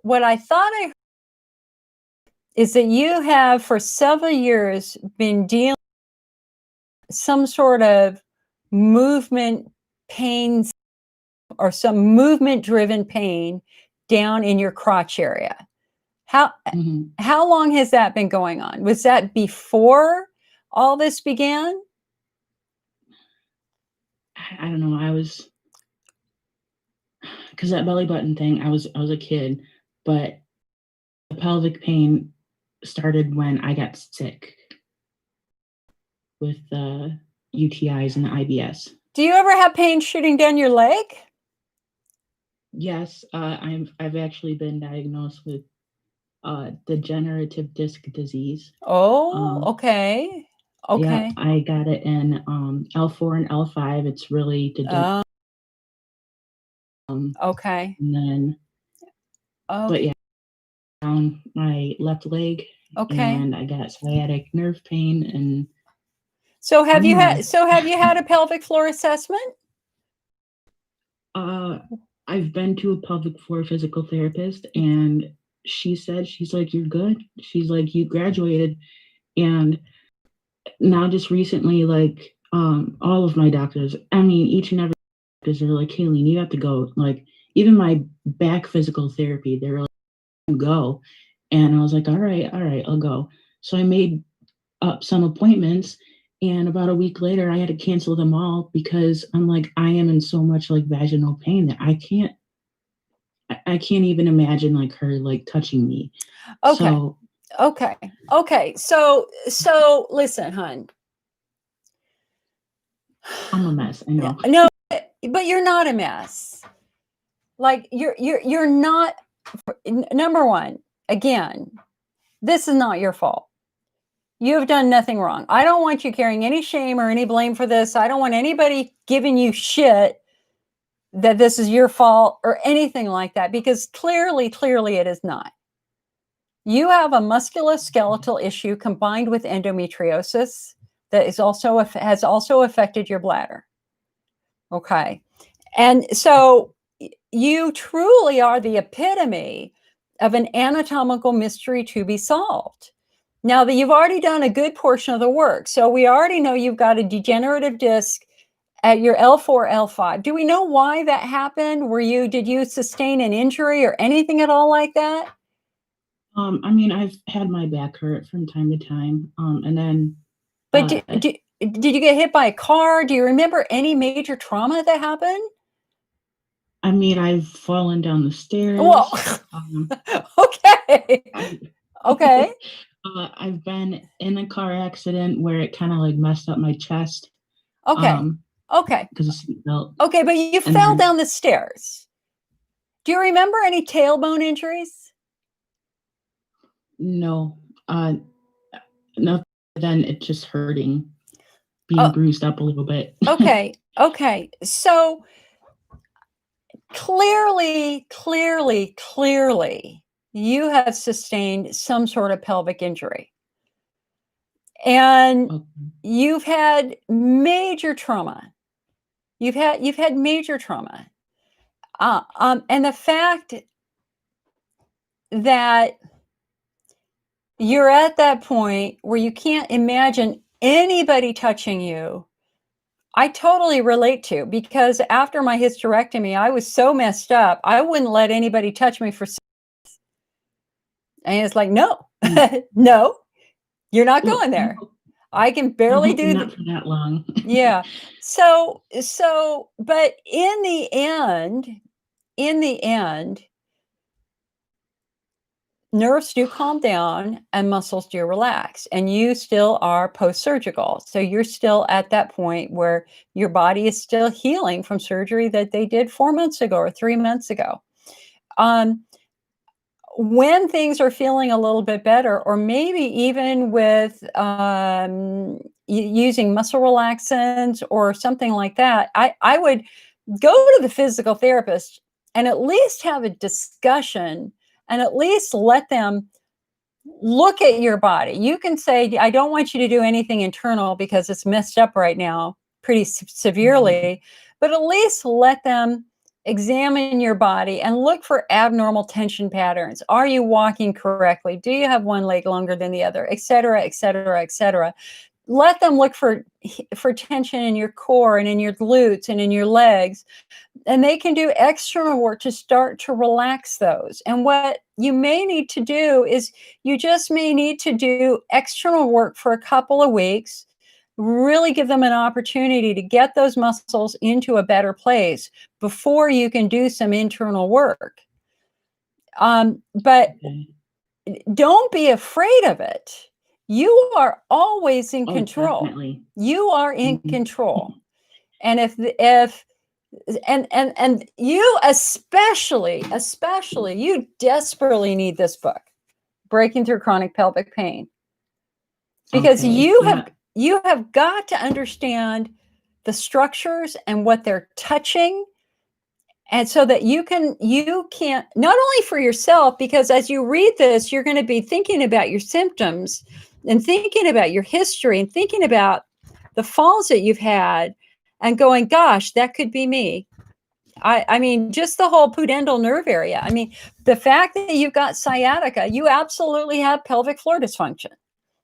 what I thought I heard is that you have for several years been dealing with some sort of movement pains or some movement driven pain down in your crotch area. How Mhm. how long has that been going on? Was that before all this began? I don't know. I was because that belly button thing. I was a kid, but the pelvic pain started when I got sick with the UTIs and the IBS. Do you ever have pain shooting down your leg? Yes, I've actually been diagnosed with degenerative disc disease. Oh, Um, okay. yeah, Okay. I got it in L4 and L5. It's really degenerative. Oh, Um, okay. and then, but Okay. yeah, down my left leg, Okay. and I got sciatic nerve pain, and So I have don't you know. had so have you had a pelvic floor assessment? Uh, I've been to a pelvic floor physical therapist, and she's like, "You're good." She's like, "You graduated," and now just recently, like, all of my doctors, I mean, each and every doctors are like, "Kayleen, you have to go." Like, even my back physical therapy, they were like, "Go," and I was like, all right, I'll go." So I made up some appointments, and about a week later, I had to cancel them all because I'm like, I am in so much like vaginal pain that I can't even imagine like her like touching me. Okay. So Okay. Okay. So listen, hun. I'm a mess. I Yeah, know. no, but you're not a mess. Like you're not number one, again, this is not your fault. You have done nothing wrong. I don't want you carrying any shame or any blame for this. I don't want anybody giving you shit that this is your fault or anything like that because clearly it is not. You have a musculoskeletal issue combined with endometriosis that has also affected your bladder. Okay. And so you truly are the epitome of an anatomical mystery to be solved. Now that you've already done a good portion of the work, so we already know you've got a degenerative disc at your L4, L5. Do we know why that happened? Did you sustain an injury or anything at all like that? I mean, I've had my back hurt from time to time. And then But uh did you get hit by a car? Do you remember any major trauma that happened? I mean, I've fallen down the Well, stairs. okay. I Okay. I've been in a car accident where it kind of like messed up my chest Okay. Okay. because of seatbelt. Okay, but you And fell then down the stairs. Do you remember any tailbone injuries? no, nothing. Then it just hurting, being Oh, bruised up a little bit. okay. Okay. So clearly, you have sustained some sort of pelvic injury. And Okay. you've had major trauma. You've had major trauma. And the fact that you're at that point where you can't imagine anybody touching you, I totally relate to because after my hysterectomy, I was so messed up. I wouldn't let anybody touch me for. And it's like, no, Mm. no, you're not Well, going there. I can I'm barely hoping do not for that long. yeah. But in the end, nerves do calm down and muscles do relax, and you still are post-surgical. So you're still at that point where your body is still healing from surgery that they did 4 months ago or 3 months ago. Um, when things are feeling a little bit better, or maybe even with using muscle relaxants or something like that, I would go to the physical therapist and at least have a discussion and at least let them look at your body. You can say, I don't want you to do anything internal because it's messed up right now pretty Mhm. severely, but at least let them examine your body and look for abnormal tension patterns. Are you walking correctly? Do you have one leg longer than the other, et cetera, et cetera, et cetera. Let them look for tension in your core and in your glutes and in your legs. And they can do external work to start to relax those. And what you may need to do is you just may need to do external work for a couple of weeks, really give them an opportunity to get those muscles into a better place before you can do some internal work. But Okay. don't be afraid of it. You are always in Oh, control. definitely. You are in Mhm. control. And if and you especially you desperately need this book, Breaking Through Chronic Pelvic Pain, because Okay. Yeah. you have got to understand the structures and what they're touching, and so that you can not only for yourself, because as you read this you're going to be thinking about your symptoms and thinking about your history and thinking about the falls that you've had and going, gosh, that could be me. I mean, just the whole pudendal nerve area. I mean, the fact that you've got sciatica, you absolutely have pelvic floor dysfunction.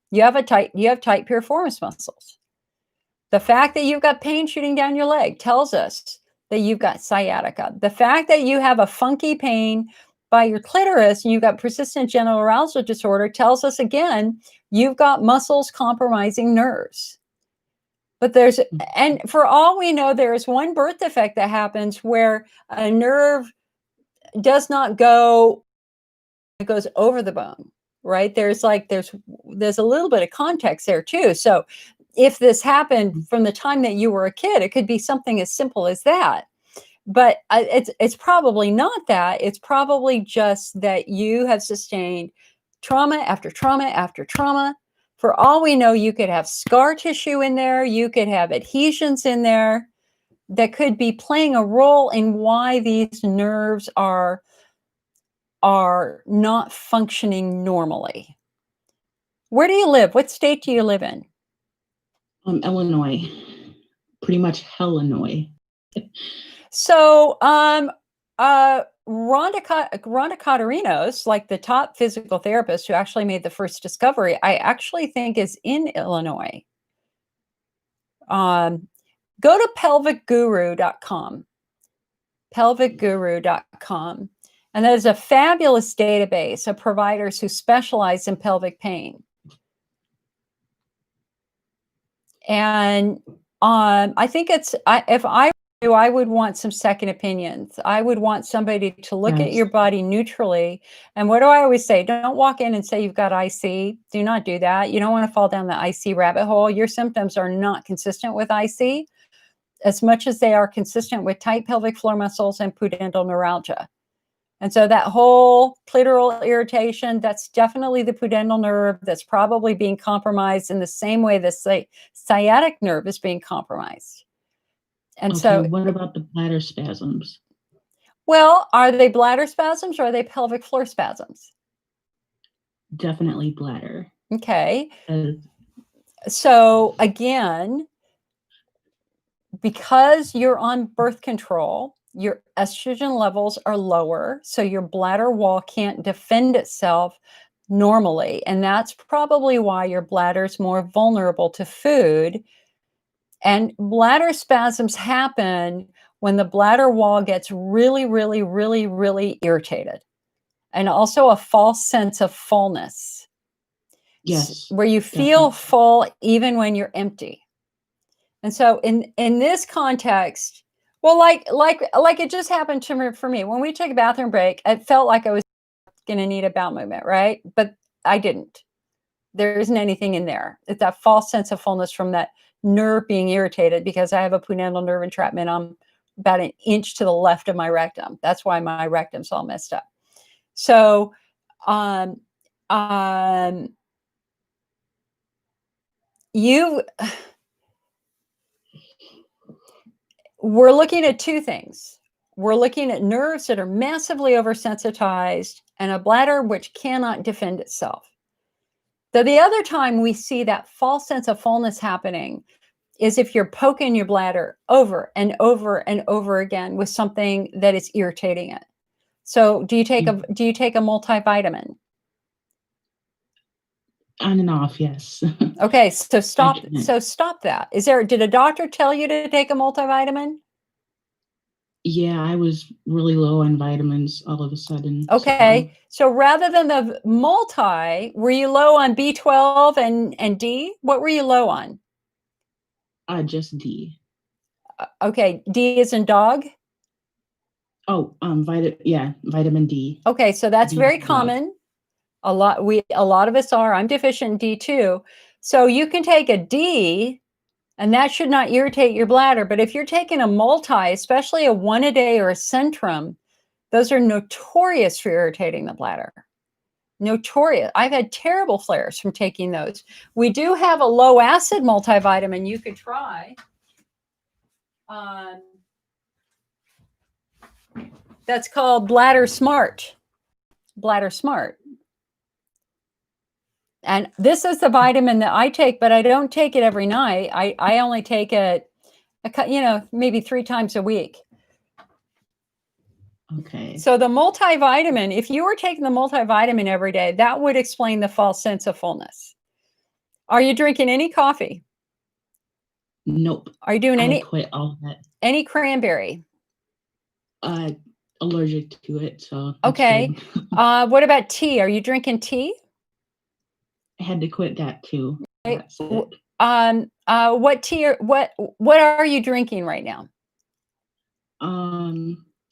You have tight piriformis muscles. The fact that you've got pain shooting down your leg tells us that you've got sciatica. The fact that you have a funky pain by your clitoris and you've got persistent genital arousal disorder tells us again, you've got muscles compromising nerves. But and for all we know, there's one birth defect that happens where a nerve does not go, it goes over the bone, right? There's a little bit of context there too. So if this happened from the time that you were a kid, it could be something as simple as that. But it's probably not that. It's probably just that you have sustained trauma after trauma after trauma. For all we know, you could have scar tissue in there. You could have adhesions in there that could be playing a role in why these nerves are not functioning normally. Where do you live? What state do you live in? Illinois. Pretty much Illinois. So, Rhonda Cotterinos, like the top physical therapist who actually made the first discovery, I actually think is in Illinois. Go to pelvicguru.com, pelvicguru.com. And that is a fabulous database of providers who specialize in pelvic pain. And I think if I were you, I would want some second opinions. I would want somebody to look at Yes. your body neutrally. And what do I always say? Don't walk in and say you've got IC. Do not do that. You don't want to fall down the IC rabbit hole. Your symptoms are not consistent with IC as much as they are consistent with tight pelvic floor muscles and pudendal neuralgia. And so that whole clitoral irritation, that's definitely the pudendal nerve that's probably being compromised in the same way the sciatic nerve is being compromised. And Okay, so, what about the bladder spasms? well, are they bladder spasms or are they pelvic floor spasms? Definitely bladder. Okay. Uh, So again, because you're on birth control, your estrogen levels are lower, so your bladder wall can't defend itself normally. And that's probably why your bladder is more vulnerable to food. And bladder spasms happen when the bladder wall gets really, really, really, really irritated. And also a false sense of fullness, yes, where you feel definitely. full even when you're empty. And so in this context, well, like it just happened to me for me. When we took a bathroom break, it felt like I was going to need a bowel movement, right? But I didn't. There isn't anything in there. It's that false sense of fullness from that nerve being irritated because I have a pudendal nerve entrapment. I'm about an inch to the left of my rectum. That's why my rectum's all messed up. So, um, um, you we're looking at two things. We're looking at nerves that are massively oversensitized and a bladder which cannot defend itself. So the other time we see that false sense of fullness happening is if you're poking your bladder over and over and over again with something that is irritating it. So do you take a multivitamin? On and off, yes. Okay, so stop Actually, that. Did a doctor tell you to take a multivitamin? yeah, I was really low on vitamins all of a sudden. Okay, so rather than the multi, were you low on B12 and D? What were you low on? Just D. Okay, D is in dog. Oh, vitamin D. Okay, so that's D very is dog. common. A lot of us are. I'm deficient in D too. So you can take a D and that should not irritate your bladder. But if you're taking a multi, especially a 1-a-day or a Centrum, those are notorious for irritating the bladder. Notorious. I've had terrible flares from taking those. We do have a low acid multivitamin you could try. That's called Bladder Smart. Bladder Smart. And this is the vitamin that I take, but I don't take it every night. I only take it, maybe 3 times a week. Okay. So the multivitamin, if you were taking the multivitamin every day, that would explain the false sense of fullness. Are you drinking any coffee? Nope. Are you doing I quit all that. any cranberry? Allergic to it, so Okay. What about tea? Are you drinking tea? I had to quit that too. That's it. What tea what are you drinking right now?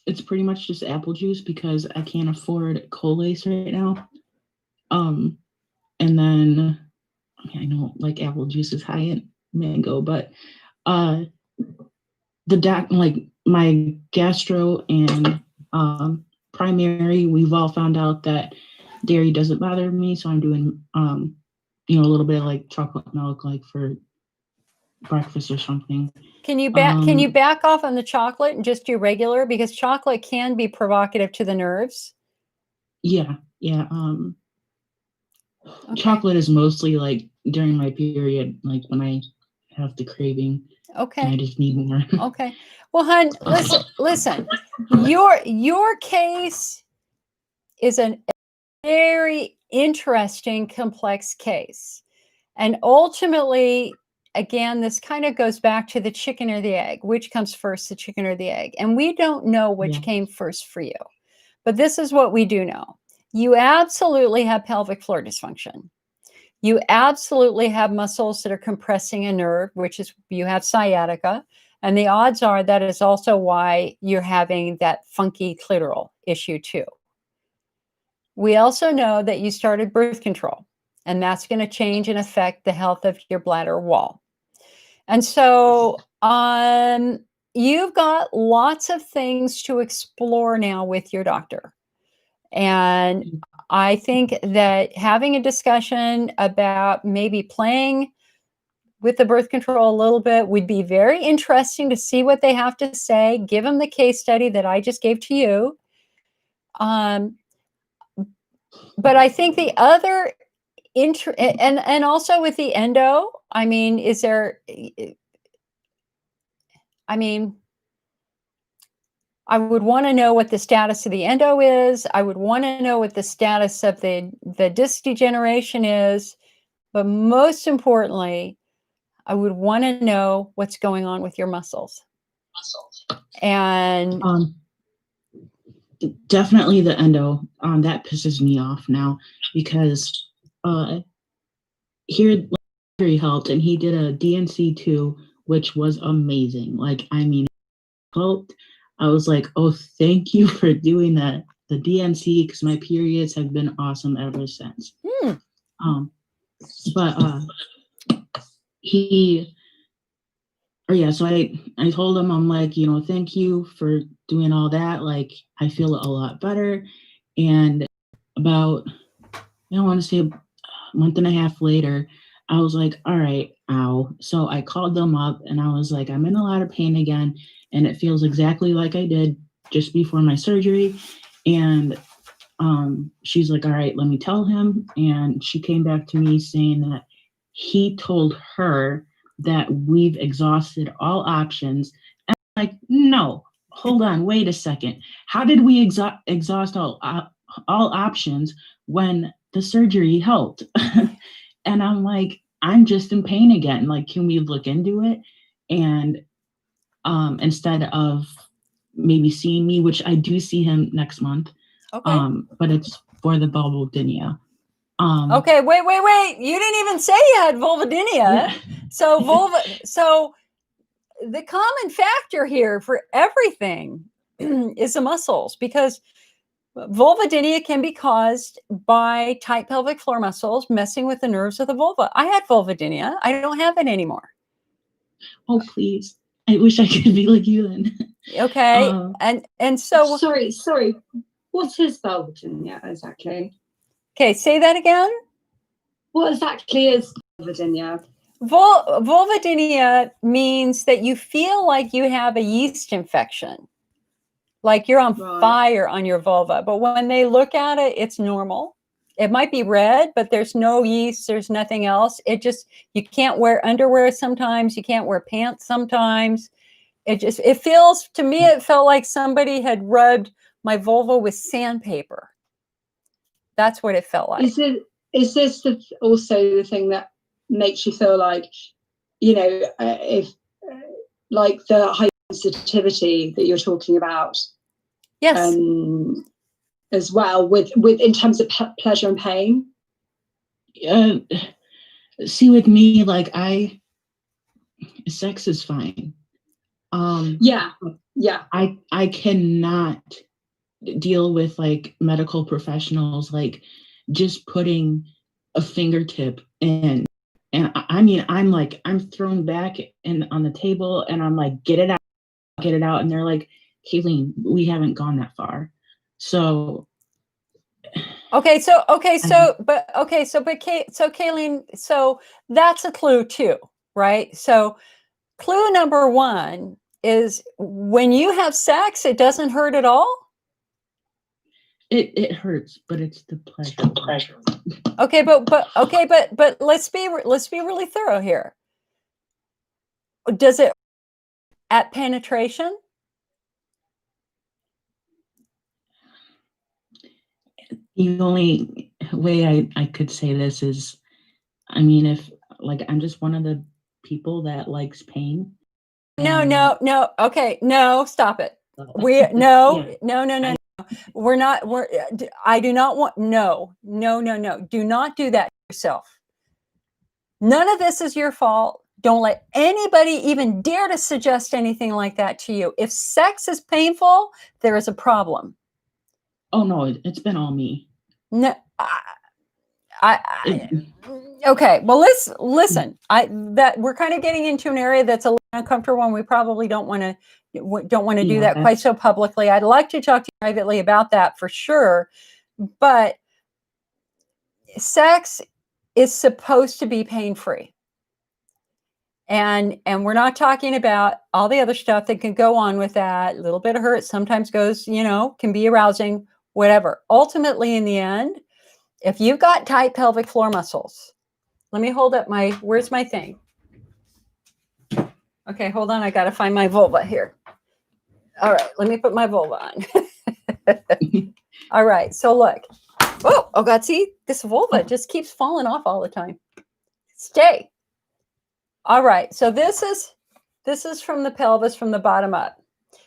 It's pretty much just apple juice because I can't afford Colace right now. And then I know like apple juice is high in mango, but like my gastro and primary, we've all found out that dairy doesn't bother me, so I'm doing a little bit of like chocolate milk like for breakfast or something. Can you back off on the chocolate and just do regular, because chocolate can be provocative to the nerves? Yeah. Okay. Chocolate is mostly like during my period, like when I have the craving. Okay. And I just need more. Okay. Well, hon, listen. Your case is a very interesting, complex case. And ultimately, again, this kind of goes back to the chicken or the egg. Which comes first, the chicken or the egg? And we don't know which came first for you. But this is what we do know. You absolutely have pelvic floor dysfunction. You absolutely have muscles that are compressing a nerve, which is you have sciatica. And the odds are that is also why you're having that funky clitoral issue too. We also know that you started birth control, and that's going to change and affect the health of your bladder wall. And so you've got lots of things to explore now with your doctor. And I think that having a discussion about maybe playing with the birth control a little bit would be very interesting to see what they have to say. Give them the case study that I just gave to you. But I think the other and also with the endo, I mean, I would want to know what the status of the endo is. I would want to know what the status of the disc degeneration is. But most importantly, I would want to know what's going on with your muscles. And definitely the endo. That pisses me off now because here he helped and he did a DNC too, which was amazing. Like, I mean, helped. I was like, oh, thank you for doing that. The DNC, because my periods have been awesome ever since. But so I told him, I'm like, thank you for doing all that. Like, I feel a lot better. And about, I want to say a month and a half later, I was like, all right, ow. So I called them up and I was like, I'm in a lot of pain again. And it feels exactly like I did just before my surgery. And she's like, all right, let me tell him. And she came back to me saying that he told her that we've exhausted all options. And I'm like, no, hold on, wait a second. How did we exhaust all options when the surgery helped? And I'm like, I'm just in pain again. Like, can we look into it? And instead of maybe seeing me, which I do see him next month, Okay. but it's for the vulvodynia. Okay, wait. You didn't even say you had vulvodynia. Yeah. So the common factor here for everything is the muscles, because vulvodynia can be caused by tight pelvic floor muscles messing with the nerves of the vulva. I had vulvodynia. I don't have it anymore. Oh, please. I wish I could be like you then. Okay. And so Sorry. What is vulvodynia exactly? okay, say that again. What exactly is vulvodynia? Vulvodynia means that you feel like you have a yeast infection, like you're on fire on your vulva. But when they look at it, it's normal. It might be red, but there's no yeast. There's nothing else. You can't wear underwear sometimes. You can't wear pants sometimes. It feels, to me, it felt like somebody had rubbed my vulva with sandpaper. That's what it felt like. Is this also the thing that makes you feel like, if like the hypersensitivity that you're talking about? Yes. As well, with in terms of pleasure and pain. See, with me, like sex is fine. Yeah. I cannot deal with like medical professionals like just putting a fingertip in, and I mean I'm thrown back and on the table, and I'm like, get it out, and they're like, Kayleen, we haven't gone that far. So Kayleen, so that's a clue too, right? So clue number one is, when you have sex, it doesn't hurt at all. It hurts, but it's the pleasure. Okay, but let's be really thorough here. Does it at penetration? The only way I could say this is, I mean, if like I'm just one of the people that likes pain. No. Okay, no, stop it. No. I do not want, no. Do not do that yourself. None of this is your fault. Don't let anybody even dare to suggest anything like that to you. If sex is painful, there is a problem. Oh no, it's been all me. No, okay. Well, let's listen. That we're kind of getting into an area that's a little uncomfortable, and we probably don't want to do that quite so publicly. I'd like to talk to you privately about that for sure, but sex is supposed to be pain-free. And we're not talking about all the other stuff that can go on with that. A little bit of hurt sometimes goes, can be arousing, whatever. Ultimately, in the end, if you've got tight pelvic floor muscles, let me hold up where's my thing? Okay, hold on. I got to find my vulva here. All right, let me put my vulva on. All right, so look. Oh God, see, this vulva just keeps falling off all the time. Stay. All right, so this is from the pelvis, from the bottom up.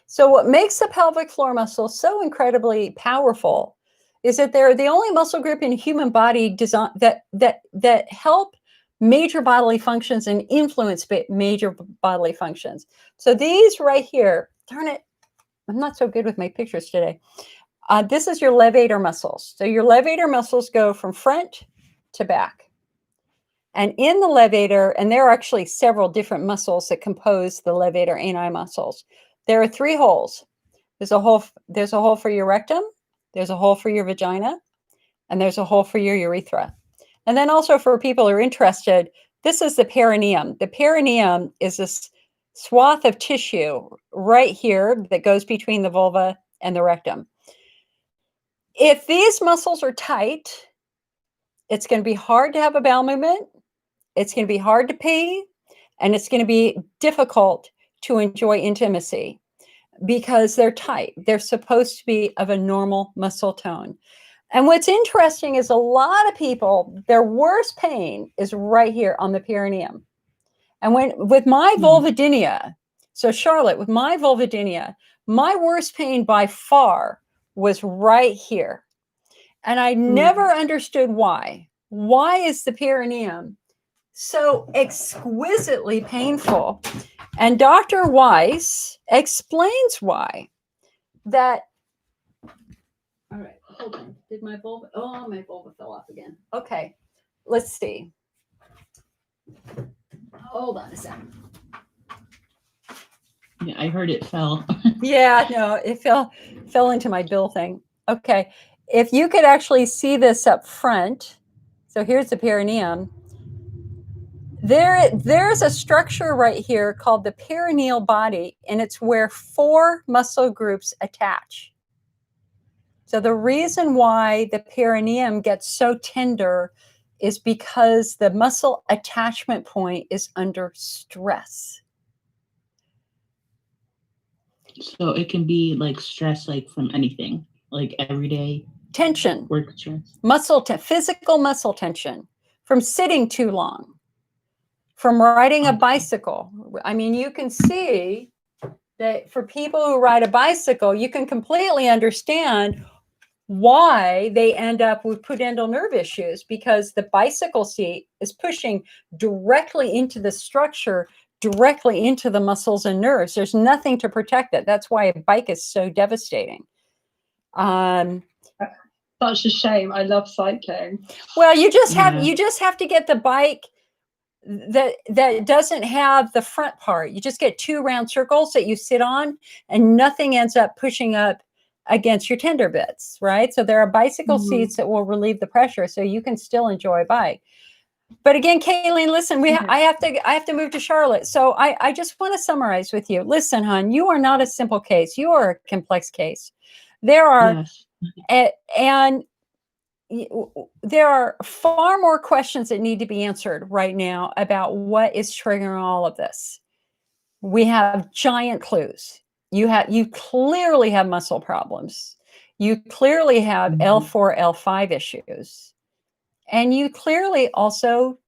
So what makes the pelvic floor muscle so incredibly powerful is that they're the only muscle group in human body design that help major bodily functions and influence major bodily functions. So these right here, darn it, I'm not so good with my pictures today. This is your levator muscles. So your levator muscles go from front to back. And in the levator, and there are actually several different muscles that compose the levator ani muscles. There are 3 holes. There's a hole for your rectum, there's a hole for your vagina, and there's a hole for your urethra. And then also, for people who are interested, this is the perineum. The perineum is this swath of tissue right here that goes between the vulva and the rectum. If these muscles are tight, it's going to be hard to have a bowel movement. It's going to be hard to pee. and it's going to be difficult to enjoy intimacy because they're tight. They're supposed to be of a normal muscle tone. And what's interesting is a lot of people, their worst pain is right here on the perineum. And with my vulvodynia, so Charlotte, with my vulvodynia, my worst pain by far was right here. And I never understood why. Why is the perineum so exquisitely painful? And Dr. Weiss explains why. All right, hold on. Did my vulva? Oh, my vulva fell off again. Okay, let's see. Hold on a second. Yeah, I heard it fell. Yeah, no, it fell into my bill thing. Okay, if you could actually see this up front. So here's the perineum. There's a structure right here called the perineal body, and it's where 4 muscle groups attach. So the reason why the perineum gets so tender is because the muscle attachment point is under stress. So it can be like stress, like from anything, like everyday tension, work stress, physical muscle tension from sitting too long, from riding a bicycle. I mean, you can see that for people who ride a bicycle, you can completely understand why they end up with pudendal nerve issues, because the bicycle seat is pushing directly into the structure, directly into the muscles and nerves. There's nothing to protect it. That's why a bike is so devastating. Such a shame. I love cycling. Well, you just have to get the bike that doesn't have the front part. You just get 2 round circles that you sit on, and nothing ends up pushing up against your tender bits, right? So there are bicycle seats that will relieve the pressure, so you can still enjoy a bike. But again, Kayleen, listen, I have to move to Charlotte. So I just want to summarize with you. Listen, hon, you are not a simple case. You are a complex case. There are, and there are far more questions that need to be answered right now about what is triggering all of this. We have giant clues. You clearly have muscle problems. You clearly have L4, L5 issues. And you clearly also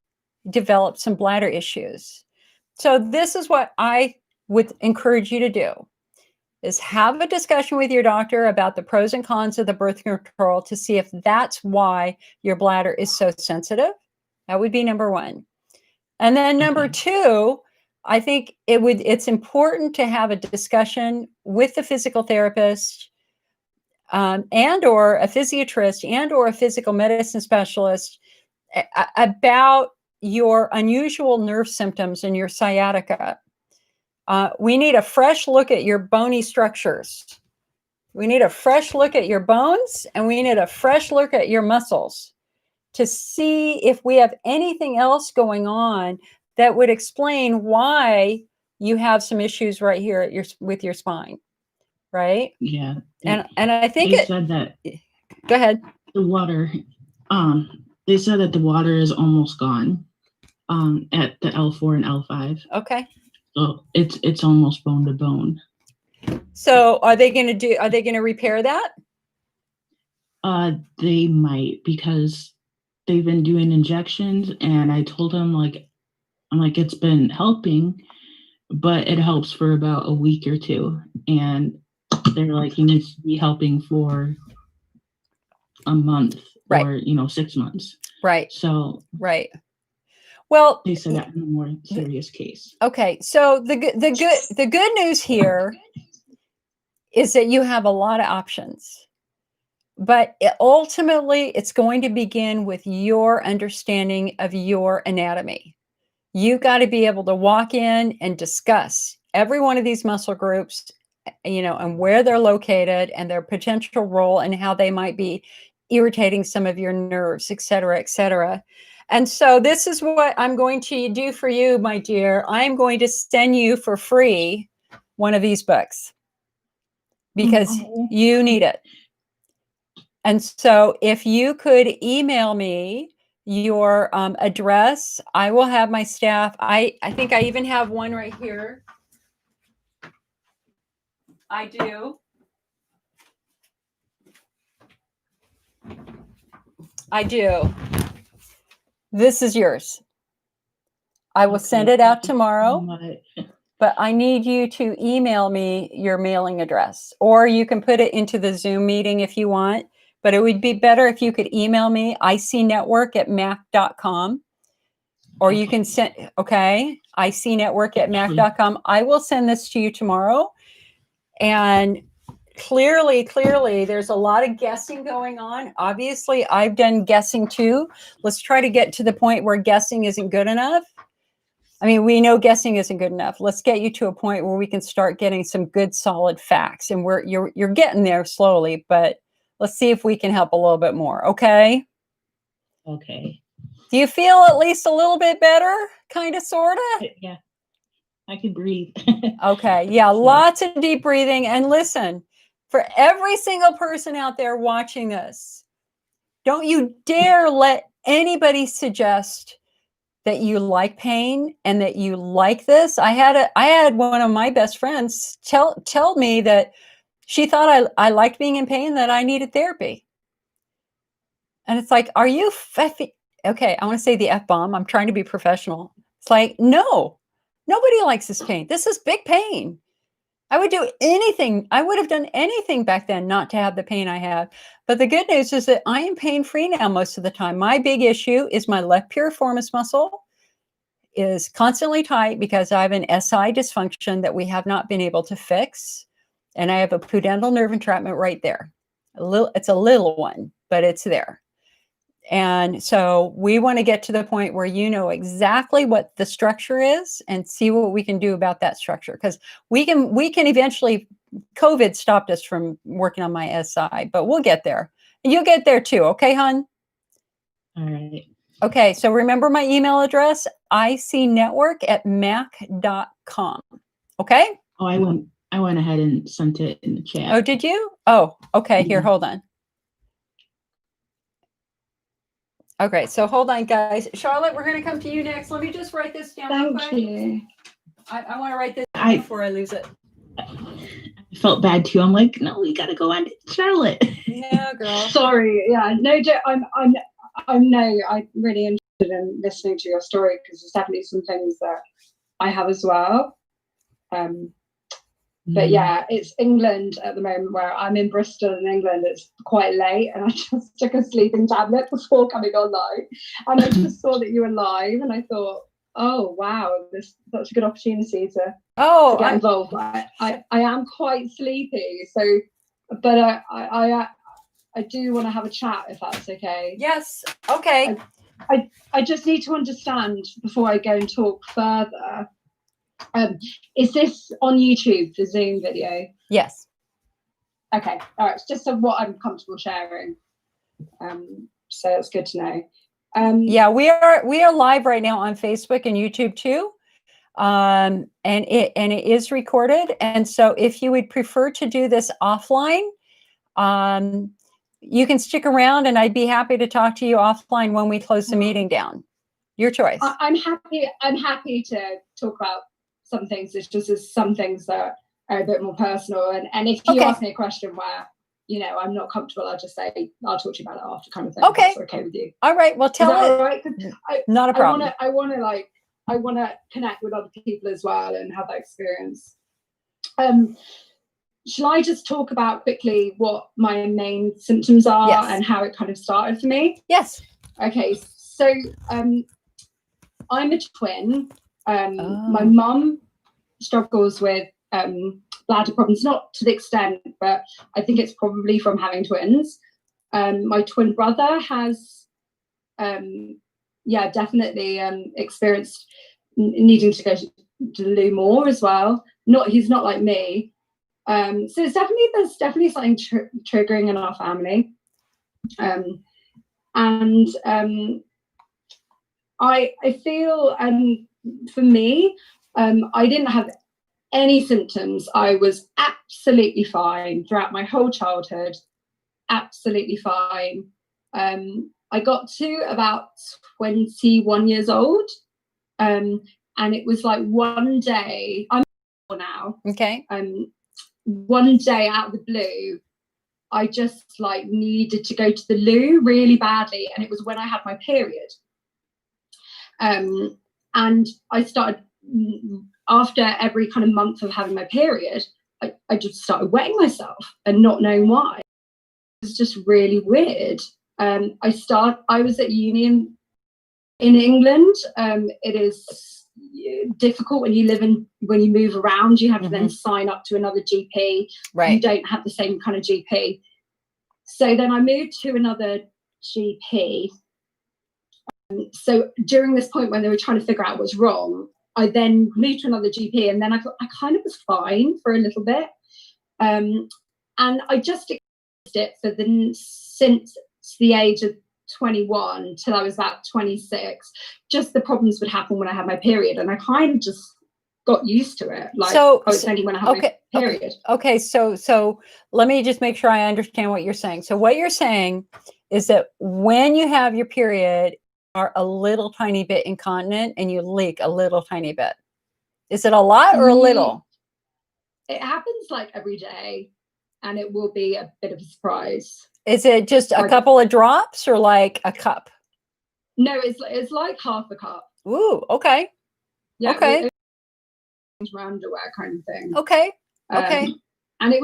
developed some bladder issues. So this is what I would encourage you to do, is have a discussion with your doctor about the pros and cons of the birth control to see if that's why your bladder is so sensitive. That would be number 1. And then number 2, I think it's important to have a discussion with the physical therapist and or a physiatrist and or a physical medicine specialist about your unusual nerve symptoms and your sciatica. We need a fresh look at your bony structures. We need a fresh look at your bones, and we need a fresh look at your muscles to see if we have anything else going on that would explain why you have some issues right here with your spine, right? Yeah. And I think they said that. Go ahead. The water. They said that the water is almost gone. At the L4 and L5. Okay. So it's almost bone to bone. So are they going to repair that? They might, because they've been doing injections, and I told them I'm like, it's been helping, but it helps for about a week or 2. And they're like, you need to be helping for a month or 6 months. Right. So well, they said that in a more serious case. Okay, so the good news here is that you have a lot of options, but ultimately it's going to begin with your understanding of your anatomy. You've got to be able to walk in and discuss every one of these muscle groups, and where they're located and their potential role and how they might be irritating some of your nerves, et cetera, et cetera. And so this is what I'm going to do for you, my dear. I'm going to send you for free one of these books because you need it. And so if you could email me your address. I will have my staff. I think I even have one right here. I do. I do. This is yours. I will send it out tomorrow, but I need you to email me your mailing address, or you can put it into the Zoom meeting if you want, but it would be better if you could email me icnetwork@mac.com, or you can send, icnetwork@mac.com. I will send this to you tomorrow. And clearly, there's a lot of guessing going on. Obviously, I've done guessing too. Let's try to get to the point where guessing isn't good enough. I mean, we know guessing isn't good enough. Let's get you to a point where we can start getting some good, solid facts. And you're getting there slowly, but let's see if we can help a little bit more. Okay. Okay. Do you feel at least a little bit better? Kind of, sort of? Yeah. I can breathe. Okay. Yeah. Lots of deep breathing. And listen, for every single person out there watching this, don't you dare let anybody suggest that you like pain and that you like this. I had one of my best friends tell me that she thought I liked being in pain, that I needed therapy. And it's like, are you okay, I want to say the F-bomb. I'm trying to be professional. It's like, no, nobody likes this pain. This is big pain. I would do anything. I would have done anything back then not to have the pain I have. But the good news is that I am pain-free now most of the time. My big issue is my left piriformis muscle is constantly tight because I have an SI dysfunction that we have not been able to fix. And I have a pudendal nerve entrapment right there. It's a little one, but it's there. And so we want to get to the point where you know exactly what the structure is and see what we can do about that structure. Because we can eventually, COVID stopped us from working on my SI, but we'll get there. You'll get there too. Okay, hon? All right. Okay, so remember my email address, icnetwork@mac.com. Okay? Oh, I went ahead and sent it in the chat. Oh, did you? Oh, okay. Here, hold on. Okay, so hold on, guys. Charlotte, we're going to come to you next. Let me just write this down. Thank you. I want to write this down before I lose it. I felt bad too. I'm like, no, we got to go on to Charlotte. No, girl. Sorry. Yeah. No, I'm really interested in listening to your story because there's definitely some things that I have as well. But yeah, it's England at the moment where I'm in Bristol in England. It's quite late and I just took a sleeping tablet before coming online. And I just saw that you were live and I thought, oh, wow, this is such a good opportunity to get involved. I am quite sleepy. So, but I do want to have a chat if that's okay. Yes. Okay. I just need to understand before I go and talk further. Is this on YouTube, the Zoom video? Yes. Okay. All right. It's just what I'm comfortable sharing. So it's good to know. Yeah, we are live right now on Facebook and YouTube too. And it is recorded. And so if you would prefer to do this offline, you can stick around and I'd be happy to talk to you offline when we close the meeting down. Your choice. I'm happy to talk about some things. It's just some things that are a bit more personal. And if you ask me a question where, you know, I'm not comfortable, I'll just say, I'll talk to you about it after kind of thing. Okay. That's okay with you. All right. Well, tell it. All right? Not a problem. I want to connect with other people as well and have that experience. Shall I just talk about quickly what my main symptoms are and how it kind of started for me? Yes. Okay. So I'm a twin. My mum struggles with bladder problems, not to the extent, but I think it's probably from having twins. My twin brother has, definitely experienced needing to go to the loo more as well. He's not like me. So there's definitely something triggering in our family. I feel for me, I didn't have any symptoms. I was absolutely fine throughout my whole childhood, absolutely fine. I got to about 21 years old. And it was like one day, I'm now. Okay. One day out of the blue, I just like needed to go to the loo really badly. And it was when I had my period. And I started, after every kind of month of having my period, I just started wetting myself and not knowing why. It was just really weird. I was at uni in England. It is difficult when you move around. You have to then sign up to another GP. Right. You don't have the same kind of GP. So then I moved to another GP. So during this point when they were trying to figure out what's wrong, I then moved to another GP, and then I kind of was fine for a little bit. And I just experienced it since the age of 21 till I was about 26. Just the problems would happen when I had my period, and I kind of just got used to it. Like, it's only when I have my period. Okay, so let me just make sure I understand what you're saying. So what you're saying is that when you have your period, you are a little tiny bit incontinent and you leak a little tiny bit. Is it a lot or a little? It happens like every day, and it will be a bit of a surprise. Is it just a couple of drops or like a cup? No, it's like half a cup. Ooh, okay. Yeah, okay. Underwear kind of thing. Okay. Okay. And it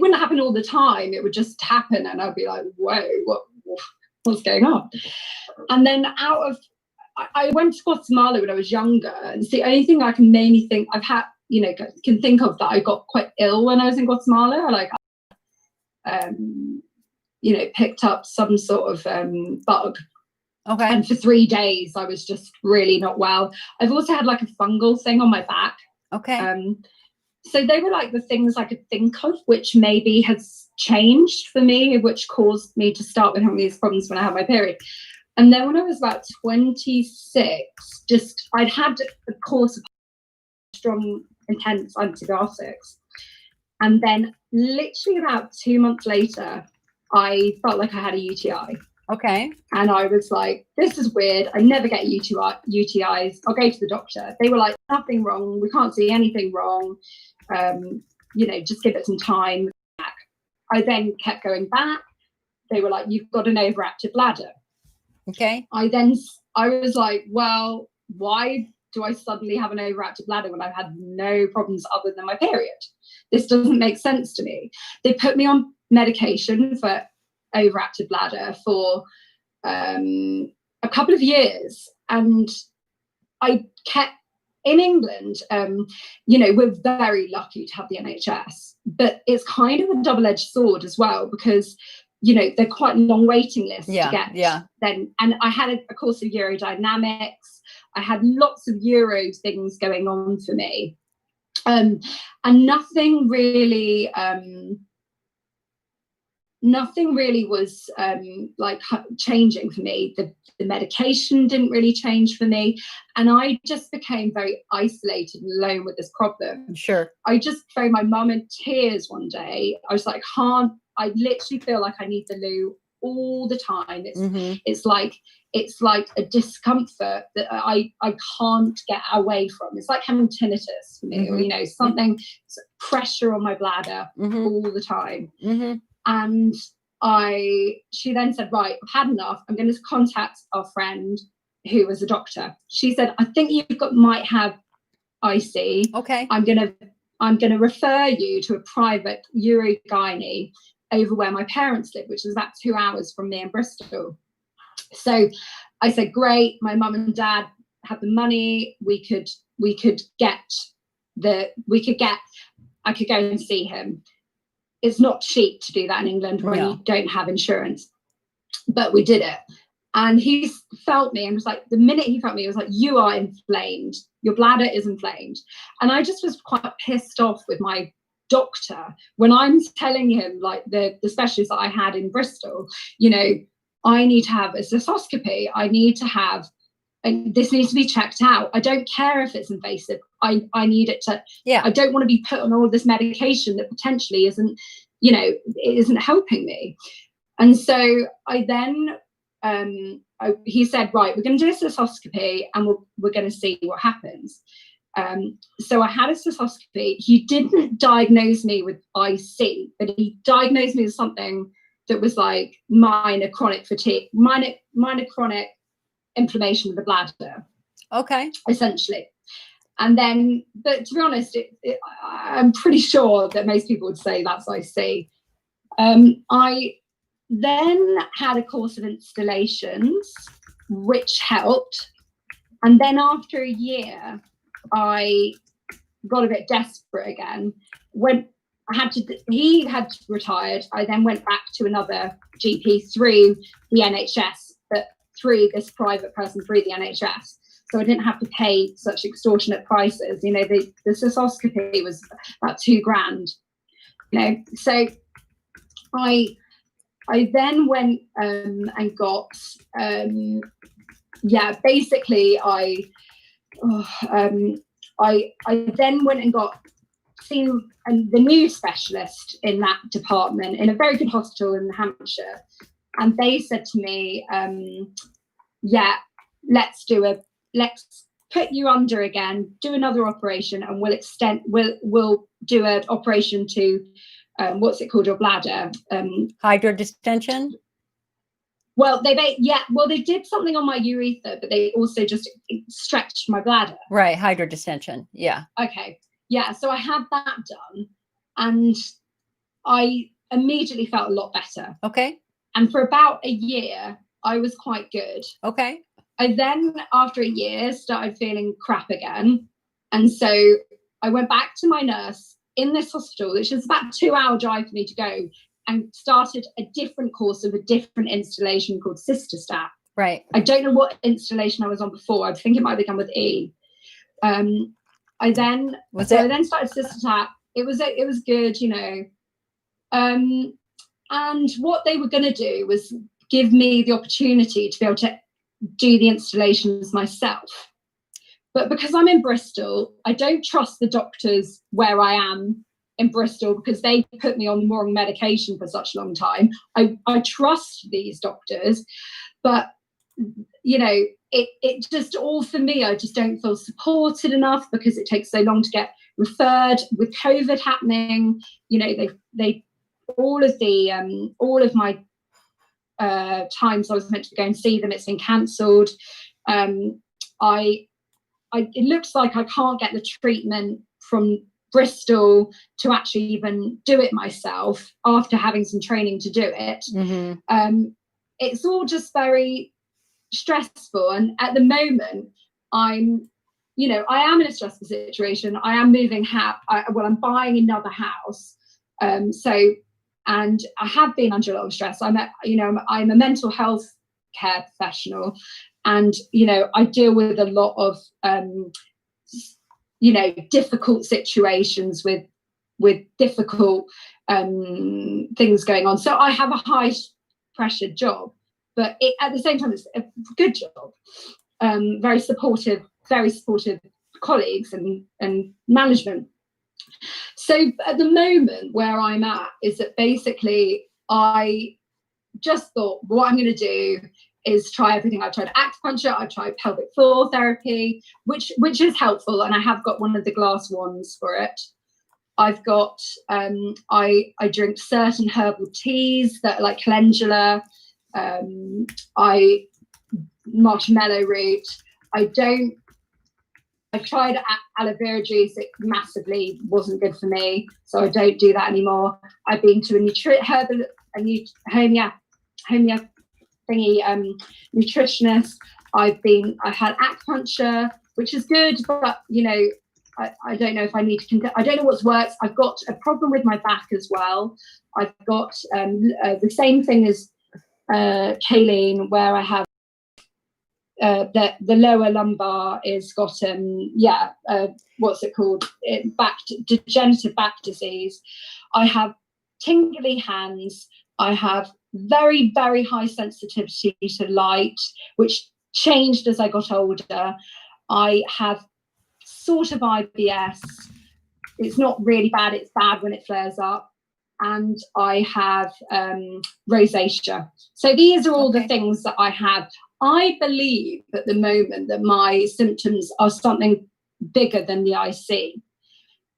wouldn't happen all the time. It would just happen, and I'd be like, "Whoa, what's going on?" And then I went to Guatemala when I was younger, and it's the only thing I can mainly think can think of that I got quite ill when I was in Guatemala. Like, picked up some sort of bug. Okay. And for 3 days, I was just really not well. I've also had like a fungal thing on my back. Okay. So they were like the things I could think of, which maybe has changed for me, which caused me to start with having these problems when I had my period. And then when I was about 26, I'd had a course of strong, intense antibiotics. And then literally about 2 months later, I felt like I had a UTI. Okay. And I was like, this is weird. I never get UTIs. I'll go to the doctor. They were like, nothing wrong. We can't see anything wrong. Just give it some time. I then kept going back. They were like, you've got an overactive bladder. Okay. I was like, well, why do I suddenly have an overactive bladder when I've had no problems other than my period? This doesn't make sense to me. They put me on medication for overactive bladder for a couple of years, and I kept in England. We're very lucky to have the NHS, but it's kind of a double-edged sword as well, because they're quite long waiting lists to get. Then, and I had a course of urodynamics. I had lots of Euro things going on for me, and nothing really was changing for me. The medication didn't really change for me, and I just became very isolated and alone with this problem. Sure. I just phoned my mum in tears one day. I was like, I literally feel like I need the loo all the time. It's like a discomfort that I can't get away from. It's like having tinnitus for me, or something, pressure on my bladder all the time. And she then said, right, I've had enough. I'm going to contact our friend who was a doctor. She said, I think might have IC. Okay. I'm going to refer you to a private urogynae over where my parents live, which is about 2 hours from me in Bristol. So I said, great. My mum and dad had the money. I could go and see him. It's not cheap to do that in England when you don't have insurance, but we did it. And he felt me and was like, the minute he felt me, he was like, you are inflamed. Your bladder is inflamed. And I just was quite pissed off with my doctor when I'm telling him, like, the specialist that I had in Bristol, I need to have a cystoscopy. I need to have, and this needs to be checked out. I don't care if it's invasive. I need it to, I don't want to be put on all this medication that potentially isn't helping me. And so I then he said, right, we're going to do a cystoscopy and we're going to see what happens. So I had a cystoscopy. He didn't diagnose me with IC, but he diagnosed me with something that was like minor chronic fatigue, minor chronic inflammation of the bladder. Okay. Essentially. And then, but to be honest, I'm pretty sure that most people would say that's IC. I then had a course of installations, which helped. And then after a year, I got a bit desperate again. When he had retired, I then went back to another GP through the NHS, but through this private person through the NHS. So I didn't have to pay such extortionate prices. You know, the cystoscopy was about $2,000. You know, so I then went and got basically I then went and got seen the new specialist in that department in a very good hospital in Hampshire, and they said to me, let's put you under again, do another operation, and we'll do an operation to what's it called, your bladder, hydrodistension. Well, they did something on my urethra, but they also just stretched my bladder. Right, hydrodistension. Yeah. Okay. Yeah. So I had that done, and I immediately felt a lot better. Okay. And for about a year, I was quite good. Okay. I then, after a year, started feeling crap again, and so I went back to my nurse in this hospital, which is about a 2-hour drive for me to go, and started a different course of a different installation called Cystostat. Right. I don't know what installation I was on before. I think it might have begun with E. I then started Cystostat. It was good, you know. And what they were going to do was give me the opportunity to be able to do the installations myself. But because I'm in Bristol, I don't trust the doctors where I am in Bristol, because they put me on the wrong medication for such a long time. I trust these doctors, but you know, it just all for me, I just don't feel supported enough because it takes so long to get referred. With COVID happening, you know, they all of my times I was meant to go and see them, it's been cancelled. It looks like I can't get the treatment from Bristol to actually even do it myself after having some training to do it. Mm-hmm. It's all just very stressful, and at the moment I am in a stressful situation. I am moving I'm buying another house, and I have been under a lot of stress. I'm a mental health care professional, and you know, I deal with a lot of difficult situations with difficult things going on. So I have a high pressure job, but at the same time it's a good job. Very supportive colleagues and management. So at the moment where I'm at is that basically I just thought, what I'm going to do is try everything. I've tried acupuncture, I've tried pelvic floor therapy, which is helpful, and I have got one of the glass wands for it. I've got I drink certain herbal teas that are like calendula, marshmallow root. I've tried aloe vera juice. It massively wasn't good for me, so I don't do that anymore. I've been to nutritionist. I've had acupuncture, which is good, but you know, I don't know if I need to. I don't know what's worked. I've got a problem with my back as well. I've got the same thing as Kayleen, where I have the lower lumbar is got what's it called? Degenerative back disease. I have tingly hands. I have very, very high sensitivity to light, which changed as I got older. I have sort of IBS. It's not really bad. It's bad when it flares up. and I have rosacea. So these are all the things that I have. I believe at the moment that my symptoms are something bigger than the IC.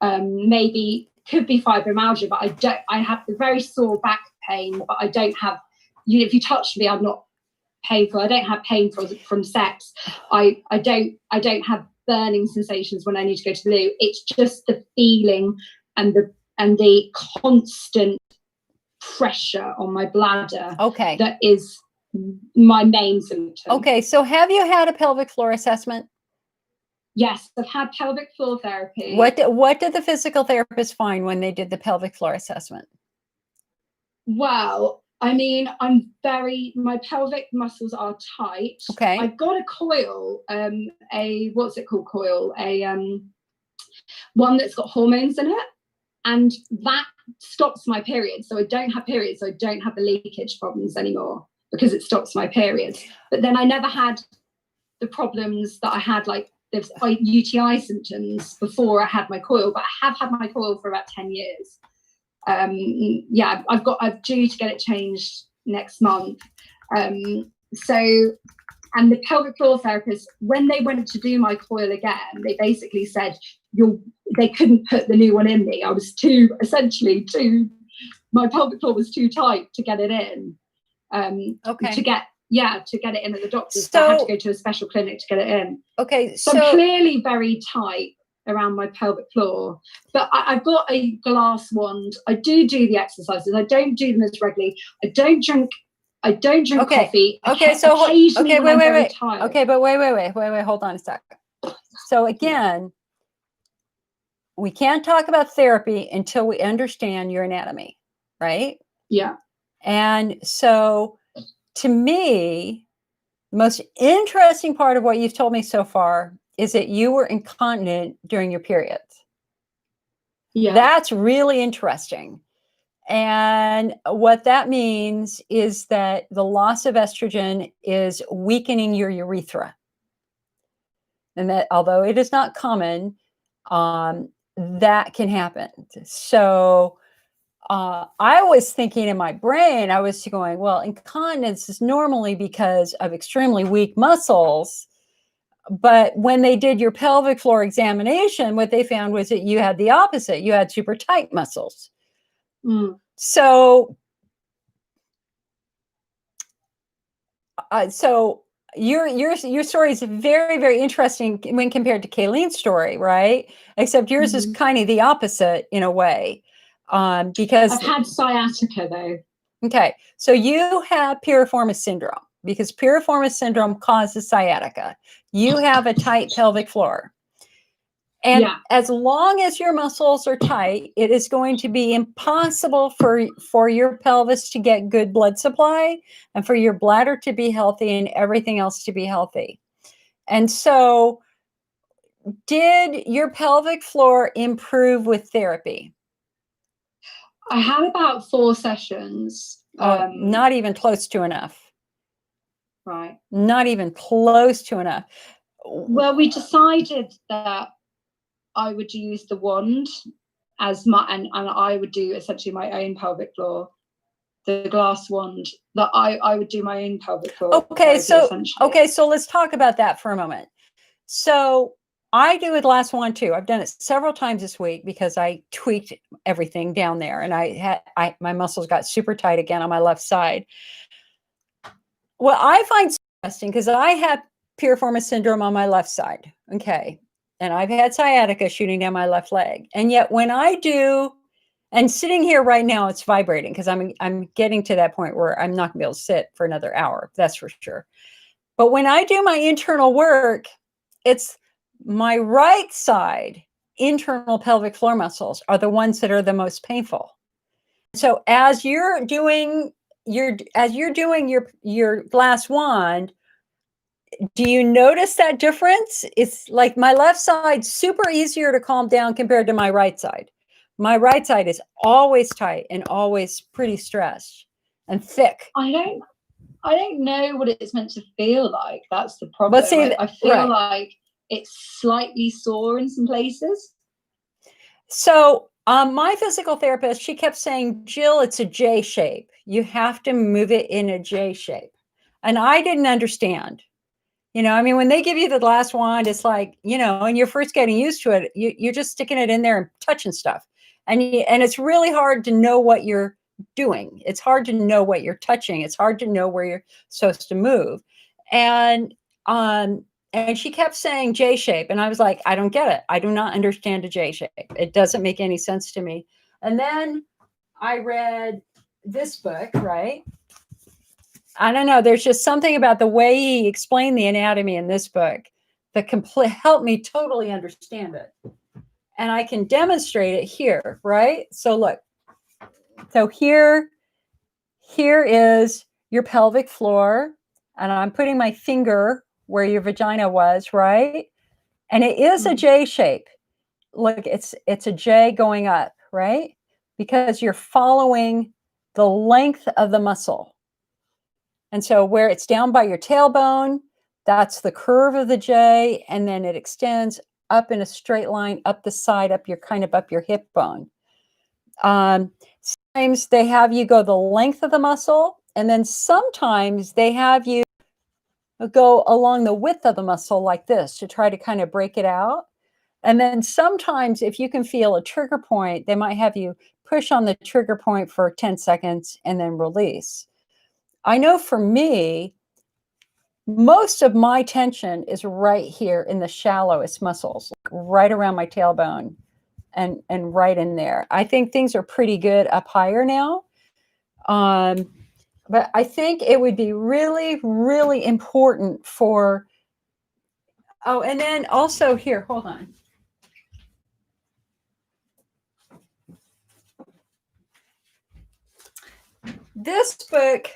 Maybe could be fibromyalgia, but I have the very sore back pain, but I don't have, if you touch me, I'm not painful. I don't have pain from sex. I don't have burning sensations when I need to go to the loo. It's just the feeling and the constant pressure on my bladder. Okay. That is my main symptom. Okay. So have you had a pelvic floor assessment? Yes, I've had pelvic floor therapy. What did the physical therapist find when they did the pelvic floor assessment? Well, I mean, my pelvic muscles are tight. Okay. I've got a coil, what's it called, coil? One that's got hormones in it. And that stops my periods. So I don't have periods. So I don't have the leakage problems anymore because it stops my periods. But then I never had the problems that I had, like there's UTI symptoms before I had my coil, but I have had my coil for about 10 years. I'm due to get it changed next month. And the pelvic floor therapist, when they went to do my coil again, they basically said they couldn't put the new one in me. I was my pelvic floor was too tight to get it in. To get it in at the doctor's. So I had to go to a special clinic to get it in. Okay. So I'm clearly very tight around my pelvic floor, but I've got a glass wand. I do the exercises. I don't do them as regularly. I don't drink coffee. Okay, so wait. Okay, but wait, hold on a sec. So again, we can't talk about therapy until we understand your anatomy, right? Yeah. And so to me, the most interesting part of what you've told me so far is that you were incontinent during your periods. Yeah. That's really interesting. And what that means is that the loss of estrogen is weakening your urethra. And that, although it is not common, that can happen. So I was thinking in my brain, I was going, well, incontinence is normally because of extremely weak muscles. But when they did your pelvic floor examination, what they found was that you had the opposite. You had super tight muscles. So your story is very, very interesting when compared to Kayleen's story, right? Except yours is kind of the opposite in a way, because I've had sciatica though. Okay, so you have piriformis syndrome because piriformis syndrome causes sciatica. You have a tight pelvic floor. And as long as your muscles are tight, it is going to be impossible for your pelvis to get good blood supply and for your bladder to be healthy and everything else to be healthy. And so, did your pelvic floor improve with therapy? I had about 4 sessions. Not even close to enough. Right. Not even close to enough. Well, we decided that I would use the wand as and I would do essentially my own pelvic floor, the glass wand, that I would do my own pelvic floor. Okay, so let's talk about that for a moment. So I do a glass wand too. I've done it several times this week because I tweaked everything down there and my muscles got super tight again on my left side. Well, I find interesting because I have piriformis syndrome on my left side. Okay. And I've had sciatica shooting down my left leg. And yet when I do, and sitting here right now, it's vibrating because I'm getting to that point where I'm not gonna be able to sit for another hour. That's for sure. But when I do my internal work, it's my right side internal pelvic floor muscles are the ones that are the most painful. So as you're doing your glass wand, do you notice that difference? It's like my left side super easier to calm down compared to my right side. My right side is always tight and always pretty stressed and thick. I don't know what it's meant to feel like. That's the problem. But see, I feel like it's slightly sore in some places. So My physical therapist, she kept saying, Jill, it's a J shape. You have to move it in a J shape. And I didn't understand. You know, I mean, when they give you the glass wand, it's like, you know, and you're first getting used to it, you're just sticking it in there and touching stuff. And it's really hard to know what you're doing. It's hard to know what you're touching. It's hard to know where you're supposed to move. And and she kept saying J shape. And I was like, I don't get it. I do not understand a J shape. It doesn't make any sense to me. And then I read this book, right? I don't know. There's just something about the way he explained the anatomy in this book that helped me totally understand it. And I can demonstrate it here, right? So look. So here is your pelvic floor, and I'm putting my finger where your vagina was, right? And it is a J shape. Look, it's a J going up, right? Because you're following the length of the muscle. And so where it's down by your tailbone, that's the curve of the J, and then it extends up in a straight line up the side, up your hip bone. Sometimes they have you go the length of the muscle, and then sometimes they have you go along the width of the muscle like this to try to kind of break it out. And then sometimes if you can feel a trigger point, they might have you push on the trigger point for 10 seconds and then release. I know for me, most of my tension is right here in the shallowest muscles, right around my tailbone and right in there. I think things are pretty good up higher now. But I think it would be really, really important for, oh, and then also here, hold on. This book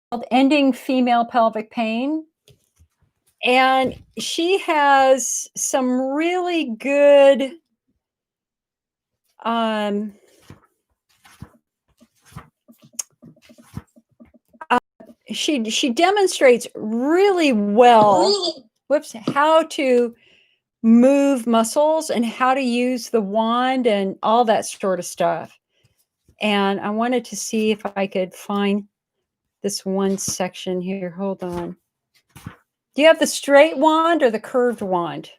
called Ending Female Pelvic Pain. And she has some really good she demonstrates really well how to move muscles and how to use the wand and all that sort of stuff. And I wanted to see if I could find this one section here. Hold on. Do you have the straight wand or the curved wand?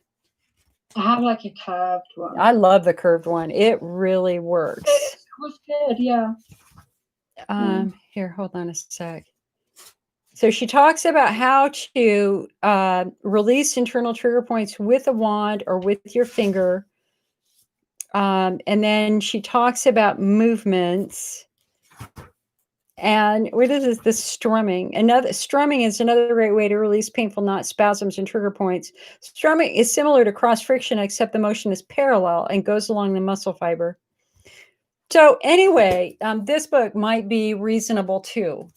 I have like a curved one. I love the curved one. It really works. It was good, yeah. Here, hold on a sec. So she talks about how to release internal trigger points with a wand or with your finger. And then she talks about movements. And what is this strumming? Strumming is another great way to release painful knot, spasms, and trigger points. Strumming is similar to cross friction, except the motion is parallel and goes along the muscle fiber. So anyway, this book might be reasonable too.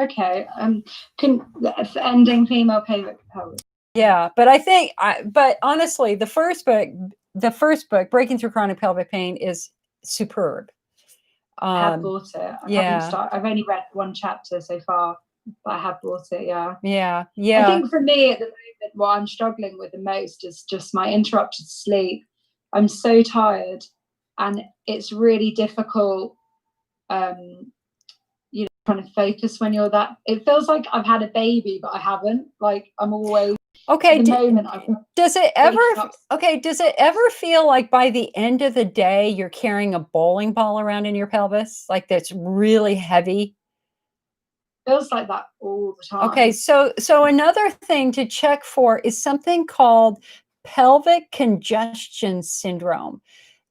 Okay. Ending female pelvic. Yeah, but I think, but honestly, the first book, Breaking Through Chronic Pelvic Pain, is superb. I have bought it. I've only read one chapter so far, but I have bought it. Yeah. I think for me at the moment, what I'm struggling with the most is just my interrupted sleep. I'm so tired, and it's really difficult. Trying to focus when you're that. It feels like I've had a baby, but I haven't. Like I'm always. Okay. At the moment, does it ever feel like by the end of the day you're carrying a bowling ball around in your pelvis, like that's really heavy? Feels like that all the time. Okay, so another thing to check for is something called pelvic congestion syndrome.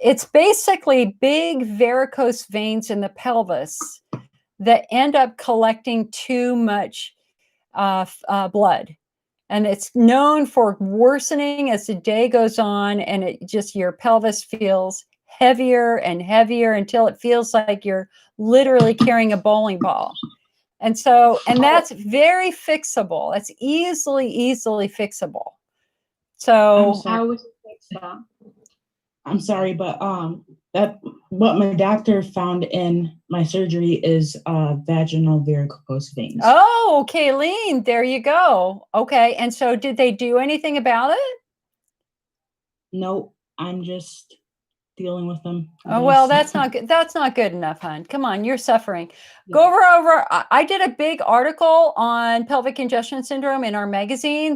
It's basically big varicose veins in the pelvis that end up collecting too much blood. And it's known for worsening as the day goes on, and your pelvis feels heavier and heavier until it feels like you're literally carrying a bowling ball. And that's very fixable. That's easily fixable. So how would you fix that? I'm sorry, but that what my doctor found in my surgery is vaginal varicose veins. Oh, Kayleen, there you go. Okay, and so did they do anything about it? Nope. I'm just dealing with them. Oh, well, that's not good. That's not good enough, hon. Come on, you're suffering. Yeah. Go over. I did a big article on pelvic congestion syndrome in our magazine.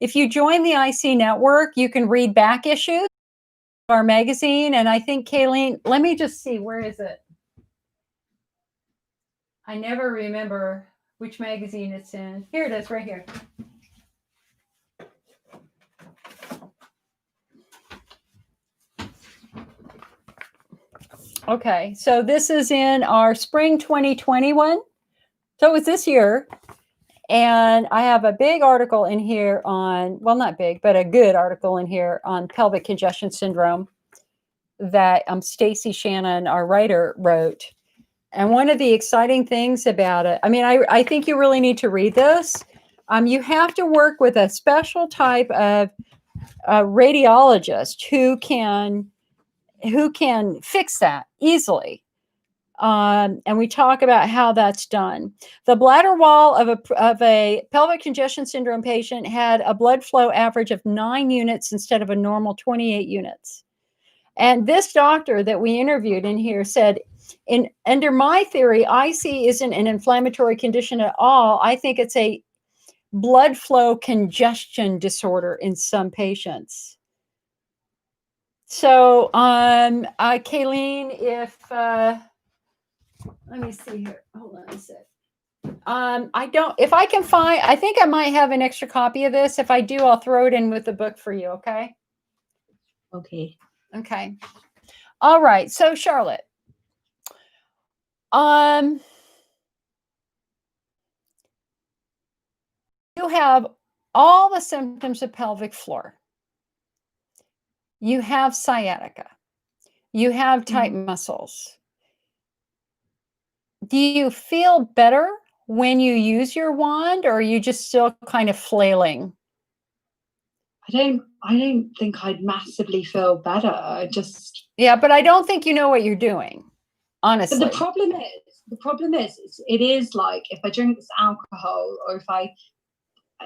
If you join the IC network, you can read back issues of our magazine. And I think, Kayleen, let me just see, where is it? I never remember which magazine it's in. Here it is, right here. Okay, so this is in our spring 2021. So it was this year. And I have a big article in here on, well, not big, but a good article in here on pelvic congestion syndrome that Stacy Shannon, our writer, wrote. And one of the exciting things about it, I mean, I think you really need to read this. You have to work with a special type of radiologist who can fix that easily. And we talk about how that's done. The bladder wall of a pelvic congestion syndrome patient had a blood flow average of 9 units instead of a normal 28 units. And this doctor that we interviewed in here said, under my theory, IC isn't an inflammatory condition at all. I think it's a blood flow congestion disorder in some patients. So, Kayleen, if let me see here. Hold on a sec. If I can find, I think I might have an extra copy of this. If I do, I'll throw it in with the book for you. Okay. Okay. Okay. All right. So Charlotte, you have all the symptoms of pelvic floor. You have sciatica. You have tight muscles. Do you feel better when you use your wand, or are you just still kind of flailing? I don't think I'd massively feel better. Yeah, but I don't think you know what you're doing, honestly. But the problem is, it is like if I drink this alcohol, or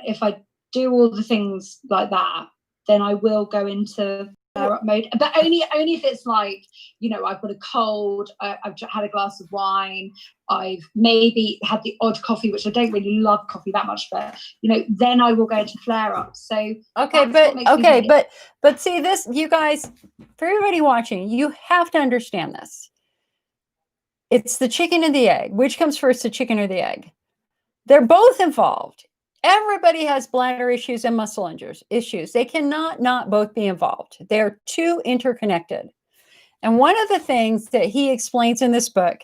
if I do all the things like that, then I will go into flare-up mode. But only if it's like, I've got a cold, I've had a glass of wine, I've maybe had the odd coffee, which I don't really love coffee that much, but then I will go into flare-up. So but see this, you guys, for everybody watching, you have to understand this. It's the chicken and the egg. Which comes first, the chicken or the egg? They're both involved. Everybody has bladder issues and muscle issues. They cannot not both be involved. They're too interconnected. And one of the things that he explains in this book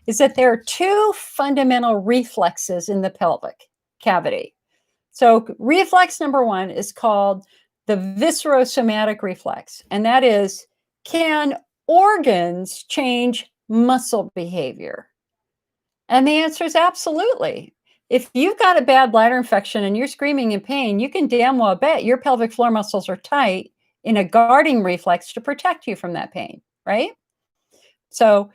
is that there are two fundamental reflexes in the pelvic cavity. So reflex number one is called the viscerosomatic reflex. And that is, can organs change muscle behavior? And the answer is absolutely. If you've got a bad bladder infection and you're screaming in pain, you can damn well bet your pelvic floor muscles are tight in a guarding reflex to protect you from that pain, right? So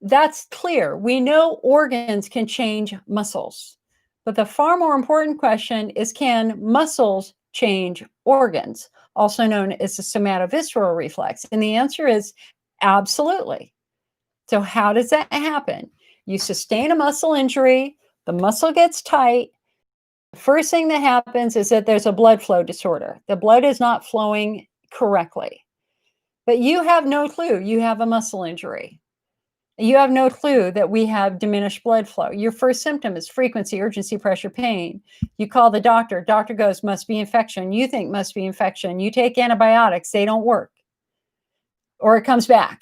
that's clear. We know organs can change muscles. But the far more important question is, can muscles change organs, also known as the somatovisceral reflex? And the answer is absolutely. So how does that happen? You sustain a muscle injury, the muscle gets tight. The first thing that happens is that there's a blood flow disorder. The blood is not flowing correctly. But you have no clue you have a muscle injury. You have no clue that we have diminished blood flow. Your first symptom is frequency, urgency, pressure, pain. You call the doctor. Doctor goes, must be infection. You think must be infection. You take antibiotics. They don't work. Or it comes back.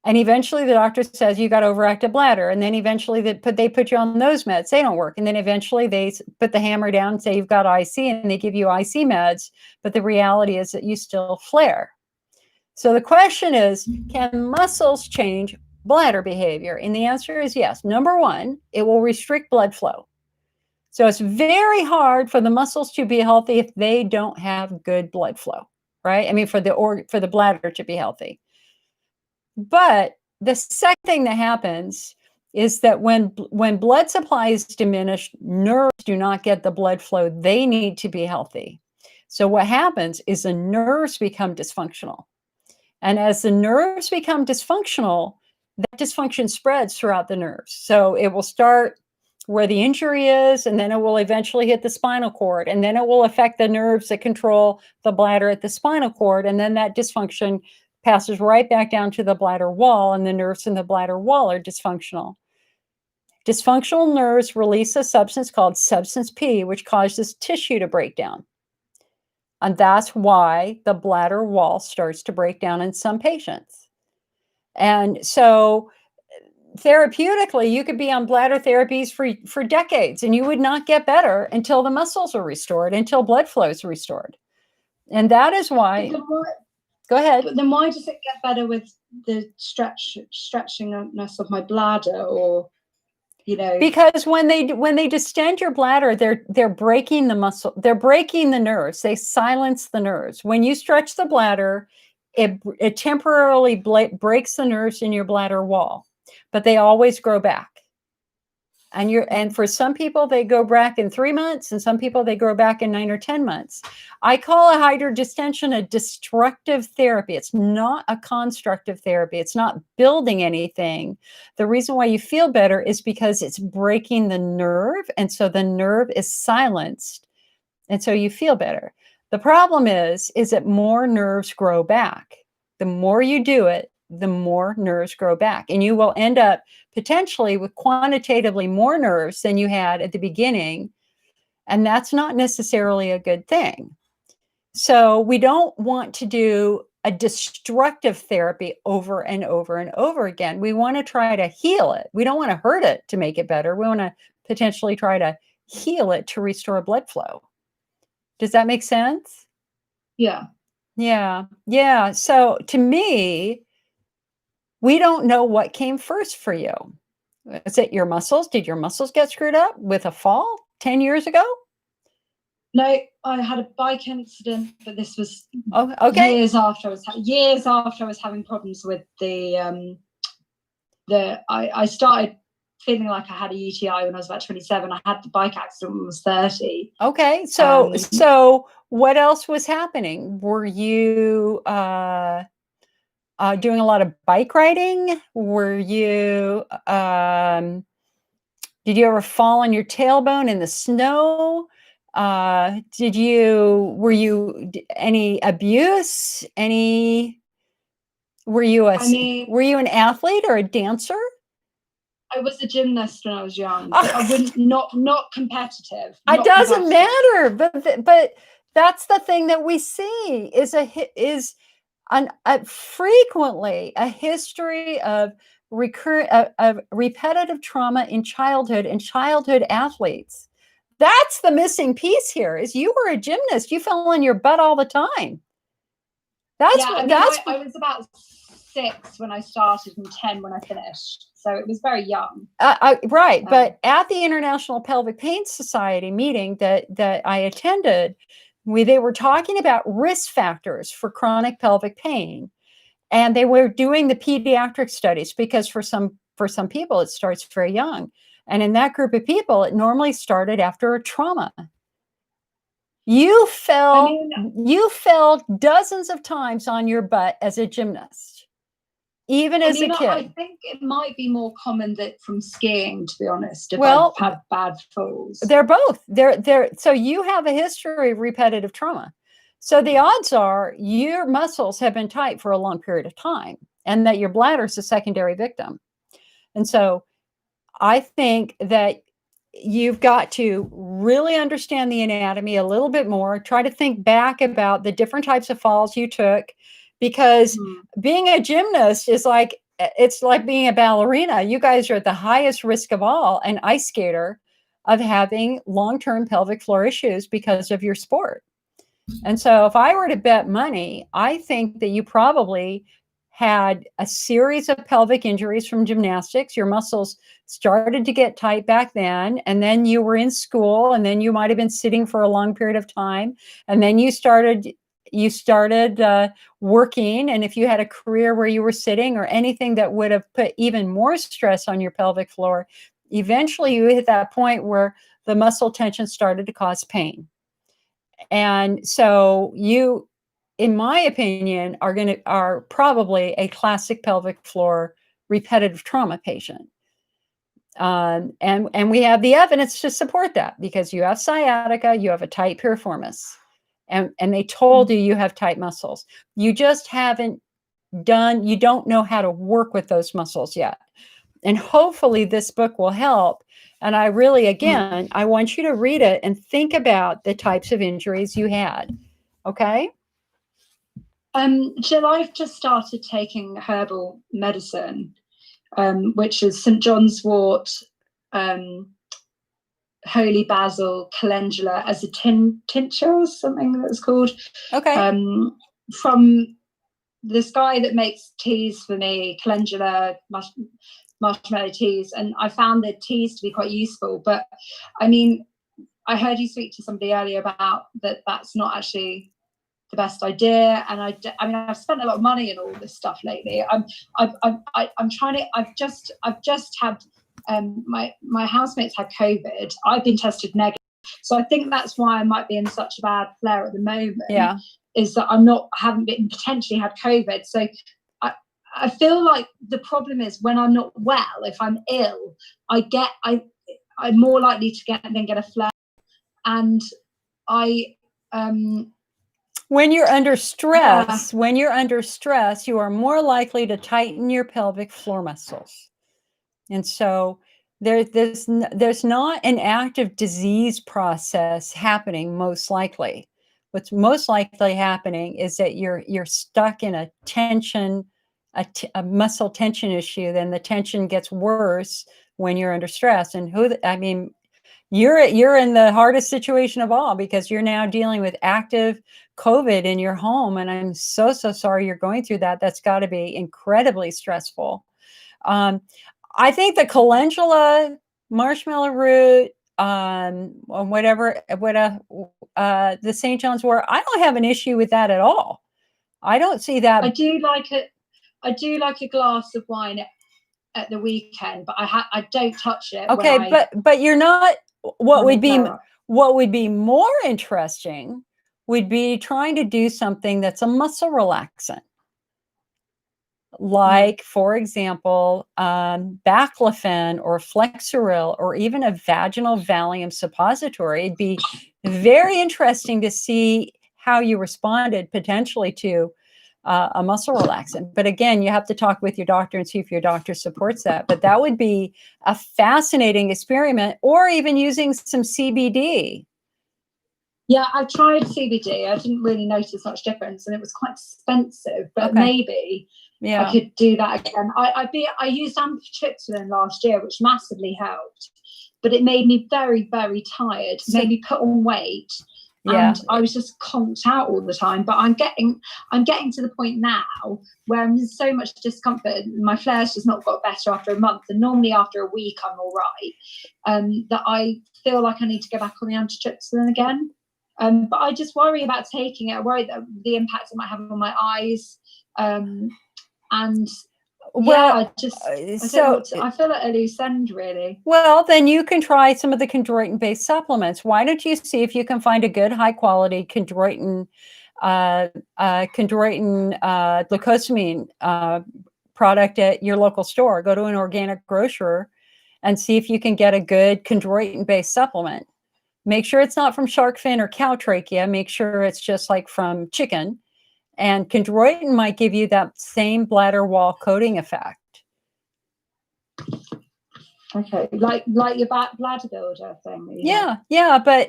And eventually the doctor says you got overactive bladder. And then eventually they put you on those meds. They don't work. And then eventually they put the hammer down and say you've got IC, and they give you IC meds. But the reality is that you still flare. So the question is, can muscles change bladder behavior? And the answer is yes. Number one, it will restrict blood flow. So it's very hard for the muscles to be healthy if they don't have good blood flow, right? I mean, for the bladder to be healthy. But the second thing that happens is that when blood supply is diminished, nerves do not get the blood flow they need to be healthy. So what happens is the nerves become dysfunctional. And as the nerves become dysfunctional, that dysfunction spreads throughout the nerves. So it will start where the injury is, and then it will eventually hit the spinal cord, and then it will affect the nerves that control the bladder at the spinal cord, and then that dysfunction passes right back down to the bladder wall, and the nerves in the bladder wall are dysfunctional. Dysfunctional nerves release a substance called substance P, which causes tissue to break down. And that's why the bladder wall starts to break down in some patients. And so therapeutically, you could be on bladder therapies for decades and you would not get better until the muscles are restored, until blood flow is restored. And that is why. Go ahead. But then why does it get better with the stretchingness of my bladder, or because when they distend your bladder, they're breaking the muscle, they're breaking the nerves, they silence the nerves. When you stretch the bladder, it temporarily breaks the nerves in your bladder wall, but they always grow back. And for some people, they go back in 3 months, and some people they grow back in 9 or 10 months. I call a hydrodistension a destructive therapy. It's not a constructive therapy. It's not building anything. The reason why you feel better is because it's breaking the nerve, and so the nerve is silenced, and so you feel better. The problem is that more nerves grow back. The more you do it, the more nerves grow back, and you will end up potentially with quantitatively more nerves than you had at the beginning. And that's not necessarily a good thing. So we don't want to do a destructive therapy over and over and over again. We want to try to heal it. We don't want to hurt it to make it better. We want to potentially try to heal it to restore blood flow. Does that make sense? Yeah. Yeah. So to me, we don't know what came first for you. Is it your muscles? Did your muscles get screwed up with a fall 10 years ago? No, I had a bike incident, but this was years after I was having problems with I started feeling like I had a UTI when I was about 27. I had the bike accident when I was 30. Okay, so what else was happening? Were you doing a lot of bike riding? Were you, did you ever fall on your tailbone in the snow? Were you any abuse? Were you an athlete or a dancer? I was a gymnast when I was young. I wouldn't, not competitive. It doesn't matter, but that's the thing that we see is frequently a history of repetitive trauma in childhood and childhood athletes. That's the missing piece here. Is you were a gymnast, you fell on your butt all the time. I was about 6 when I started and 10 when I finished, so it was very young. Right, but at the International Pelvic Pain Society meeting that I attended, they were talking about risk factors for chronic pelvic pain, and they were doing the pediatric studies because for some people it starts very young, and in that group of people it normally started after a trauma. You fell dozens of times on your butt as a gymnast, even as a kid. I think it might be more common that from skiing, to be honest, if I've had bad falls. They're both. So you have a history of repetitive trauma. So the odds are your muscles have been tight for a long period of time and that your bladder is a secondary victim. And so I think that you've got to really understand the anatomy a little bit more, try to think back about the different types of falls you took, because being a gymnast is it's like being a ballerina. You guys are at the highest risk of all, an ice skater, of having long-term pelvic floor issues because of your sport. And so if I were to bet money, I think that you probably had a series of pelvic injuries from gymnastics. Your muscles started to get tight back then, and then you were in school, and then you might have been sitting for a long period of time, and then you started working, and if you had a career where you were sitting or anything that would have put even more stress on your pelvic floor, eventually you hit that point where the muscle tension started to cause pain. And so you, in my opinion, are probably a classic pelvic floor repetitive trauma patient. And we have the evidence to support that, because you have sciatica, you have a tight piriformis, and they told you have tight muscles. You just haven't you don't know how to work with those muscles yet. And hopefully this book will help. And I really, again, I want you to read it and think about the types of injuries you had. Okay? Jill, I've just started taking herbal medicine, which is St. John's wort, holy basil, calendula as a tincture or something that's called. Okay. From this guy that makes teas for me, calendula, marshmallow teas, and I found the teas to be quite useful. But I mean, I heard you speak to somebody earlier about that. That's not actually the best idea, and I mean, I've spent a lot of money on all this stuff lately. I'm trying to. I've just had my housemates had COVID. I've been tested negative, so I think that's why I might be in such a bad flare at the moment. Yeah, is that I haven't been potentially had COVID. So I feel like the problem is when I'm not well, if I'm ill, I'm more likely to get a flare, and when you're under stress, you are more likely to tighten your pelvic floor muscles. And so there's not an active disease process happening, most likely. What's most likely happening is that you're stuck in a tension, a muscle tension issue. Then the tension gets worse when you're under stress. And you're in the hardest situation of all, because you're now dealing with active COVID in your home. And I'm so sorry you're going through that. That's got to be incredibly stressful. I think the calendula, marshmallow root, the St. John's wort, I don't have an issue with that at all. I don't see that. I do like it. I do like a glass of wine at the weekend, but I don't touch it. Okay, but you're not. What would be more interesting would be trying to do something that's a muscle relaxant. Like, for example, baclofen or Flexeril, or even a vaginal Valium suppository. It'd be very interesting to see how you responded potentially to a muscle relaxant. But again, you have to talk with your doctor and see if your doctor supports that. But that would be a fascinating experiment, or even using some CBD. Yeah, I tried CBD. I didn't really notice much difference, and it was quite expensive. But maybe I could do that again. I used amitriptyline last year, which massively helped, but it made me very, very tired. Made me put on weight, and I was just conked out all the time. But I'm getting to the point now where I'm in so much discomfort. My flares just not got better after a month, and normally after a week I'm all right. That I feel like I need to go back on the amitriptyline again. But I just worry about taking it. I worry that the impact it might have on my eyes. I feel at a loose end, really. Well, then you can try some of the chondroitin-based supplements. Why don't you see if you can find a good, high-quality chondroitin glucosamine product at your local store? Go to an organic grocer and see if you can get a good chondroitin-based supplement. Make sure it's not from shark fin or cow trachea. Make sure it's just like from chicken. And chondroitin might give you that same bladder wall coating effect. Okay, like your bladder builder thing. Yeah, but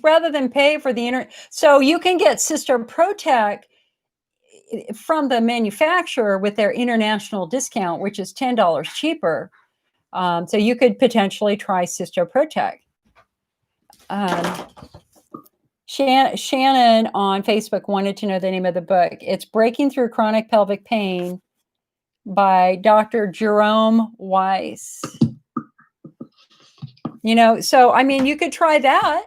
rather than pay for the so you can get Sister Protec from the manufacturer with their international discount, which is $10 cheaper. So you could potentially try Sister Protec. Shannon on Facebook wanted to know the name of the book. It's Breaking Through Chronic Pelvic Pain by Dr. Jerome Weiss. So I mean, you could try that.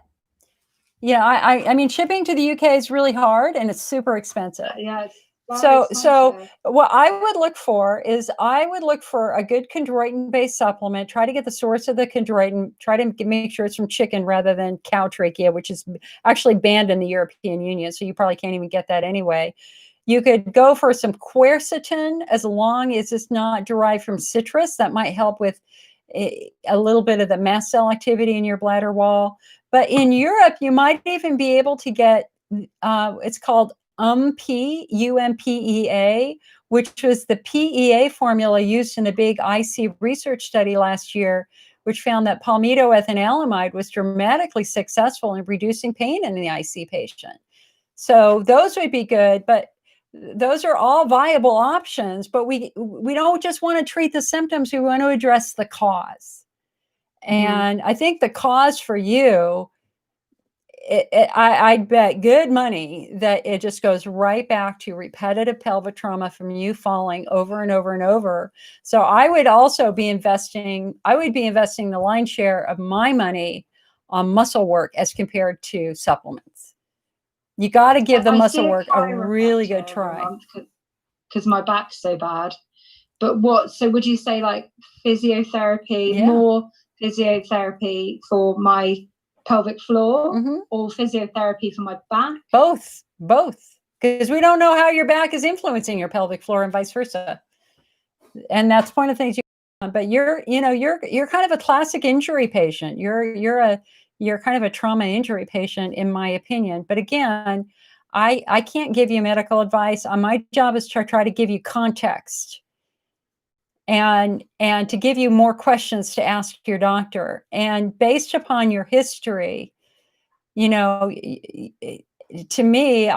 I mean, shipping to the UK is really hard and it's super expensive. Yeah, So what I would look for is I would look for a good chondroitin-based supplement. Try to get the source of the chondroitin. Try to make sure it's from chicken rather than cow trachea, which is actually banned in the European Union. So you probably can't even get that anyway. You could go for some quercetin as long as it's not derived from citrus. That might help with a little bit of the mast cell activity in your bladder wall. But in Europe, you might even be able to get, it's called UMPEA, which was the PEA formula used in a big IC research study last year, which found that palmitoethanolamide was dramatically successful in reducing pain in the IC patient. So those would be good, but those are all viable options, but we don't just want to treat the symptoms, we want to address the cause. And I think the cause for you, I'd bet good money that it just goes right back to repetitive pelvic trauma from you falling over and over and over. So I would also be investing the lion's share of my money on muscle work as compared to supplements. You got to give the muscle work a really good try. Because my back's so bad. But so would you say like physiotherapy, more physiotherapy for my pelvic floor or physiotherapy for my back? Both, because we don't know how your back is influencing your pelvic floor and vice versa. And that's one of the things but you're kind of a classic injury patient. You're kind of a trauma injury patient, in my opinion. But again, I can't give you medical advice. My job is to try to give you context and to give you more questions to ask your doctor. And based upon your history, to me,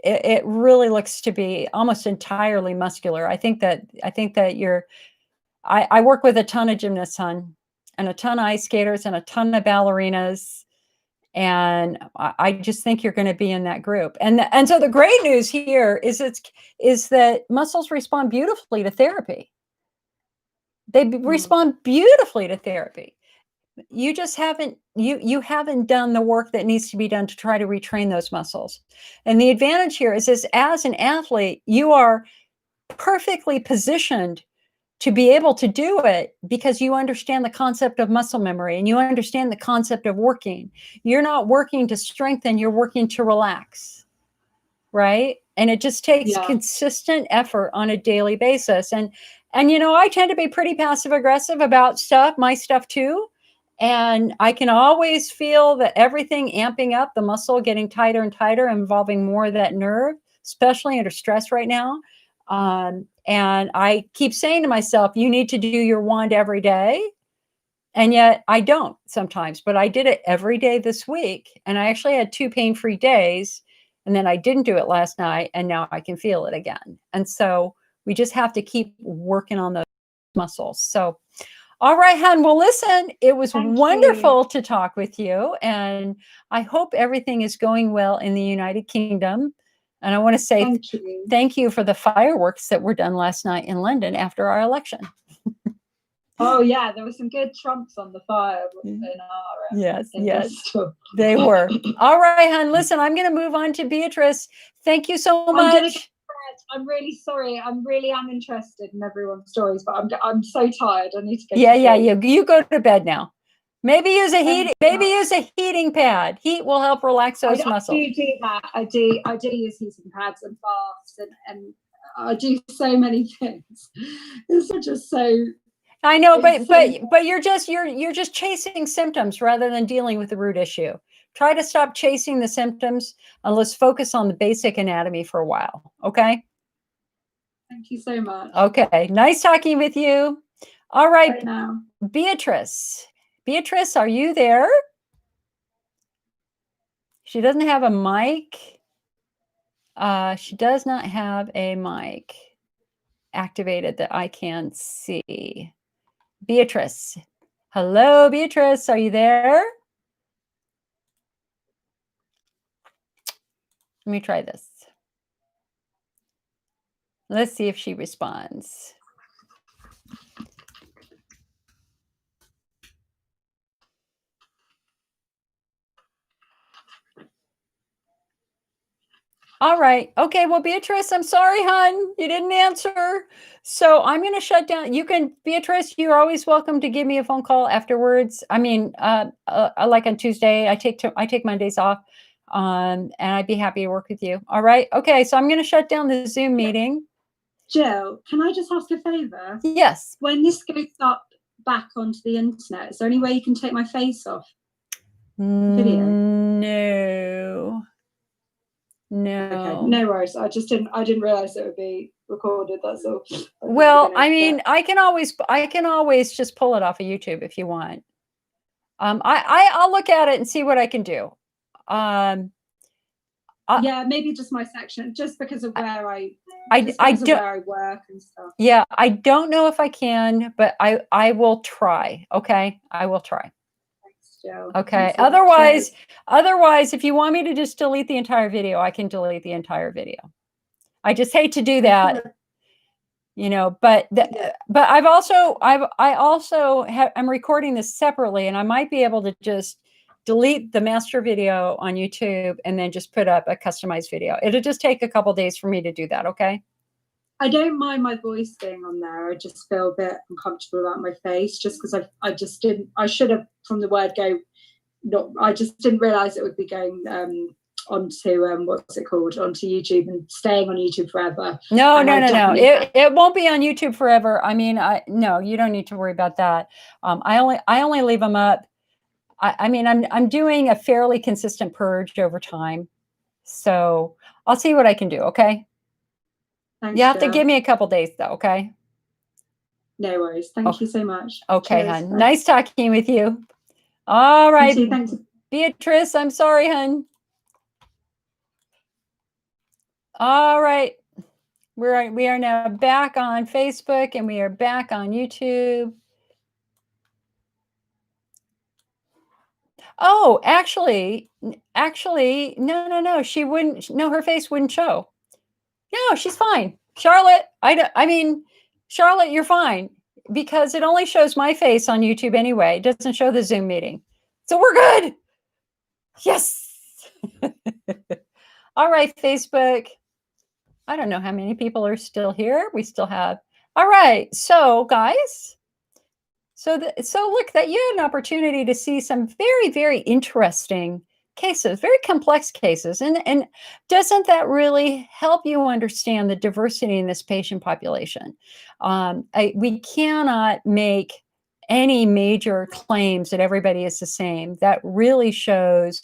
it really looks to be almost entirely muscular. I think that I work with a ton of gymnasts, hon, and a ton of ice skaters and a ton of ballerinas. And I just think you're going to be in that group. And so the great news here is that muscles respond beautifully to therapy. They respond beautifully to therapy. You just haven't done the work that needs to be done to try to retrain those muscles. And the advantage here is as an athlete, you are perfectly positioned to be able to do it because you understand the concept of muscle memory and you understand the concept of working. You're not working to strengthen, you're working to relax, right? And it just takes consistent effort on a daily basis. And I tend to be pretty passive aggressive about my stuff too. And I can always feel that everything amping up, the muscle getting tighter and tighter, involving more of that nerve, especially under stress right now. And I keep saying to myself, you need to do your wand every day. And yet I don't sometimes, but I did it every day this week. And I actually had 2 pain-free days. And then I didn't do it last night. And now I can feel it again. And so we just have to keep working on those muscles. So, all right, hon. Well, listen, it was wonderful to talk with you. And I hope everything is going well in the United Kingdom. And I want to say thank you for the fireworks that were done last night in London after our election. Oh, yeah, there were some good trumps on the fire in our yes, they were. All right, hon. Listen, I'm going to move on to Beatrice. Thank you so much. I'm really sorry. I really am interested in everyone's stories, but I'm so tired. I need to go. Yeah. You go to bed now. Maybe use a heating pad. Heat will help relax those muscles. I do that. I do use heating pads and baths, and I do so many things. It's just so. I know, but you're just chasing symptoms rather than dealing with the root issue. Try to stop chasing the symptoms and let's focus on the basic anatomy for a while. Okay. Thank you so much. Okay. Nice talking with you. All right. Bye now. Beatrice, are you there? She doesn't have a mic. She does not have a mic activated that I can see. Beatrice. Hello, Beatrice. Are you there? Let me try this. Let's see if she responds. All right. Okay. Well, Beatrice, I'm sorry, hon. You didn't answer. So I'm going to shut down. You can, Beatrice, you're always welcome to give me a phone call afterwards. I mean, like on Tuesday, I take Mondays off, and I'd be happy to work with you. All right. Okay. So I'm going to shut down the Zoom meeting. Jill, can I just ask a favor? Yes. When this goes up back onto the internet, is there any way you can take my face off video? No. Okay, no worries. I didn't realize it would be recorded. That's all. Well, I mean, I can always just pull it off of YouTube if you want. I'll look at it and see what I can do. Yeah, maybe just my section, just because of where I work and stuff. Yeah, I don't know if I can, but I will try. Okay, I will try. Thanks, Jill. Okay. Thanks Otherwise, if you want me to just delete the entire video, I can delete the entire video. I just hate to do that. You know, but I'm recording this separately, and I might be able to just delete the master video on YouTube and then just put up a customized video. It'll just take a couple days for me to do that. Okay. I don't mind my voice being on there. I just feel a bit uncomfortable about my face, just because I should have from the word go. I just didn't realize it would be going onto what's it called, onto YouTube and staying on YouTube forever. No. It won't be on YouTube forever. I mean, no, you don't need to worry about that. I only leave them up. I mean, I'm doing a fairly consistent purge over time, so I'll see what I can do. Okay. Thanks, you have Jill. to give me a couple days though. Okay. No worries. Thank you so much. Okay, hon. Nice talking with you. All right. You too, thanks. Beatrice, I'm sorry, hon. All right. We are now back on Facebook and we are back on YouTube. Oh, actually, no. She wouldn't. No, her face wouldn't show. No, she's fine. Charlotte, I mean, Charlotte, you're fine because it only shows my face on YouTube anyway. It doesn't show the Zoom meeting. So we're good. Yes. All right, Facebook. I don't know how many people are still here. We still have. All right. So, guys, so look, that you had an opportunity to see some very, very interesting cases, very complex cases. And doesn't that really help you understand the diversity in this patient population? We cannot make any major claims that everybody is the same. That really shows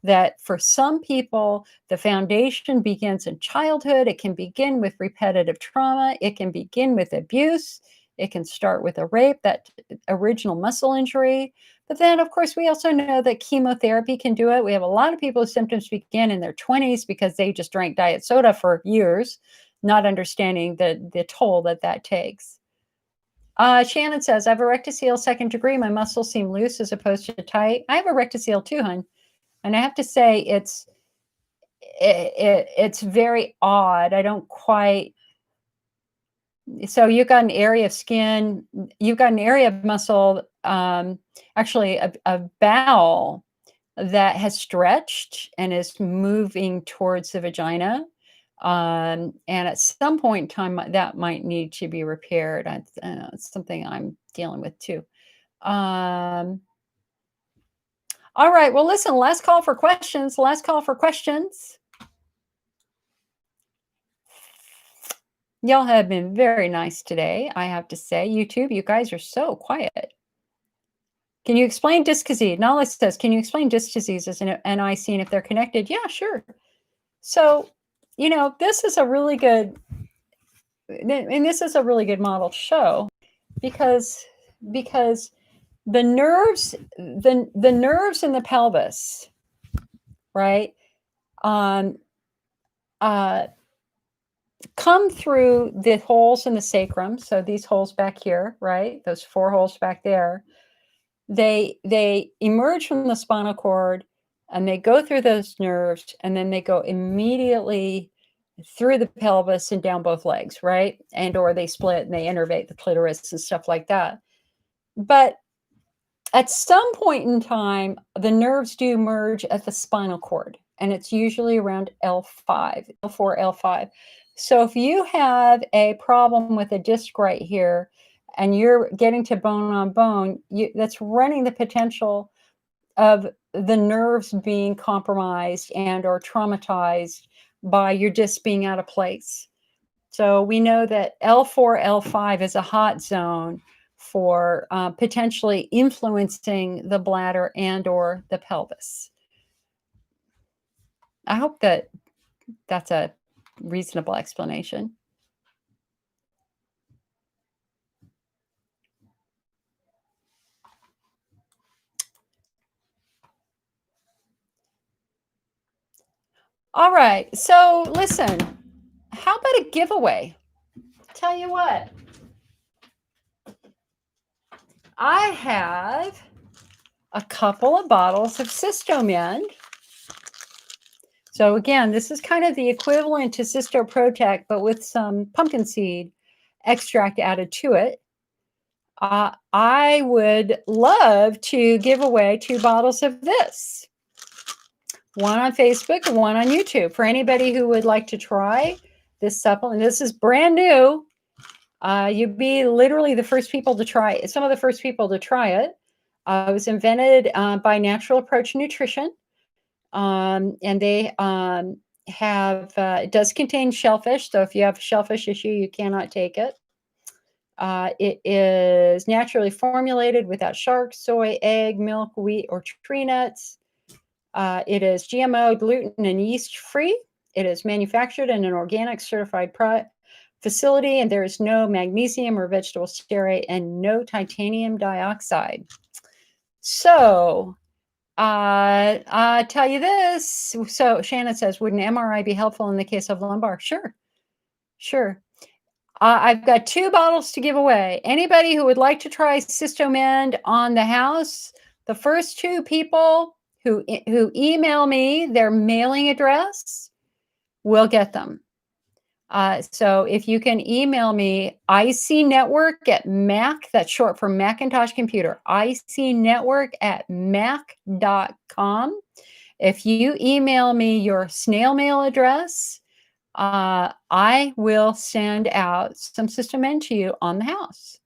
that for some people, the foundation begins in childhood. It can begin with repetitive trauma. It can begin with abuse. It can start with a rape, that original muscle injury. But then, of course, we also know that chemotherapy can do it. We have a lot of people whose symptoms begin in their 20s because they just drank diet soda for years, not understanding the toll that takes. Shannon says, I have a rectocele second degree. My muscles seem loose as opposed to tight. I have a rectocele too, hon. And I have to say, it's very odd. I don't quite. So you've got an area of skin, you've got an area of muscle, actually a bowel that has stretched and is moving towards the vagina. And at some point in time, that might need to be repaired. It's something I'm dealing with too. All right. Well, listen, last call for questions. Y'all have been very nice today, I have to say. YouTube, you guys are so quiet. Can you explain disc disease? Nala says, can you explain disc disease as an NIC and if they're connected? Yeah, sure. So, this is a really good, model to show because the nerves, the nerves in the pelvis, right, come through the holes in the sacrum. So these holes back here, right, those 4 holes back there, they emerge from the spinal cord and they go through those nerves and then they go immediately through the pelvis and down both legs, right? And or they split and they innervate the clitoris and stuff like that. But at some point in time, the nerves do merge at the spinal cord. and it's usually around L5, L4, L5. So if you have a problem with a disc right here, and you're getting to bone on bone, that's running the potential of the nerves being compromised and or traumatized by your disc being out of place. So we know that L4, L5 is a hot zone for potentially influencing the bladder and or the pelvis. I hope that that's a reasonable explanation. All right, so listen, how about a giveaway? Tell you what, I have a couple of bottles of Cystomend. So again, this is kind of the equivalent to Cysto Protect, but with some pumpkin seed extract added to it. I would love to give away 2 bottles of this. One on Facebook and one on YouTube. For anybody who would like to try this supplement, this is brand new. You'd be literally the first people to try it. Some of the first people to try it. It was invented by Natural Approach Nutrition. And they have, it does contain shellfish. So if you have a shellfish issue, you cannot take it. It is naturally formulated without shark, soy, egg, milk, wheat, or tree nuts. It is GMO, gluten, and yeast free. It is manufactured in an organic certified facility, and there is no magnesium or vegetable stearate and no titanium dioxide. So I tell you this. So Shannon says, would an MRI be helpful in the case of lumbar? Sure. Sure. I've got 2 bottles to give away. Anybody who would like to try Cystomend on the house, the first 2 people who email me their mailing address will get them. So if you can email me icnetwork@mac, that's short for Macintosh computer, icnetwork@mac.com. If you email me your snail mail address, I will send out some Cystomend to you on the house.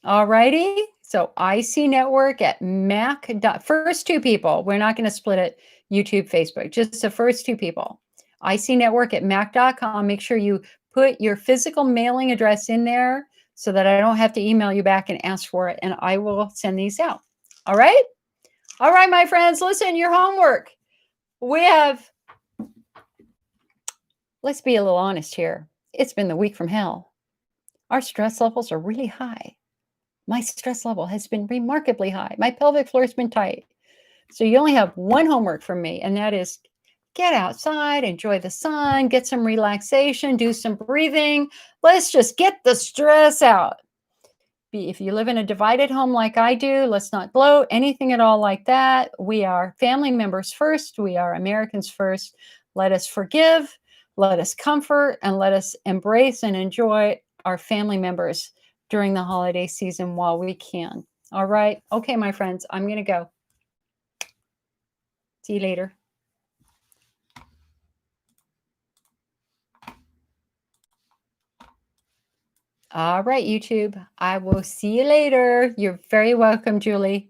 All righty. So icnetwork@mac. First 2 people. We're not going to split it YouTube, Facebook. Just the first 2 people. icnetwork@mac.com. Make sure you put your physical mailing address in there so that I don't have to email you back and ask for it. And I will send these out. All right. All right, my friends. Listen, your homework. We have, let's be a little honest here. It's been the week from hell. Our stress levels are really high. My stress level has been remarkably high. My pelvic floor has been tight. So you only have one homework from me, and that is get outside, enjoy the sun, get some relaxation, do some breathing. Let's just get the stress out. If you live in a divided home like I do, let's not bloat, anything at all like that. We are family members first. We are Americans first. Let us forgive, let us comfort, and let us embrace and enjoy our family members during the holiday season while we can. All right. Okay, my friends, I'm going to go. See you later. All right, YouTube. I will see you later. You're very welcome, Julie.